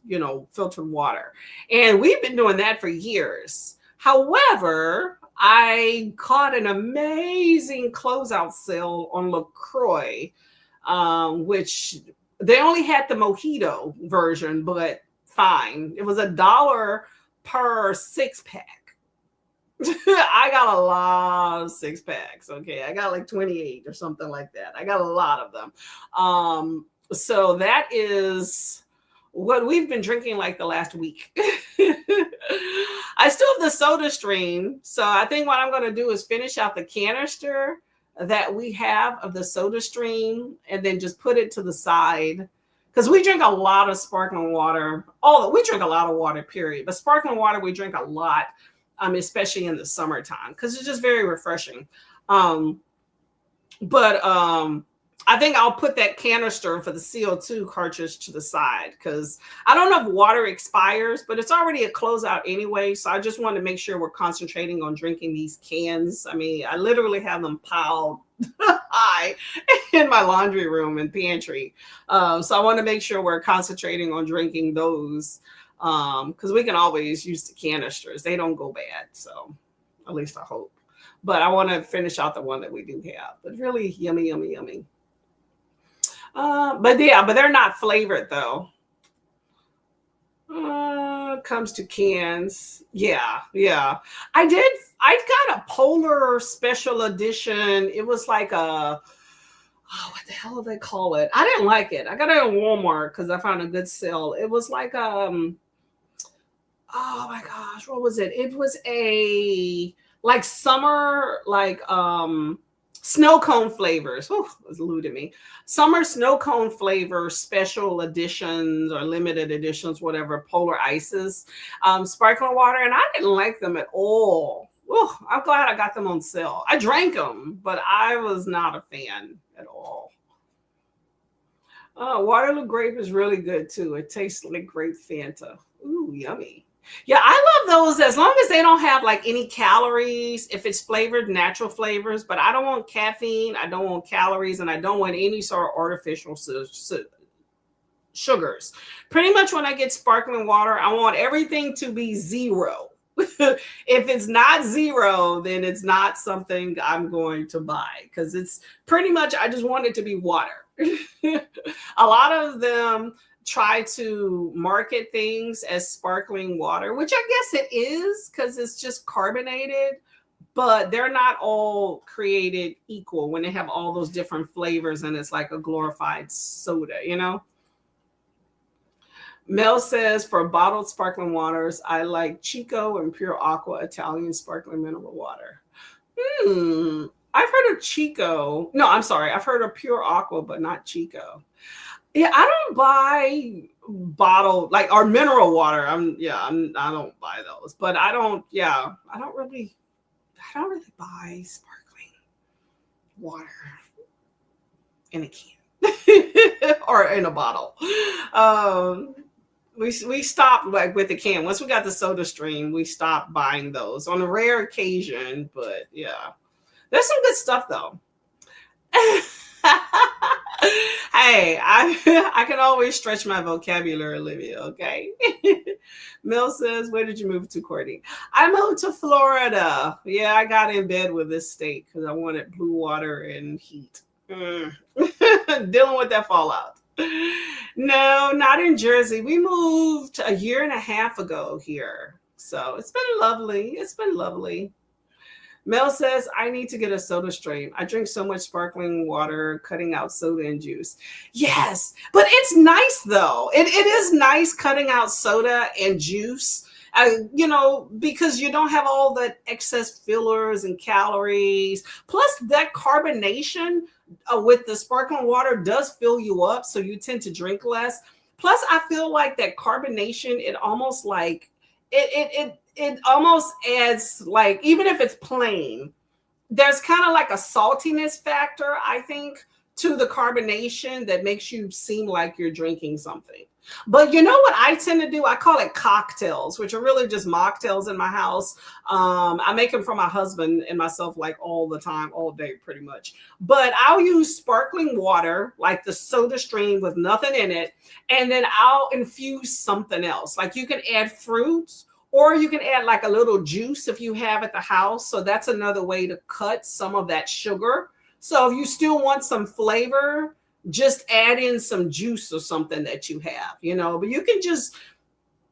filtered water. And we've been doing that for years. However, I caught an amazing closeout sale on LaCroix, which they only had the mojito version, but fine. It was $1 per 6-pack. I got a lot of 6-packs. Okay. I got like 28 or something like that. I got a lot of them. So that is what we've been drinking like the last week. I still have the Soda Stream. So I think what I'm going to do is finish out the canister that we have of the Soda Stream and then just put it to the side. Because we drink a lot of sparkling water. We drink a lot of water, period. But sparkling water, we drink a lot, especially in the summertime, because it's just very refreshing. I think I'll put that canister for the CO2 cartridge to the side because I don't know if water expires, but it's already a closeout anyway. So I just want to make sure we're concentrating on drinking these cans. I mean, I literally have them piled high in my laundry room and pantry. So I want to make sure we're concentrating on drinking those because we can always use the canisters. They don't go bad. So at least I hope. But I want to finish out the one that we do have. But really yummy, yummy, yummy. But they're not flavored though. Comes to cans. Yeah. I got a Polar special edition. It was like what the hell do they call it? I didn't like it. I got it at Walmart because I found a good sale. It was like oh my gosh, what was it? It was a like summer, snow cone flavors. Oh, it was eluding me. Summer snow cone flavor special editions or limited editions, whatever, Polar Ices, sparkling water. And I didn't like them at all. Oh, I'm glad I got them on sale. I drank them, but I was not a fan at all. Waterloo grape is really good too. It tastes like grape Fanta. Ooh, yummy. Yeah, I love those as long as they don't have like any calories, if it's flavored, natural flavors, but I don't want caffeine, I don't want calories, and I don't want any sort of artificial sugars. Pretty much when I get sparkling water, I want everything to be zero. If it's not zero, then it's not something I'm going to buy because it's pretty much, I just want it to be water. A lot of them try to market things as sparkling water, which I guess it is because it's just carbonated, but they're not all created equal when they have all those different flavors and it's like a glorified soda, you know? Mel says for bottled sparkling waters, I like Chico and Pure Aqua Italian sparkling mineral water. Hmm. I've heard of Chico. No, I'm sorry. I've heard of Pure Aqua, but not Chico. Yeah, I don't buy bottled like or mineral water. I don't buy those. But I don't really buy sparkling water in a can or in a bottle. Um we stopped like with the can. Once we got the soda stream, we stopped buying those on a rare occasion, but yeah. There's some good stuff though. Hey, I can always stretch my vocabulary, Olivia. Okay. Mel says, "Where did you move to, Courtney?" I moved to Florida. Yeah, I got in bed with this state because I wanted blue water and heat. Mm. Dealing with that fallout. No, not in Jersey. We moved a year and a half ago here, so it's been lovely. It's been lovely. Mel says, I need to get a soda stream. I drink so much sparkling water, cutting out soda and juice. Yes, but it's nice though. It is nice cutting out soda and juice. Because you don't have all that excess fillers and calories. Plus, that carbonation with the sparkling water does fill you up, so you tend to drink less. Plus, I feel like that carbonation, it almost like it almost adds like even if it's plain, there's kind of like a saltiness factor, I think, to the carbonation that makes you seem like you're drinking something. But you know what I tend to do? I call it cocktails, which are really just mocktails in my house. I make them for my husband and myself like all the time, all day, pretty much. But I'll use sparkling water, like the soda stream with nothing in it, and then I'll infuse something else. Like you can add fruits or you can add like a little juice if you have at the house. So that's another way to cut some of that sugar. So if you still want some flavor, just add in some juice or something that you have, but you can just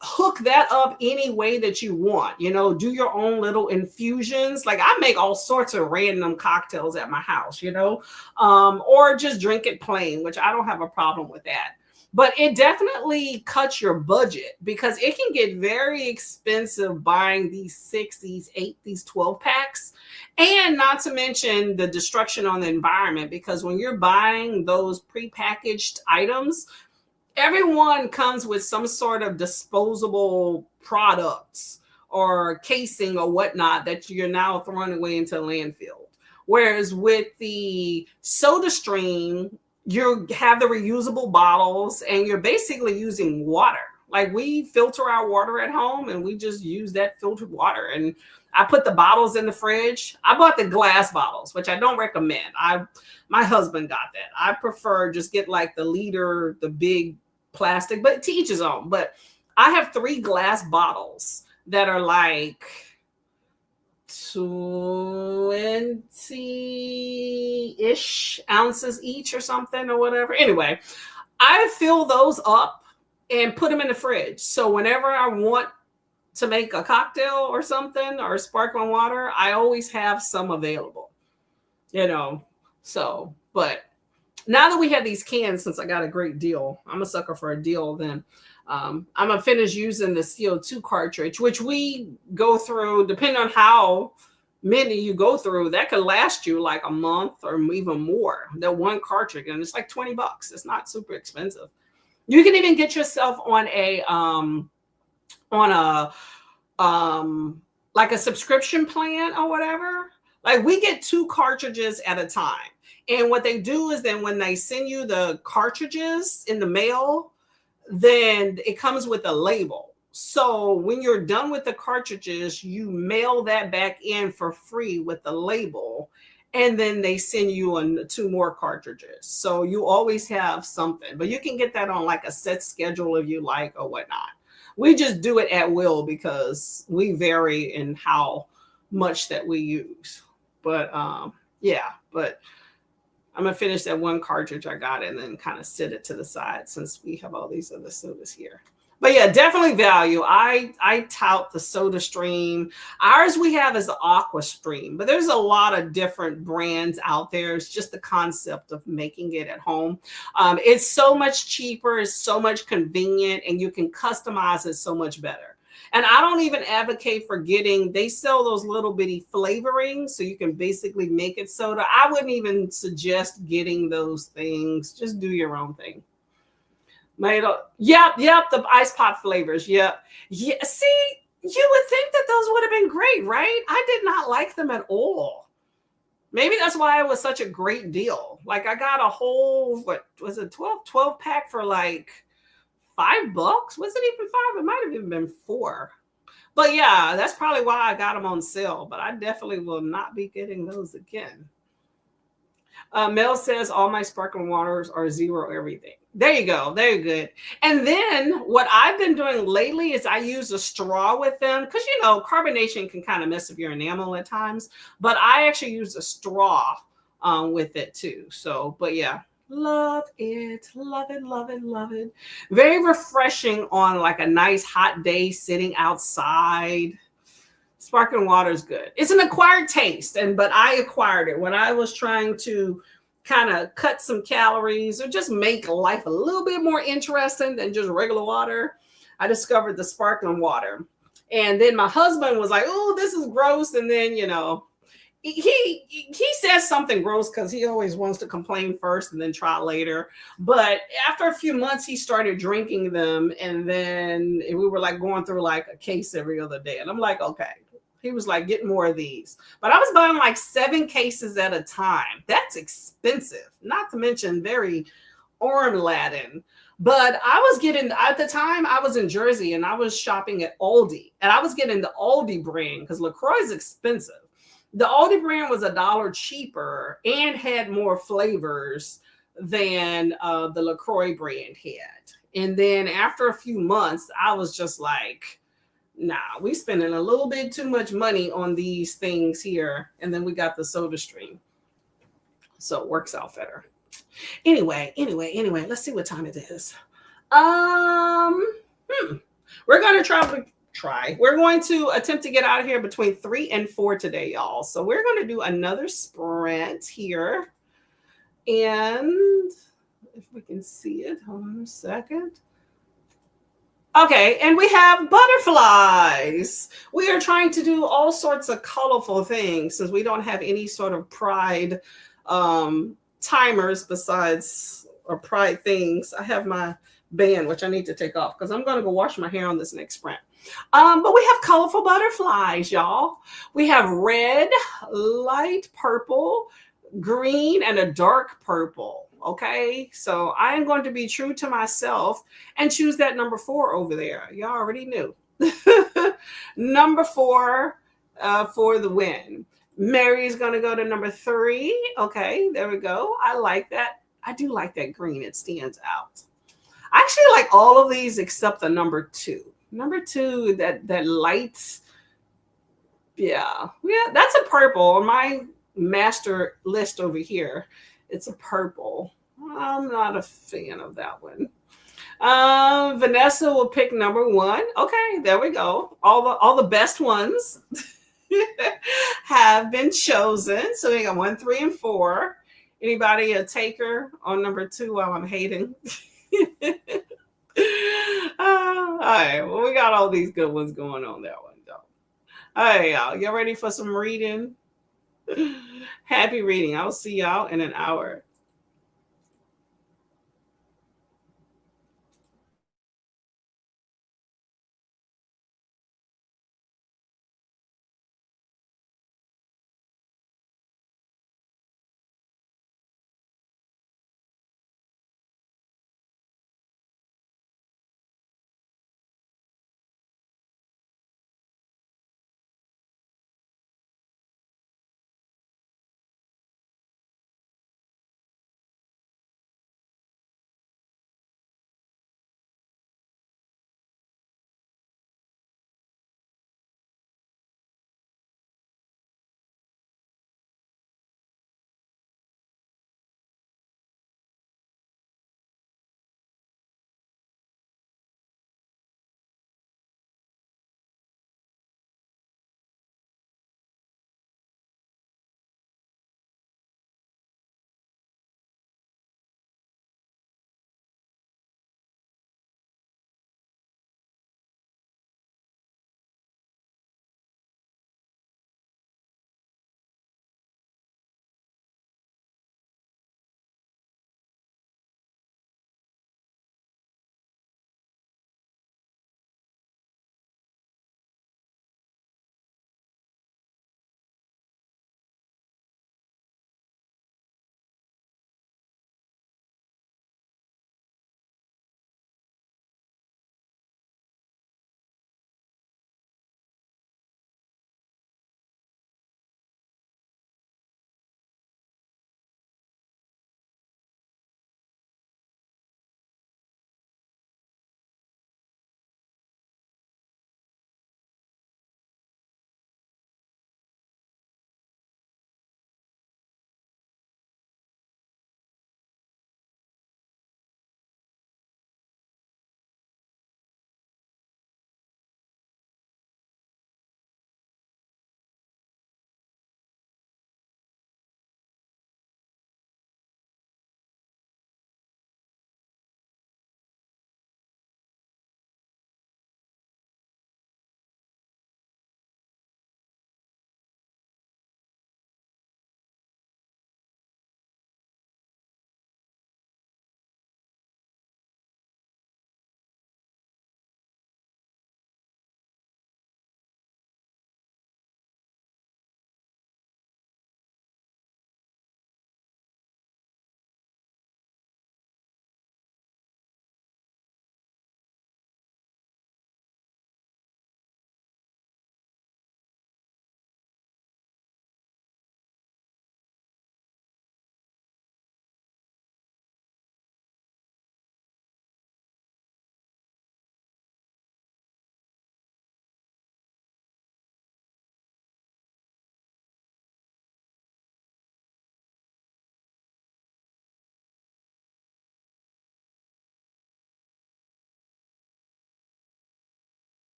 hook that up any way that you want, do your own little infusions. Like I make all sorts of random cocktails at my house, or just drink it plain, which I don't have a problem with that. But it definitely cuts your budget because it can get very expensive buying these 6, these 8, these 12 packs. And not to mention the destruction on the environment, because when you're buying those prepackaged items, everyone comes with some sort of disposable products or casing or whatnot that you're now throwing away into a landfill. Whereas with the soda stream, you have the reusable bottles and you're basically using water. Like we filter our water at home and we just use that filtered water. And I put the bottles in the fridge. I bought the glass bottles, which I don't recommend. My husband got that. I prefer just get like the liter, the big plastic, but to each his own. But I have 3 glass bottles that are like 20-ish ounces each or something or whatever. Anyway, I fill those up and put them in the fridge. So whenever I want to make a cocktail or something or sparkling water, I always have some available, So, but now that we have these cans, since I got a great deal, I'm a sucker for a deal, then I'm going to finish using the CO2 cartridge, which we go through, depending on how many you go through, that could last you like a month or even more. That one cartridge, and it's like $20. It's not super expensive. You can even get yourself on like a subscription plan or whatever. Like we get 2 cartridges at a time. And what they do is then when they send you the cartridges in the mail, then it comes with a label. So when you're done with the cartridges, you mail that back in for free with the label. And then they send you 2 more cartridges. So you always have something. But you can get that on like a set schedule if you like or whatnot. We just do it at will because we vary in how much that we use. But but I'm going to finish that 1 cartridge I got and then kind of sit it to the side since we have all these other sodas here. But yeah, definitely value. I tout the Soda Stream. Ours we have is the Aqua Stream, but there's a lot of different brands out there. It's just the concept of making it at home. It's so much cheaper, it's so much convenient, and you can customize it so much better. And I don't even advocate for getting, they sell those little bitty flavorings so you can basically make it soda. I wouldn't even suggest getting those things. Just do your own thing. Made up. Yep, the ice pop flavors. Yep. Yeah. See, you would think that those would have been great, right? I did not like them at all. Maybe that's why it was such a great deal. Like I got a whole, what was it, 12 pack for like $5? Was it even five? It might have even been four. But yeah, that's probably why I got them on sale. But I definitely will not be getting those again. Mel says all my sparkling waters are zero everything. There you go. Very good. And then what I've been doing lately is I use a straw with them because carbonation can kind of mess up your enamel at times. But I actually use a straw with it too. So, but yeah, love it, love it, love it, love it. Very refreshing on like a nice hot day sitting outside. Sparkling water is good. It's an acquired taste, but I acquired it when I was trying to kind of cut some calories or just make life a little bit more interesting than just regular water. I discovered the sparkling water. And then my husband was like, "Oh, this is gross." And then, he says something gross because he always wants to complain first and then try later. But after a few months, he started drinking them, and then we were like going through like a case every other day. And I'm like, okay. He was like, get more of these. But I was buying like 7 cases at a time. That's expensive, not to mention very arm laden. But I was getting, at the time, I was in Jersey and I was shopping at Aldi. And I was getting the Aldi brand because LaCroix is expensive. The Aldi brand was $1 cheaper and had more flavors than the LaCroix brand had. And then after a few months, I was just like, nah, we spending a little bit too much money on these things here. And then we got the Soda Stream. So it works out better. Anyway, let's see what time it is. Um, hmm. We're gonna try. We're going to attempt to get out of here between 3 and 4 today, y'all. So we're gonna do another sprint here. And if we can see it, hold on a second. Okay, and we have butterflies. We are trying to do all sorts of colorful things since we don't have any sort of pride timers besides or pride things. I have my band, which I need to take off because I'm going to go wash my hair on this next sprint. But we have colorful butterflies, y'all. We have red, light purple, green, and a dark purple. Okay, so I am going to be true to myself and choose that number 4 over there. Y'all already knew. Number 4 for the win. Mary's going to go to number 3. Okay, there we go. I like that. I do like that green. It stands out. I actually like all of these except the number 2. Number 2, that light. Yeah, that's a purple on my master list over here. It's a purple. I'm not a fan of that one. Vanessa will pick number 1. Okay, there we go. All the best ones have been chosen. So we got 1, 3, and 4. Anybody a taker on number 2 while I'm hating? All right. Well, we got all these good ones going on that one, though. All right, y'all. You ready for some reading? Happy reading. I'll see y'all in an hour.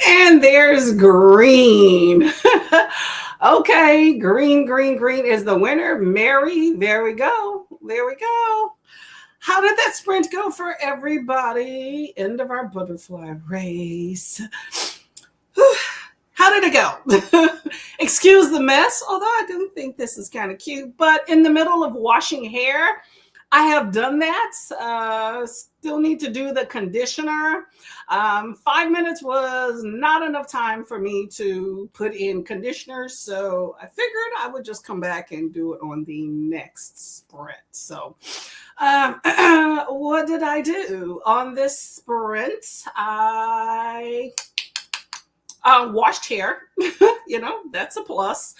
And there's green. Okay, green, green, green is the winner. Mary, there we go. There we go. How did that sprint go for everybody? End of our butterfly race. How did it go? Excuse the mess, although I do think this is kind of cute. But in the middle of washing hair, I have done that. Still need to do the conditioner. 5 minutes was not enough time for me to put in conditioner. So I figured I would just come back and do it on the next sprint. So what did I do on this sprint? I washed hair. That's a plus.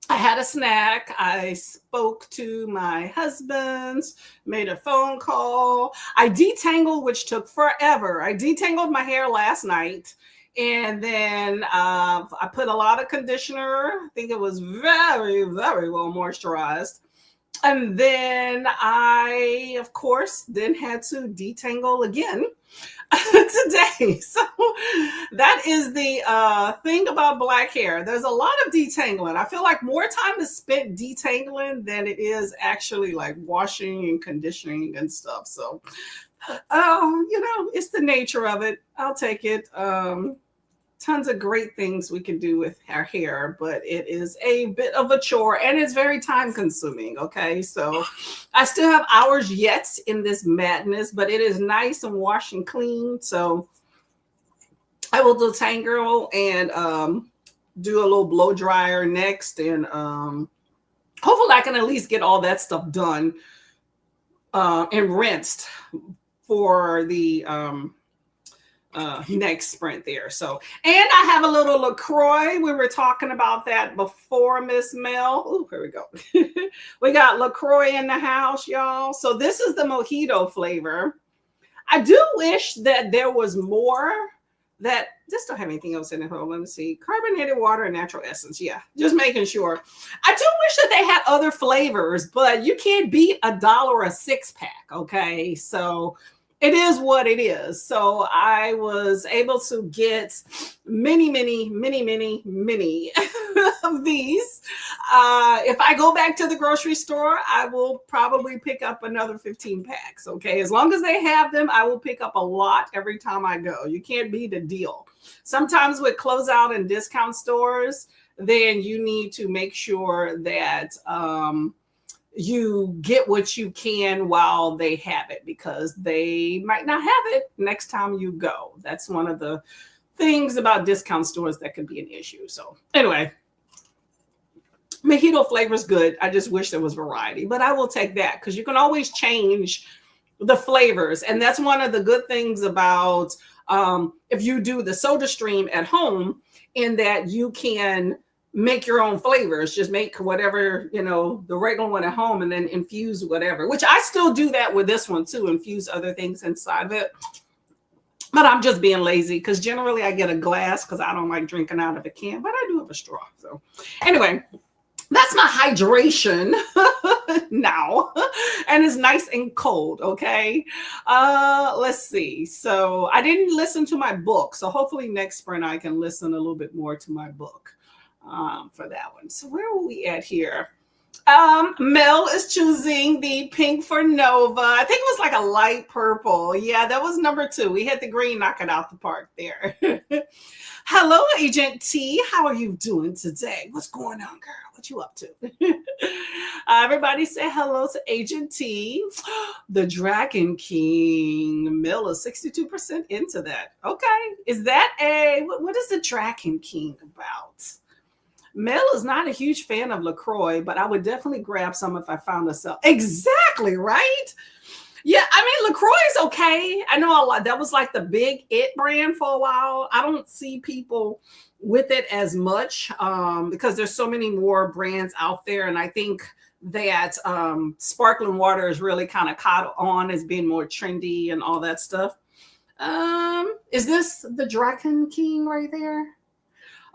I had a snack. I spoke to my husband, made a phone call. I detangled, which took forever. I detangled my hair last night. And then I put a lot of conditioner. I think it was very, very well moisturized. And then I, of course, then had to detangle again today. So that is the thing about black hair. There's a lot of detangling. I feel like more time is spent detangling than it is actually like washing and conditioning and stuff. So, it's the nature of it. I'll take it. Tons of great things we can do with our hair, but it is a bit of a chore and it's very time consuming. Okay. So I still have hours yet in this madness, but it is nice and washed and clean. So I will do detangle and do a little blow dryer next. And hopefully I can at least get all that stuff done and rinsed for the next sprint there. So, and I have a little LaCroix. We were talking about that before, Miss Mel. Oh, here we go. We got LaCroix in the house, y'all. So this is the mojito flavor. I do wish that there was more that just don't have anything else in it. Hold on, let me see. Carbonated water and natural essence. Yeah, just making sure. I do wish that they had other flavors, but you can't beat $1 a 6-pack. Okay, so it is what it is. So I was able to get many of these. If I go back to the grocery store, I will probably pick up another 15 packs. Okay. As long as they have them, I will pick up a lot every time I go. You can't beat a deal. Sometimes with closeout and discount stores, then you need to make sure that, you get what you can while they have it, because they might not have it next time you go. That's one of the things about discount stores that could be an issue. So anyway, mojito flavor is good. I just wish there was variety, but I will take that because you can always change the flavors. And that's one of the good things about if you do the Soda Stream at home, in that you can make your own flavors. Just make whatever, the regular one at home and then infuse whatever, which I still do that with this one too, infuse other things inside of it. But I'm just being lazy because generally I get a glass because I don't like drinking out of a can, but I do have a straw. So anyway, that's my hydration now. And it's nice and cold. Okay. Let's see. So I didn't listen to my book. So hopefully next sprint I can listen a little bit more to my book. For that one. So where were we at here? Mel is choosing the pink for Nova. I think it was like a light purple. Yeah, that was number 2. We had the green knock it out the park there. Hello, Agent T. How are you doing today? What's going on, girl? What you up to? Everybody say hello to Agent T. The Dragon King. Mel is 62% into that. Okay. Is that what is the Dragon King about? Mel is not a huge fan of LaCroix, but I would definitely grab some if I found a sale. Exactly, right? Yeah, I mean, LaCroix is okay. I know a lot. That was like the big it brand for a while. I don't see people with it as much because there's so many more brands out there. And I think that sparkling water is really kind of caught on as being more trendy and all that stuff. Is this the Dragon King right there?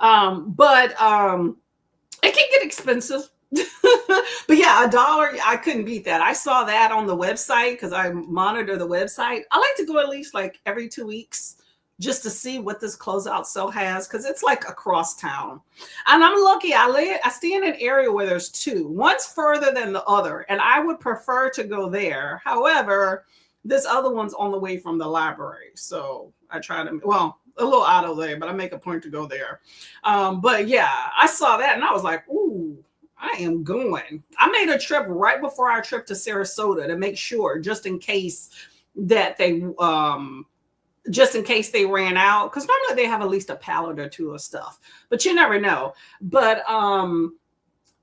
But it can get expensive. But yeah, $1, I couldn't beat that. I saw that on the website because I monitor the website. I like to go at least like every 2 weeks just to see what this closeout sale has, because it's like across town. And I'm lucky. I stay in an area where there's two. One's further than the other, and I would prefer to go there. However, this other one's on the way from the library, so I try to, well, a little out of there, but I make a point to go there. But yeah, I saw that and I was like, ooh, I am going. I made a trip right before our trip to Sarasota to make sure, just in case they ran out, because normally they have at least a pallet or two of stuff, but you never know. But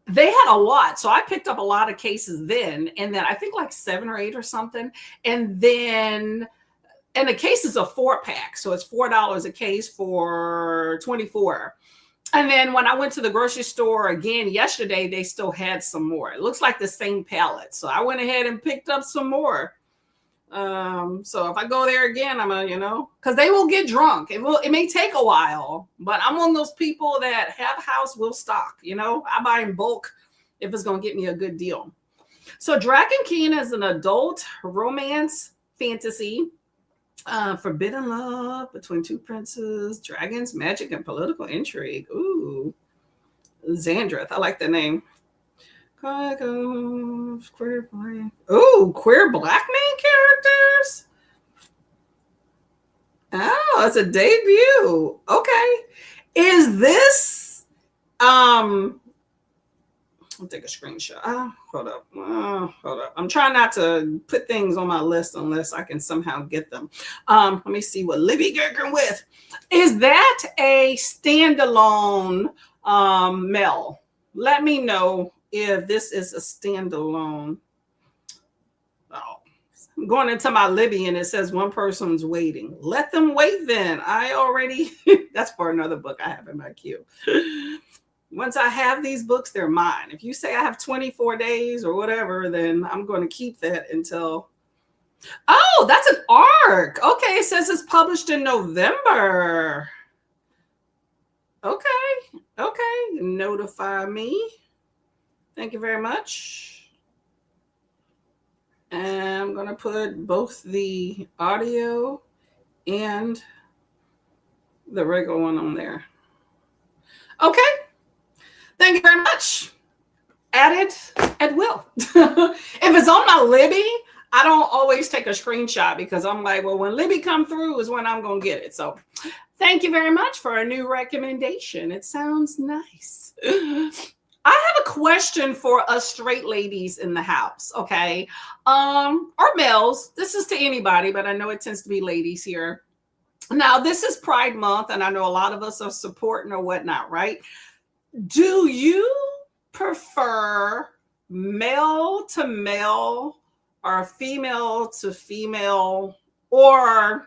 they had a lot, so I picked up a lot of cases then, and then I think like 7 or 8 or something, and the case is a 4-pack, so it's $4 a case for 24. And then when I went to the grocery store again yesterday, they still had some more. It looks like the same pallet, so I went ahead and picked up some more. So if I go there again, I'm gonna, because they will get drunk. It may take a while, but I'm one of those people that have house will stock. I buy in bulk if it's gonna get me a good deal. So Dragon King is an adult romance fantasy. Forbidden love between two princes, dragons, magic, and political intrigue. Ooh, Xandrith. I like the name. Queer black. Ooh, queer black main characters. Oh, it's a debut. Okay. Is this I'll take a screenshot. Hold up. I'm trying not to put things on my list unless I can somehow get them. Let me see what Libby Gerken with. Is that a standalone Mel? Let me know if this is a standalone. Oh, I'm going into my Libby and it says one person's waiting. Let them wait then. That's for another book I have in my queue. Once I have these books, they're mine. If you say I have 24 days or whatever, then I'm going to keep that until... Oh, that's an arc. Okay, it says it's published in November. Okay. Notify me. Thank you very much. And I'm going to put both the audio and the regular one on there. Okay. Thank you very much. Add it at will. If it's on my Libby, I don't always take a screenshot because I'm like, well, when Libby come through is when I'm going to get it. So thank you very much for a new recommendation. It sounds nice. I have a question for us straight ladies in the house, okay? Or males. This is to anybody, but I know it tends to be ladies here. Now, this is Pride Month, and I know a lot of us are supporting or whatnot, right? Do you prefer male to male or female to female, or,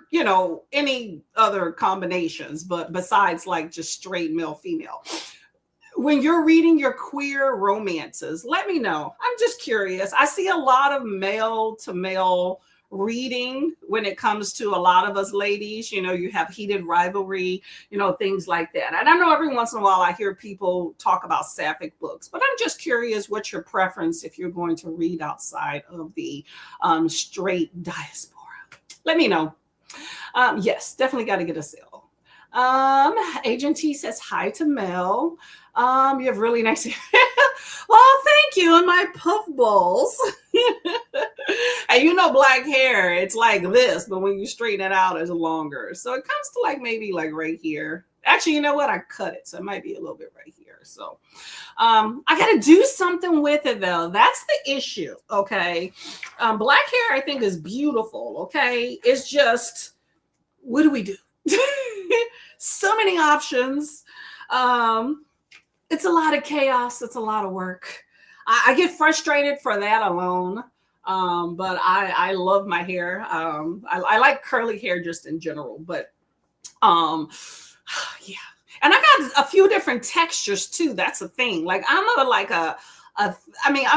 any other combinations, but besides like just straight male, female? When you're reading your queer romances, let me know. I'm just curious. I see a lot of male to male reading when it comes to a lot of us ladies. You have heated rivalry, things like that. And I know every once in a while I hear people talk about sapphic books, but I'm just curious what's your preference if you're going to read outside of the straight diaspora. Let me know. Yes, definitely got to get a sale. Agent T says hi to Mel. You have really nice hair. Well, thank you. And my puff balls. And black hair, it's like this, but when you straighten it out, it's longer. So it comes to like maybe like right here. Actually, you know what? I cut it, so it might be a little bit right here. So I got to do something with it, though. That's the issue, okay? Black hair, I think, is beautiful, okay? It's just, what do we do? So many options. It's a lot of chaos. It's a lot of work. I get frustrated for that alone. But I love my hair. I like curly hair just in general, but yeah. And I got a few different textures too. That's the thing. Like I'm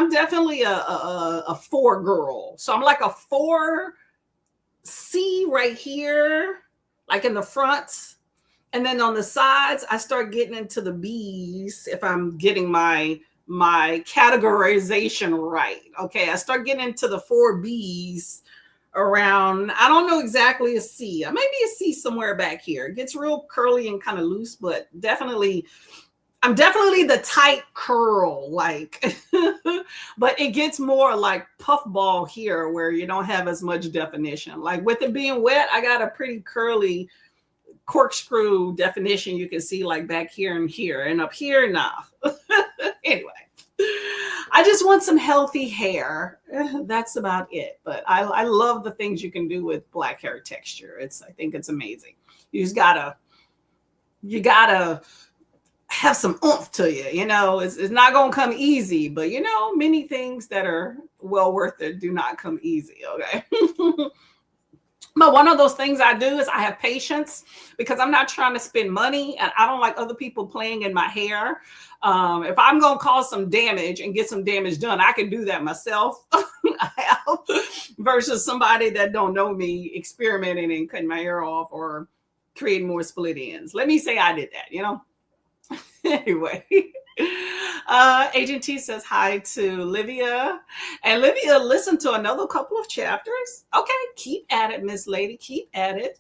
definitely a 4 girl. So I'm like a 4C right here, like in the front. And then on the sides, I start getting into the B's if I'm getting my categorization right. Okay, I start getting into the 4 B's around, I don't know exactly a C, maybe a C somewhere back here. It gets real curly and kind of loose, but definitely, I'm definitely the tight curl, like, but it gets more like puffball here where you don't have as much definition. Like with it being wet, I got a pretty curly corkscrew definition. You can see like back here and up here. Nah. Anyway, I just want some healthy hair. That's about it. But I love the things you can do with black hair texture. I think it's amazing. You gotta have some oomph to you. It's not gonna come easy, but many things that are well worth it do not come easy. Okay. But one of those things I do is I have patience because I'm not trying to spend money and I don't like other people playing in my hair. If I'm going to cause some damage and get some damage done, I can do that myself versus somebody that don't know me experimenting and cutting my hair off or creating more split ends. Let me say I did that, Anyway. Agent T says hi to Livia. And Livia listened to another couple of chapters. Okay, keep at it, Miss Lady. Keep at it.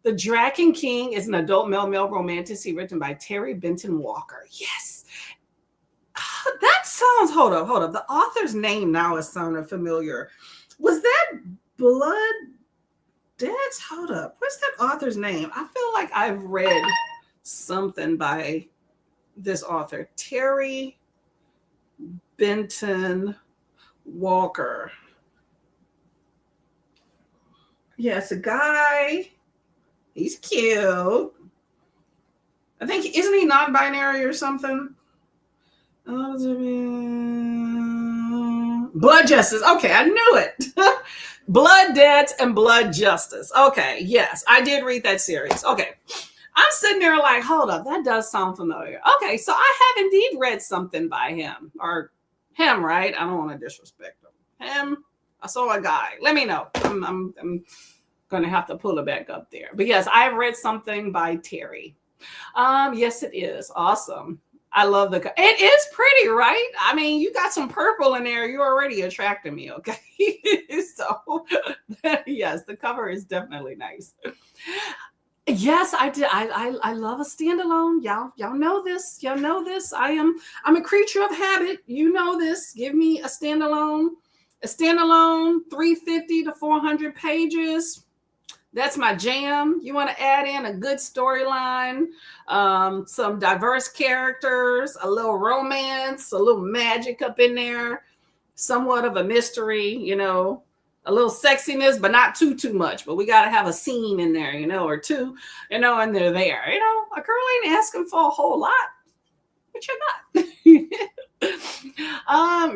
The Dragon King is an adult male romantasy written by Terry Benton Walker. Yes. That sounds, hold up. The author's name now is sounding familiar. Was that Blood Debts? Hold up. What's that author's name? I feel like I've read something by this author, Terry Benton Walker. Yes, a guy. He's cute. I think, isn't he non-binary or something? Blood Justice. Okay, I knew it. Blood Debts and Blood Justice. Okay, yes, I did read that series. Okay. I'm sitting there like, hold up, that does sound familiar. Okay, so I have indeed read something by him. Or him, right? I don't want to disrespect him. I saw a guy. Let me know. I'm going to have to pull it back up there. But yes, I've read something by Terry. Yes, it is. Awesome. I love it is pretty, right? I mean, you got some purple in there. You're already attracting me, okay? So, yes, the cover is definitely nice. Yes, I did. I love a standalone. Y'all know this. Y'all know this. I'm a creature of habit. You know this. Give me a standalone 350 to 400 pages. That's my jam. You want to add in a good storyline, some diverse characters, a little romance, a little magic up in there, somewhat of a mystery, a little sexiness, but not too much. But we got to have a scene in there, or two, and they're there. A girl ain't asking for a whole lot, but you're not.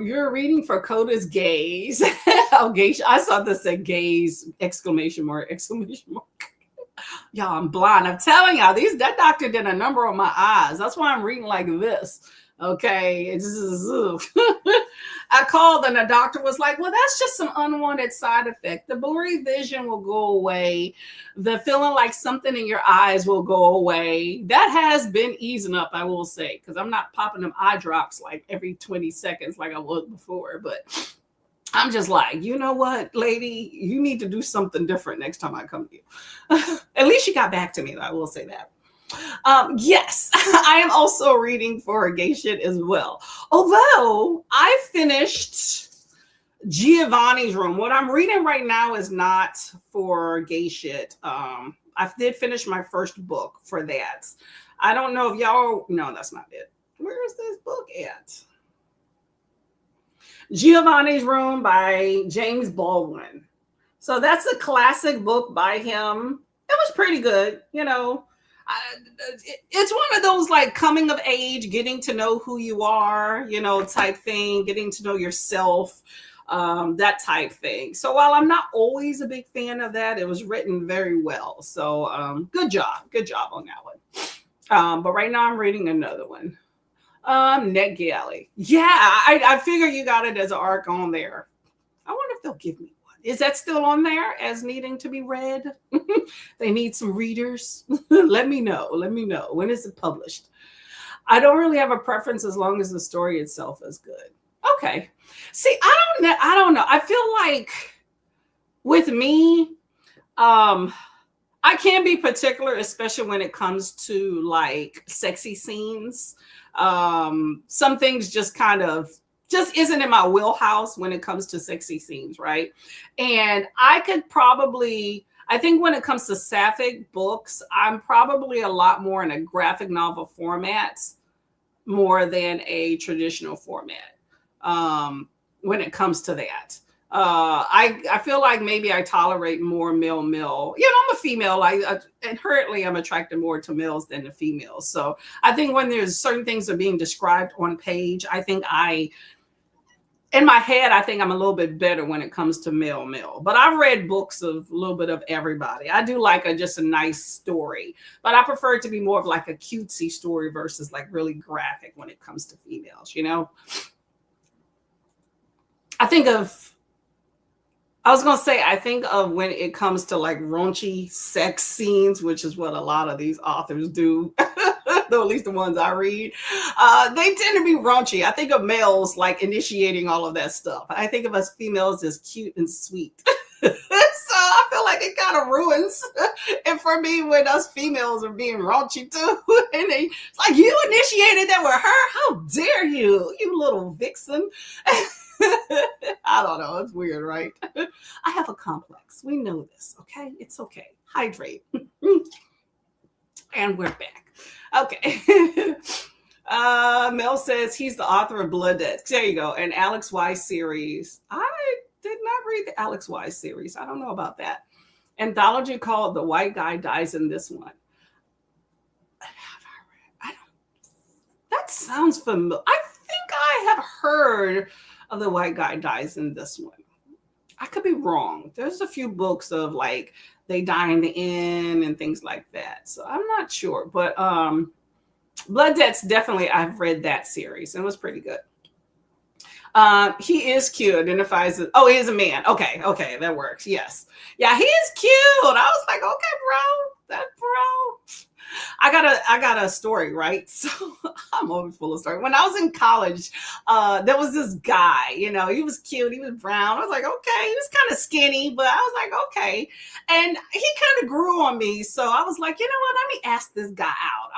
You're reading for Coda's gaze. Oh, gaze. I saw this at gaze, exclamation mark. Y'all, I'm blind. I'm telling y'all, that doctor did a number on my eyes. That's why I'm reading like this. Okay. I called and the doctor was like, well, that's just some unwanted side effect. The blurry vision will go away. The feeling like something in your eyes will go away. That has been easing up, I will say, because I'm not popping them eye drops like every 20 seconds like I was before. But I'm just like, you know what, lady, you need to do something different next time I come to you. At least she got back to me, though, I will say that. Yes, I am also reading for Gay Shit as well. Although I finished Giovanni's Room. What I'm reading right now is not for Gay Shit. I did finish my first book for that. I don't know if y'all, no, that's not it. Where is this book at? Giovanni's Room by James Baldwin. So that's a classic book by him. It was pretty good, it's one of those like coming of age, getting to know who you are, type thing, getting to know yourself, that type thing. So while I'm not always a big fan of that, it was written very well. So good job on that one. But right now I'm reading another one. NetGalley. Yeah, I figure you got it as an arc on there. I wonder if they'll give me. Is that still on there as needing to be read? They need some readers. Let me know. When is it published? I don't really have a preference as long as the story itself is good. Okay. See, I don't know. I feel like With me, um, I can be particular, especially when it comes to like sexy scenes. Some things just kind of just isn't in my wheelhouse when it comes to sexy scenes, right? And I could probably, I think when it comes to sapphic books, I'm probably a lot more in a graphic novel format more than a traditional format when it comes to that. I feel like maybe I tolerate more male. You know, I'm a female. Inherently I'm attracted more to males than to females. So I think when there's certain things are being described on page, I think in my head, I think I'm a little bit better when it comes to male. But I've read books of a little bit of everybody. I do like just a nice story, but I prefer it to be more of like a cutesy story versus like really graphic when it comes to females. You know, I think of I think of when it comes to like raunchy sex scenes, which is what a lot of these authors do, though at least the ones I read, they tend to be raunchy. I think of males like initiating all of that stuff. I think of us females as cute and sweet. So I feel like it kind of ruins and for me when us females are being raunchy too. And it's like, you initiated that with her? How dare you, you little vixen. I don't know. It's weird, right? I have a complex. We know this, okay? It's okay. Hydrate. And we're back. Okay. Mel says he's the author of Blood Debt. There you go. And Alex Wise series. I did not read the Alex Wise series. I don't know about that. Anthology called The White Guy Dies in This One. That sounds familiar. I think I have heard of The White Guy Dies in This One. I could be wrong. There's a few books of like they die in the end and things like that. So I'm not sure. But Blood Debts, definitely I've read that series and it was pretty good. He is cute, identifies as, oh, he is a man. Okay, that works. Yes. Yeah, he is cute. I was like, okay, bro. I got a story, right? So I'm always full of stories. When I was in college, there was this guy, you know, he was cute, he was brown. I was like, okay, he was kind of skinny, but I was like, okay. And he kind of grew on me. So I was like, you know what? Let me ask this guy out.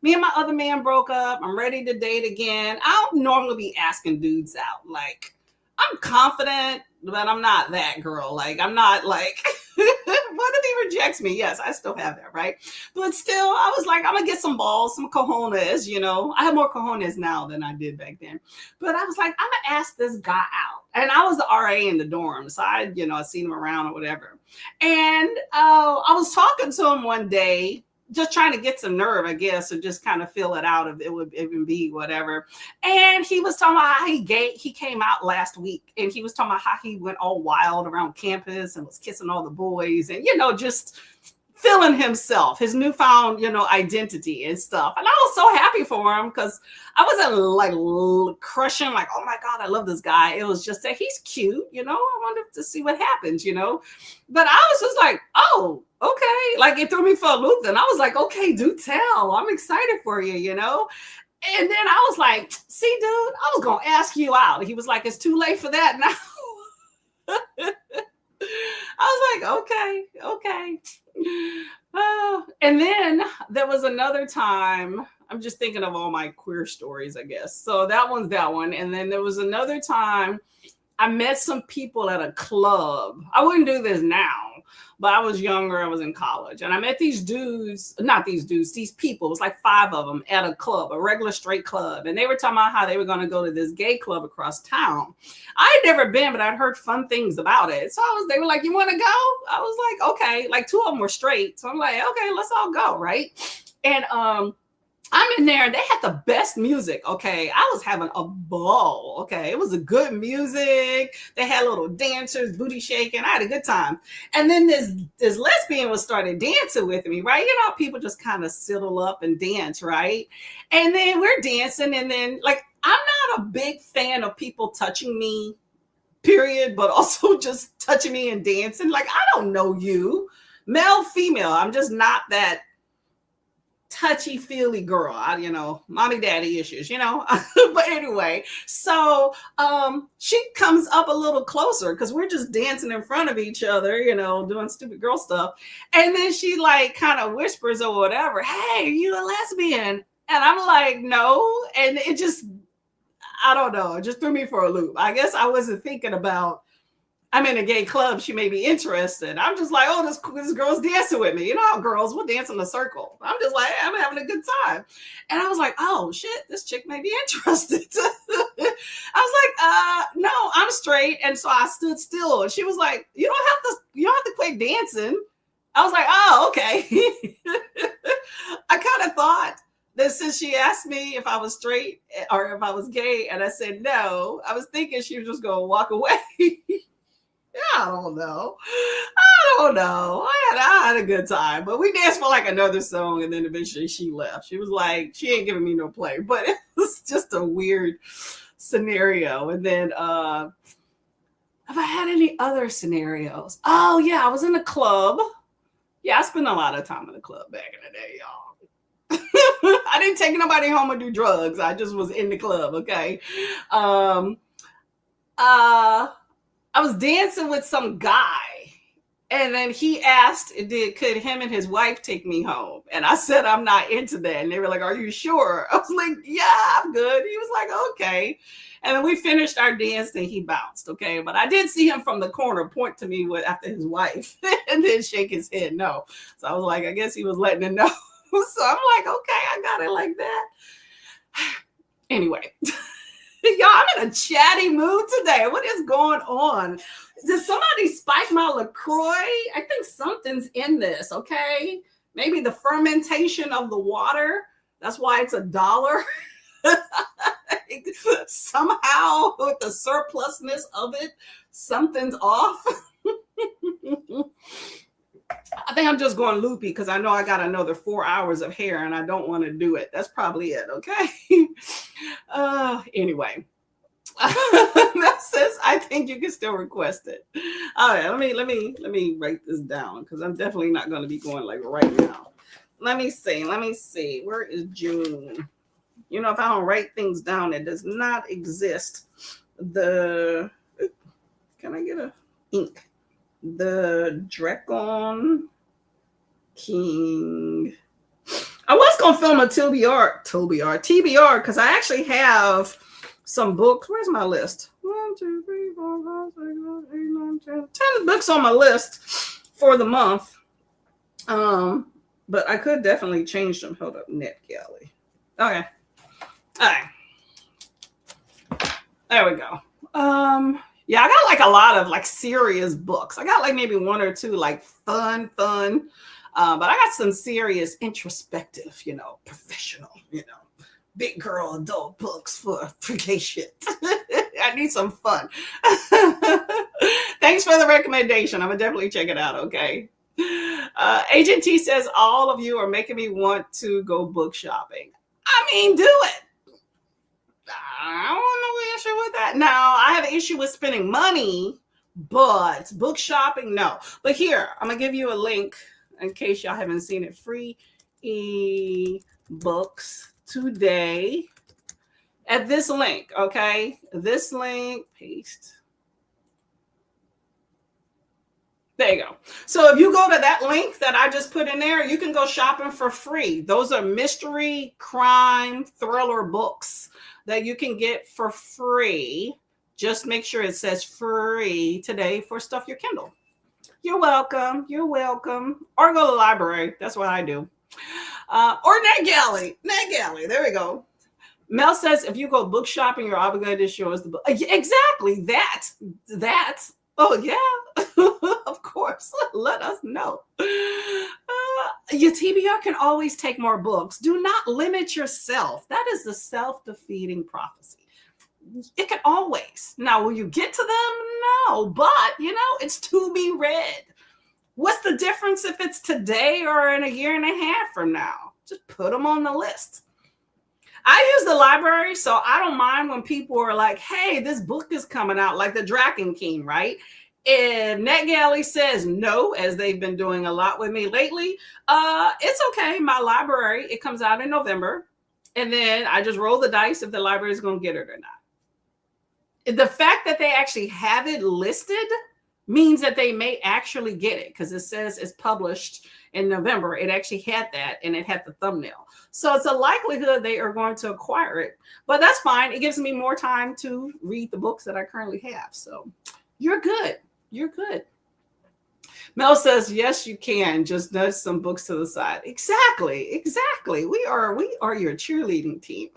Me and my other man broke up. I'm ready to date again. I don't normally be asking dudes out. Like, I'm confident, but I'm not that girl. Like, I'm not like, what if he rejects me? Yes, I still have that, right? But still, I was like, I'm going to get some balls, some cojones, you know. I have more cojones now than I did back then. But I was like, I'm going to ask this guy out. And I was the RA in the dorm. So I seen him around or whatever. And I was talking to him one day, just trying to get some nerve, I guess, or just kind of feel it out if it would even be whatever. And he was talking about how he came out last week and he was talking about how he went all wild around campus and was kissing all the boys and, just feeling himself, his newfound, identity and stuff. And I was so happy for him because I wasn't like crushing, like, oh my God, I love this guy. It was just that he's cute, I wanted to see what happens, But I was just like, oh, okay. Like it threw me for a loop. Then I was like, okay, do tell. I'm excited for you, And then I was like, see, dude, I was going to ask you out. He was like, it's too late for that now. I was like, okay. And then there was another time, I'm just thinking of all my queer stories, I guess. So that one's that one. And then there was another time I met some people at a club. I wouldn't do this now, but I was younger. I was in college. And I met these people. It was like 5 of them at a club, a regular straight club. And they were talking about how they were going to go to this gay club across town. I had never been, but I'd heard fun things about it. So they were like, you want to go? I was like, okay. Like 2 of them were straight. So I'm like, okay, let's all go, right? And I'm in there and they had the best music. Okay. I was having a ball. Okay. It was a good music. They had little dancers, booty shaking. I had a good time. And then this lesbian was started dancing with me, right? People just kind of settle up and dance, right? And then we're dancing. And then like, I'm not a big fan of people touching me, period, but also just touching me and dancing. Like, I don't know you, male, female. I'm just not that. touchy-feely girl. Mommy daddy issues, But anyway, so she comes up a little closer because we're just dancing in front of each other, doing stupid girl stuff. And then she like kind of whispers or whatever, "Hey, are you a lesbian?" And I'm like, "No." And it just, I don't know, it just threw me for a loop. I guess I wasn't thinking about, I'm in a gay club, she may be interested. I'm just like, oh, this girl's dancing with me. You know how girls will dance in a circle. I'm just like, hey, I'm having a good time. And I was like, oh shit, this chick may be interested. I was like, no, I'm straight. And so I stood still. And she was like, you don't have to quit dancing. I was like, oh, okay. I kind of thought that since she asked me if I was straight or if I was gay, and I said no, I was thinking she was just gonna walk away. I don't know. I had a good time, but we danced for like another song, and then eventually she left. She was like, she ain't giving me no play, but it was just a weird scenario. And then, have I had any other scenarios? Oh yeah, I was in a club. Yeah, I spent a lot of time in the club back in the day, y'all. I didn't take nobody home or do drugs. I just was in the club. Okay. I was dancing with some guy, and then he asked, could him and his wife take me home? And I said, I'm not into that. And they were like, are you sure? I was like, yeah, I'm good. He was like, okay. And then we finished our dance and he bounced. Okay. But I did see him from the corner point to me after his wife and then shake his head no. So I was like, I guess he was letting it know. So I'm like, okay, I got it like that. Anyway. Y'all, I'm in a chatty mood today. What is going on? Did somebody spike my LaCroix? I think something's in this, okay? Maybe the fermentation of the water. That's why it's $1. Somehow, with the surplusness of it, something's off. I think I'm just going loopy because I know I got another 4 hours of hair and I don't want to do it. That's probably it. Okay. Anyway, that says I think you can still request it. All right. Let me write this down because I'm definitely not going to be going like right now. Let me see. Where is June? If I don't write things down, it does not exist. Can I get a ink? The Drecon King. I was gonna film a TBR because I actually have some books. Where's my list? 1, 2, 3, 4, 5, 6, 7, 8, 9, 10. 10 books on my list for the month. But I could definitely change them. Hold up, NetGalley. Okay. All right. There we go. Yeah, I got like a lot of like serious books. I got like maybe 1 or 2 like fun. But I got some serious introspective, professional, big girl adult books for gay shit. I need some fun. Thanks for the recommendation. I'm gonna definitely check it out. Okay. Agent T says all of you are making me want to go book shopping. I mean, do it. I don't have no issue with that. Now, I have an issue with spending money, but book shopping, no. But here, I'm going to give you a link in case y'all haven't seen it. Free ebooks today at this link, okay? This link, paste. There you go. So if you go to that link that I just put in there, you can go shopping for free. Those are mystery, crime, thriller books that you can get for free. Just make sure it says free today for Stuff Your Kindle. You're welcome. You're welcome. Or go to the library. That's what I do. Or NetGalley. NetGalley. There we go. Mel says if you go book shopping, you're obligated to show us the book. Exactly. That. Oh, yeah. Of course. Let us know. Your TBR can always take more books. Do not limit yourself. That is the self-defeating prophecy. It can always. Now, will you get to them? No. But, it's to be read. What's the difference if it's today or in a year and a half from now? Just put them on the list. I use the library, so I don't mind when people are like, hey, this book is coming out, like the Draken King, right? If NetGalley says no, as they've been doing a lot with me lately, it's okay. My library, it comes out in November. And then I just roll the dice if the library is going to get it or not. The fact that they actually have it listed means that they may actually get it because it says it's published in November. It actually had that and it had the thumbnail. So it's a likelihood they are going to acquire it. But that's fine. It gives me more time to read the books that I currently have. So you're good. You're good. Mel says, yes, you can. Just nudge some books to the side. Exactly. We are your cheerleading team.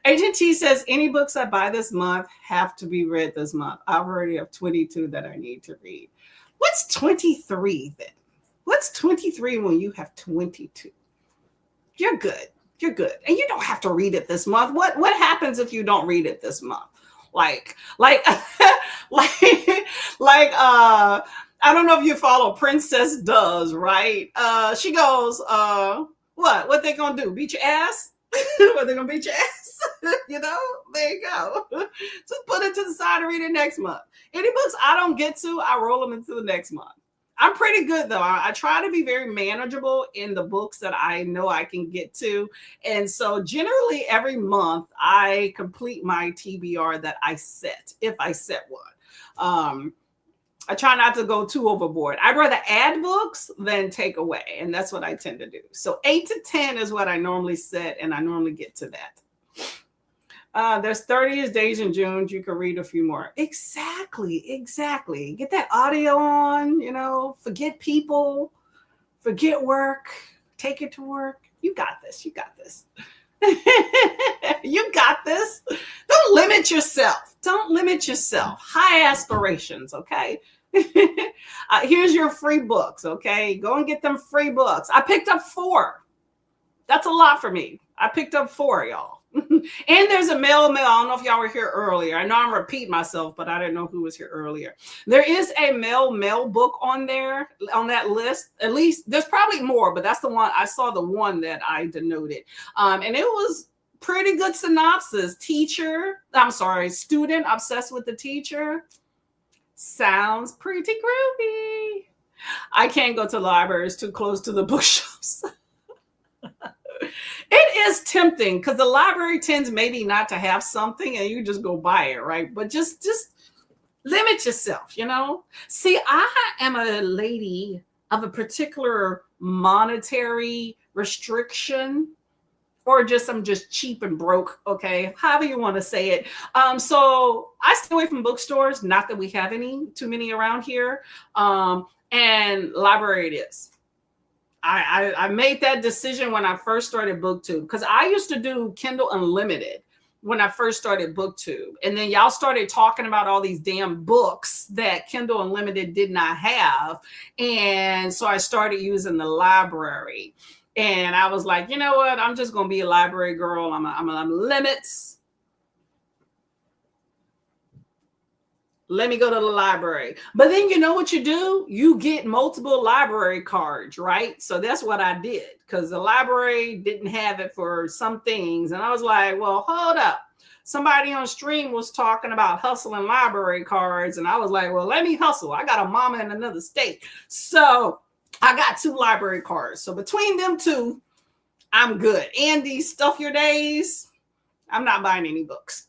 Agent T says, any books I buy this month have to be read this month. I already have 22 that I need to read. What's 23 then? What's 23 when you have 22? You're good. You're good. And you don't have to read it this month. What happens if you don't read it this month? Like I don't know if you follow Princess Does, right? She goes, what they gonna do? Beat your ass? What, they gonna beat your ass? You know, there you go. Just put it to the side and read it next month. Any books I don't get to, I roll them into the next month. I'm pretty good though. I try to be very manageable in the books that I know I can get to. And so generally every month I complete my TBR that I set, if I set one. I try not to go too overboard. I'd rather add books than take away. And that's what I tend to do. So 8 to 10 is what I normally set. And I normally get to that. There's 30 days in June. You can read a few more. Exactly. Get that audio on, forget people, forget work, take it to work. You got this. You got this. Don't limit yourself. High aspirations. Okay. Here's your free books. Okay. Go and get them free books. I picked up 4. That's a lot for me. I picked up 4, y'all. And there's a mail. I don't know if y'all were here earlier. I know I'm repeating myself, but I didn't know who was here earlier. There is a mail book on there, on that list. At least there's probably more, but that's the one. I saw the one that I denoted. And it was pretty good synopsis. Student obsessed with the teacher. Sounds pretty groovy. I can't go to the library. It's too close to the bookshops. It is tempting because the library tends maybe not to have something and you just go buy it, right? But just limit yourself, See, I am a lady of a particular monetary restriction, or I'm just cheap and broke, okay? However you want to say it. So I stay away from bookstores, not that we have too many around here. And library it is. I made that decision when I first started BookTube, because I used to do Kindle Unlimited when I first started BookTube. And then y'all started talking about all these damn books that Kindle Unlimited did not have. And so I started using the library. And I was like, you know what? I'm just going to be a library girl. I'm limits. Let me go to the library. But then you know what you do? You get multiple library cards, right? So that's what I did, because the library didn't have it for some things. And I was like, well, hold up. Somebody on stream was talking about hustling library cards. And I was like, well, let me hustle. I got a mama in another state. So I got 2 library cards. So between them 2, I'm good. Andy, stuff your days. I'm not buying any books.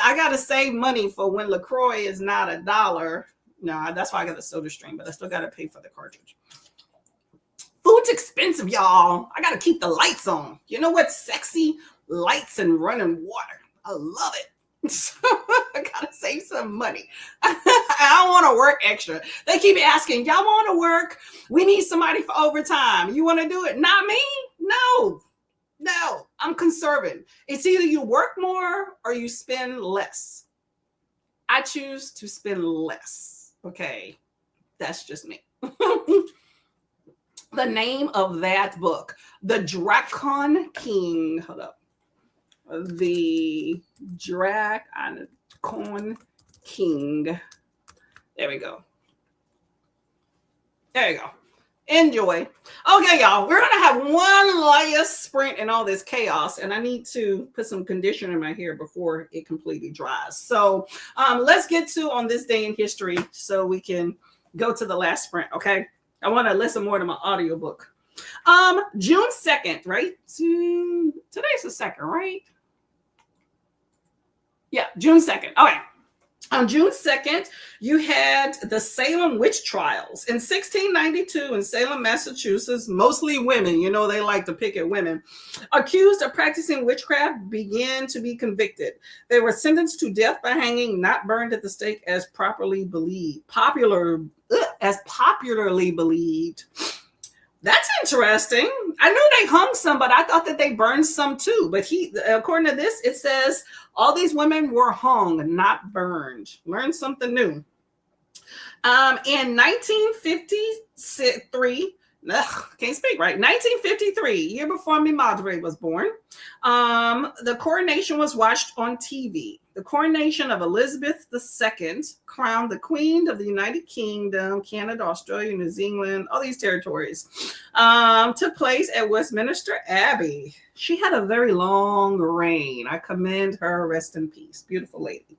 I got to save money for when LaCroix is not $1. No, that's why I got the Soda Stream, but I still got to pay for the cartridge. Food's expensive, y'all. I got to keep the lights on. You know what's sexy? Lights and running water. I love it. So I got to save some money. I don't want to work extra. They keep asking, y'all want to work? We need somebody for overtime. You want to do it? Not me? No, I'm conservative. It's either you work more or you spend less. I choose to spend less. Okay, that's just me. The name of that book, The Dracon King. Hold up. The Dracon King. There we go. Enjoy. Okay, y'all, we're gonna have one last sprint in all this chaos, and I need to put some conditioner in my hair before it completely dries. So let's get to on this day in history so we can go to the last sprint. Okay, I want to listen more to my audiobook. June 2nd, right? Today's the 2nd, right? Yeah, June 2nd. Okay. On June 2nd, you had the Salem witch trials. In 1692, in Salem, Massachusetts, mostly women, you know, they like to pick at women, accused of practicing witchcraft began to be convicted. They were sentenced to death by hanging, not burned at the stake as popularly believed. That's interesting. I knew they hung some, but I thought that they burned some too. But according to this, it says all these women were hung, not burned. Learn something new. In 1953, can't speak right. 1953, year before mi madre was born, the coronation was watched on TV. The coronation of Elizabeth II, crowned the Queen of the United Kingdom, Canada, Australia, New Zealand, all these territories, took place at Westminster Abbey. She had a very long reign. I commend her. Rest in peace. Beautiful lady.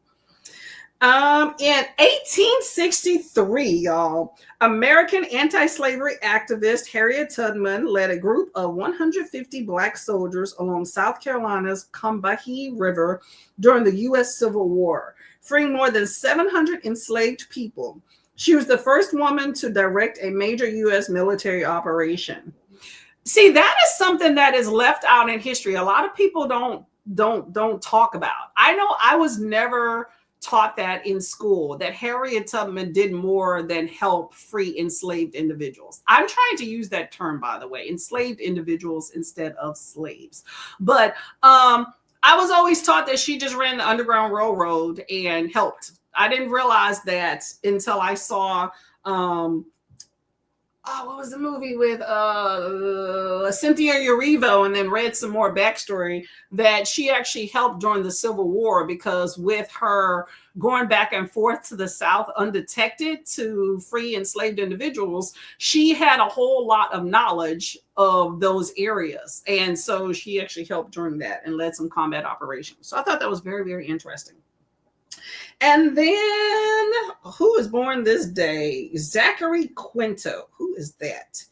In 1863, y'all, American anti-slavery activist Harriet Tubman led a group of 150 Black soldiers along South Carolina's Combahee River during the U.S. Civil War, freeing more than 700 enslaved people. She was the first woman to direct a major U.S. military operation. See, that is something that is left out in history. A lot of people don't talk about. I know I was never taught that in school, that Harriet Tubman did more than help free enslaved individuals. I'm trying to use that term, by the way, enslaved individuals instead of slaves. But I was always taught that she just ran the Underground Railroad and helped. I didn't realize that until I saw what was the movie with Cynthia Erivo, and then read some more backstory that she actually helped during the Civil War, because with her going back and forth to the South undetected to free enslaved individuals, she had a whole lot of knowledge of those areas. And so she actually helped during that and led some combat operations. So I thought that was very, very interesting. And then, who is born this day? Zachary Quinto. Who is that?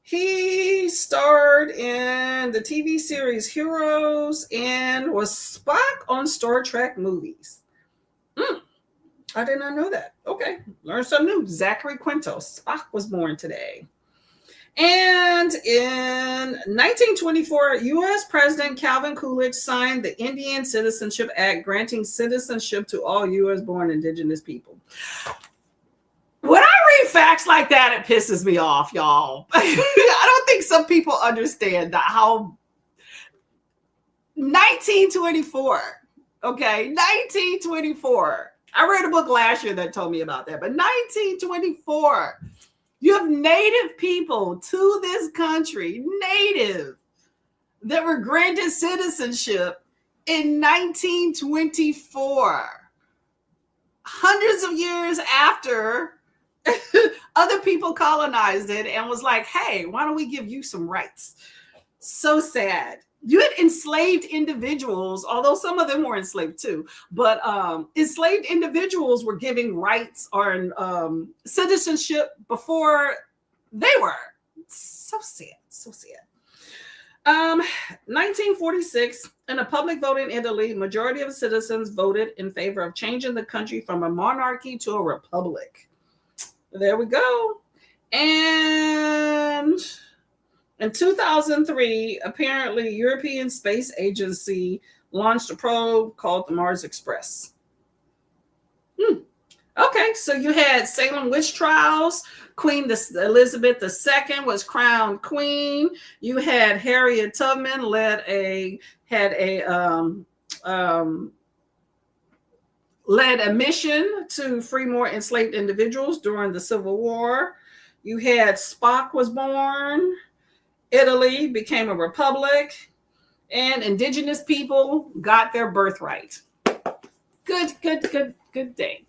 He starred in the TV series Heroes and was Spock on Star Trek movies. I did not know that. Okay, learn something new. Zachary Quinto. Spock was born today. And in 1924, U.S. President Calvin Coolidge signed the Indian Citizenship Act, granting citizenship to all U.S.-born indigenous people. When I read facts like that, it pisses me off, y'all. I don't think some people understand that how 1924, okay, 1924. I read a book last year that told me about that, but 1924. You have native people to this country, native, that were granted citizenship in 1924. Hundreds of years after other people colonized it and was like, hey, why don't we give you some rights? So sad. You had enslaved individuals, although some of them were enslaved too, but enslaved individuals were giving rights or citizenship before they were. So sad, so sad. 1946, in a public vote in Italy, majority of citizens voted in favor of changing the country from a monarchy to a republic. There we go. And in 2003, apparently, European Space Agency launched a probe called the Mars Express. Okay, so you had Salem witch trials. Queen Elizabeth II was crowned queen. You had Harriet Tubman led a mission to free more enslaved individuals during the Civil War. You had Spock was born. Italy became a republic, and indigenous people got their birthright. Good day.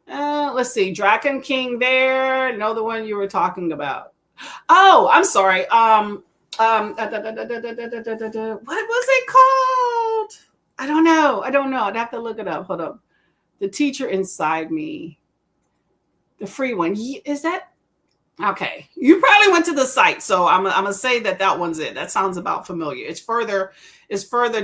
Let's see. Dragon King there. Know the one you were talking about. Oh, I'm sorry. What was it called? I don't know. I don't know. I'd have to look it up. Hold up. The Teacher Inside Me. The free one. Is that okay? You probably went to the site, so I'm gonna say that that one's it. That sounds about familiar. It's further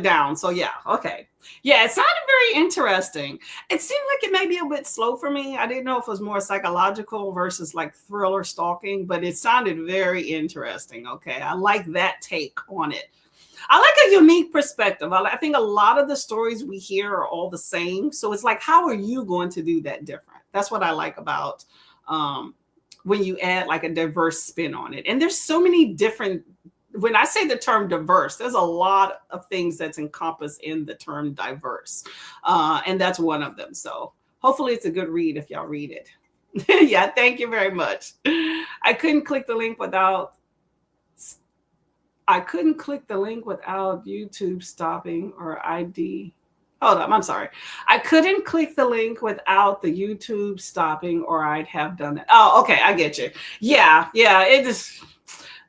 down. So yeah, okay, yeah. It sounded very interesting. It seemed like it may be a bit slow for me. I didn't know if it was more psychological versus like thriller stalking, but it sounded very interesting. Okay, I like that take on it. I like a unique perspective. I think a lot of the stories we hear are all the same. So it's like, how are you going to do that different? That's what I like about um, when you add like a diverse spin on it. And there's so many different, when I say the term diverse, there's a lot of things that's encompassed in the term diverse. And that's one of them. So hopefully it's a good read if y'all read it. Yeah, thank you very much. I couldn't click the link without YouTube stopping or ID. Hold up, I'm sorry. I couldn't click the link without the YouTube stopping or I'd have done it. Oh, okay, I get you. Yeah, yeah, it is.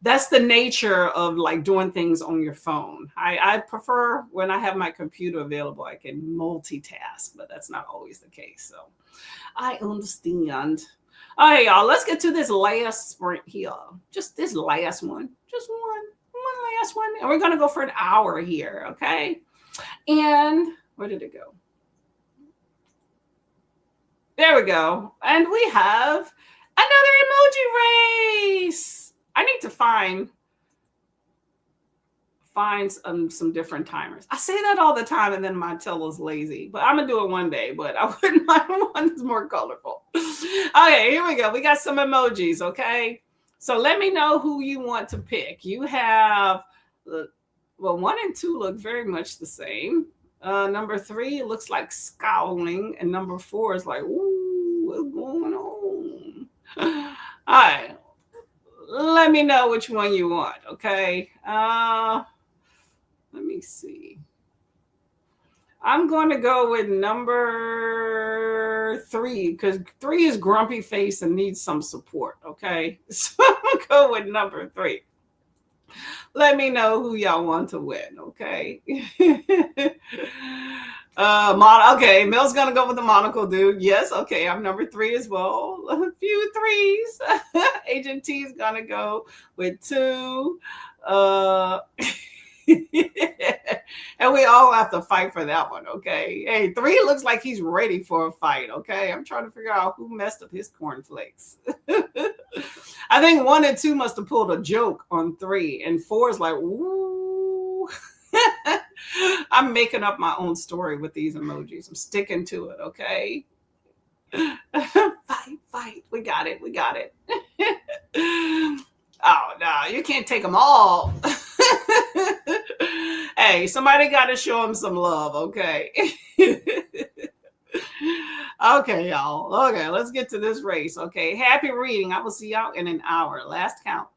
That's the nature of like doing things on your phone. I prefer when I have my computer available, I can multitask, but that's not always the case. So I understand. All right, y'all, let's get to this last sprint here. Just this last one. Just one last one. And we're going to go for an hour here, okay? And where did it go? There we go. And we have another emoji race. I need to find some different timers. I say that all the time, and then my teller's lazy. But I'm gonna do it one day. But I wouldn't mind one that's more colorful. Okay, here we go. We got some emojis. Okay, so let me know who you want to pick. You have, well, 1 and 2 look very much the same. Number 3 looks like scowling, and number 4 is like, ooh, what's going on? All right, let me know which one you want. Okay. Let me see. I'm going to go with number 3 because 3 is grumpy face and needs some support. Okay. So I'm going to go with number 3. Let me know who y'all want to win. Okay. Okay, Mel's gonna go with the monocle dude. Yes, okay, I'm number 3 as well. A few threes. Agent T is gonna go with 2. Uh and we all have to fight for that one, okay? Hey, 3 looks like he's ready for a fight, okay? I'm trying to figure out who messed up his cornflakes. I think 1 and 2 must have pulled a joke on 3, and 4 is like, ooh. I'm making up my own story with these emojis. I'm sticking to it, okay? Fight. We got it. Oh, no, you can't take them all. Hey, somebody got to show them some love, okay? Okay, y'all. Okay, let's get to this race, okay? Happy reading. I will see y'all in an hour. Last count.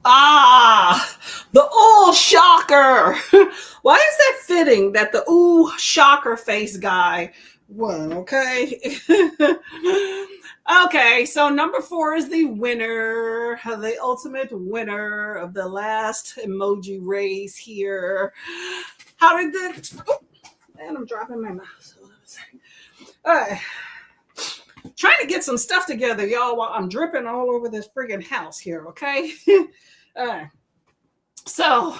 Ah, the ooh shocker. Why is that fitting that the ooh shocker face guy won? Okay. Okay, so number 4 is the winner, the ultimate winner of the last emoji race here. How did that? Oh, man, I'm dropping my mouse. All right. Trying to get some stuff together, y'all, while I'm dripping all over this friggin' house here, okay? All right. So,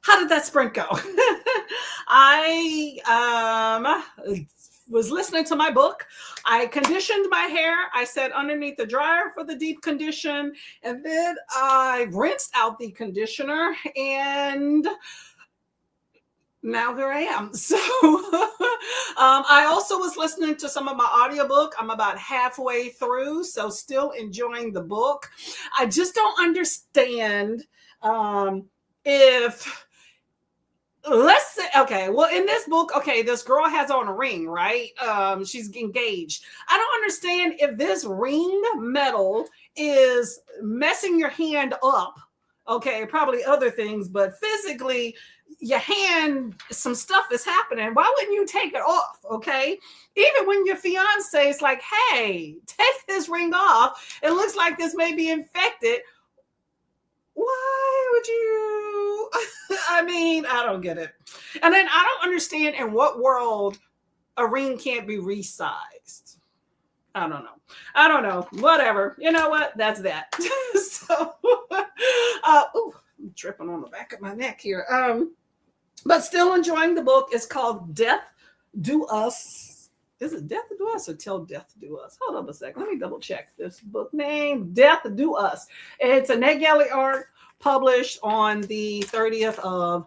how did that sprint go? I was listening to my book. I conditioned my hair. I set underneath the dryer for the deep condition, and then I rinsed out the conditioner, and now here I am. So I also was listening to some of my audiobook. I'm about halfway through, so still enjoying the book. I just don't understand if let's say, okay, well, in this book, okay, this girl has on a ring, right? She's engaged. I don't understand if this ring metal is messing your hand up. Okay, probably other things, but physically your hand, some stuff is happening. Why wouldn't you take it off? Okay, even when your fiance is like, hey, take this ring off, it looks like this may be infected. Why would you? I mean, I don't get it. And then I don't understand in what world a ring can't be resized. I don't know. Whatever. You know what? That's that. So, ooh, I'm tripping on the back of my neck here. But still enjoying the book. It's called Death Do Us. Is it Death Do Us or Till Death Do Us? Hold up a second. Let me double check this book name. Death Do Us. It's a Ned Galley art published on the 30th of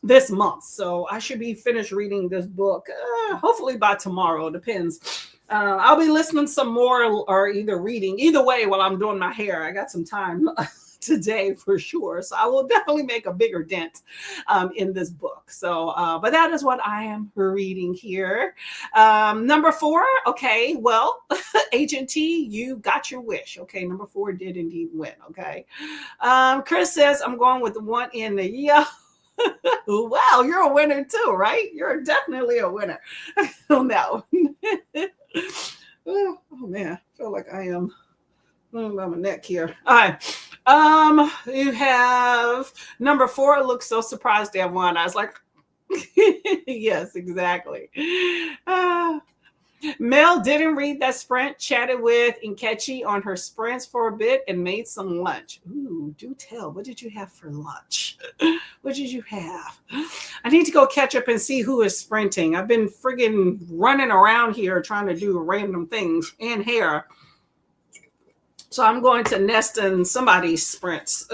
this month. So I should be finished reading this book hopefully by tomorrow. Depends. I'll be listening some more or either reading. Either way, while I'm doing my hair, I got some time today for sure. So I will definitely make a bigger dent in this book. So, but that is what I am reading here. Number 4. Okay, well, Agent T, you got your wish. Okay, number 4 did indeed win. Okay. Chris says, I'm going with the one in the yeah. Wow, you're a winner too, right? You're definitely a winner on that one. Oh man, I feel like I am on my neck here. All right. You have number 4. Looks so surprised to have won. I was like, yes, exactly. Mel didn't read that sprint, chatted with Nkechi on her sprints for a bit, and made some lunch. Ooh, do tell. What did you have for lunch? What did you have? I need to go catch up and see who is sprinting. I've been friggin' running around here trying to do random things and hair. So I'm going to nest in somebody's sprints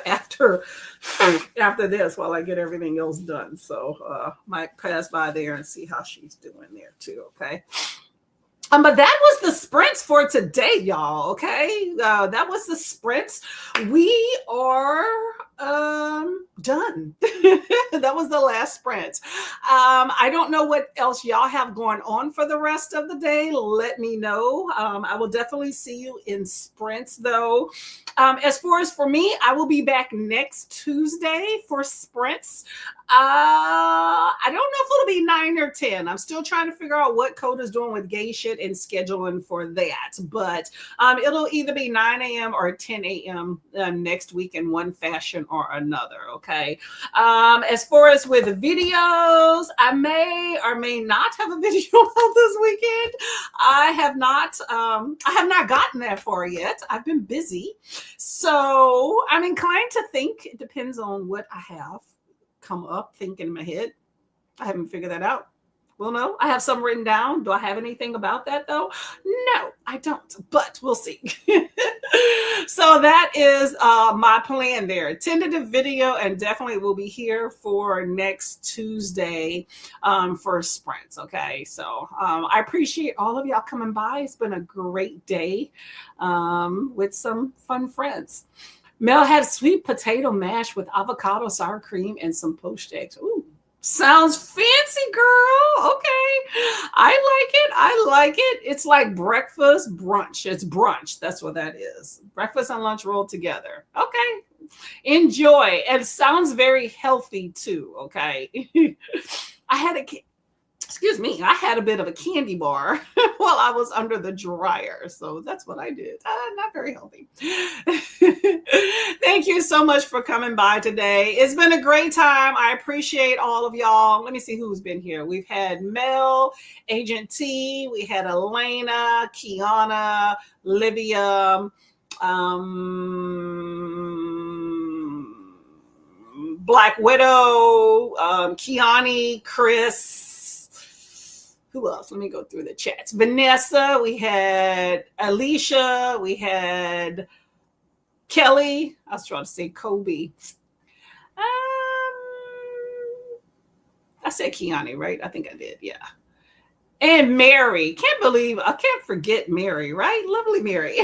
after this while I get everything else done. So might pass by there and see how she's doing there too. Okay. But that was the sprints for today, y'all. Okay. That was the sprints. We are done. That was the last sprint. I don't know what else y'all have going on for the rest of the day. Let me know. I will definitely see you in sprints though. As far as for me, I will be back next Tuesday for sprints. I don't know if it'll be 9 or 10. I'm still trying to figure out what Coda's doing with gay shit and scheduling for that. But it'll either be 9 a.m. or 10 a.m. Next week in one fashion or another. Okay. As far as with videos, I may or may not have a video out this weekend. I have not gotten that far yet. I've been busy. So I'm inclined to think it depends on what I have come up thinking in my head. I haven't figured that out. Well, no, I have some written down. Do I have anything about that though? No, I don't, but we'll see. So that is my plan there. Tentative video, and definitely will be here for next Tuesday for sprints. Okay, so I appreciate all of y'all coming by. It's been a great day with some fun friends. Mel had sweet potato mash with avocado, sour cream, and some poached eggs. Ooh, Sounds fancy, girl. Okay. I like it. I like it. It's like breakfast, brunch. It's brunch. That's what that is. Breakfast and lunch rolled together. Okay. Enjoy. And it sounds very healthy too. Okay. I had a excuse me, I had a bit of a candy bar while I was under the dryer. So that's what I did. Not very healthy. Thank you so much for coming by today. It's been a great time. I appreciate all of y'all. Let me see who's been here. We've had Mel, Agent T, we had Elena, Kiana, Livia, Black Widow, Kiani, Chris. Who else? Let me go through the chats. Vanessa, we had Alicia, we had Kelly. I was trying to say Kobe. I said Kiani, right? I think I did. Yeah. And Mary, I can't forget Mary, right? Lovely Mary.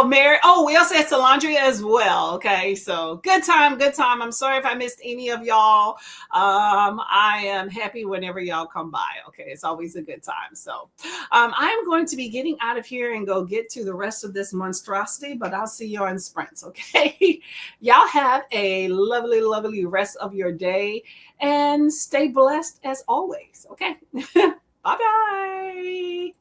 Mary. Oh, we also had Solandria as well. Okay, so good time, good time. I'm sorry if I missed any of y'all. I am happy whenever y'all come by. Okay, it's always a good time. So I'm going to be getting out of here and go get to the rest of this monstrosity, but I'll see you on sprints. Okay, y'all have a lovely, lovely rest of your day and stay blessed as always. Okay. Bye bye.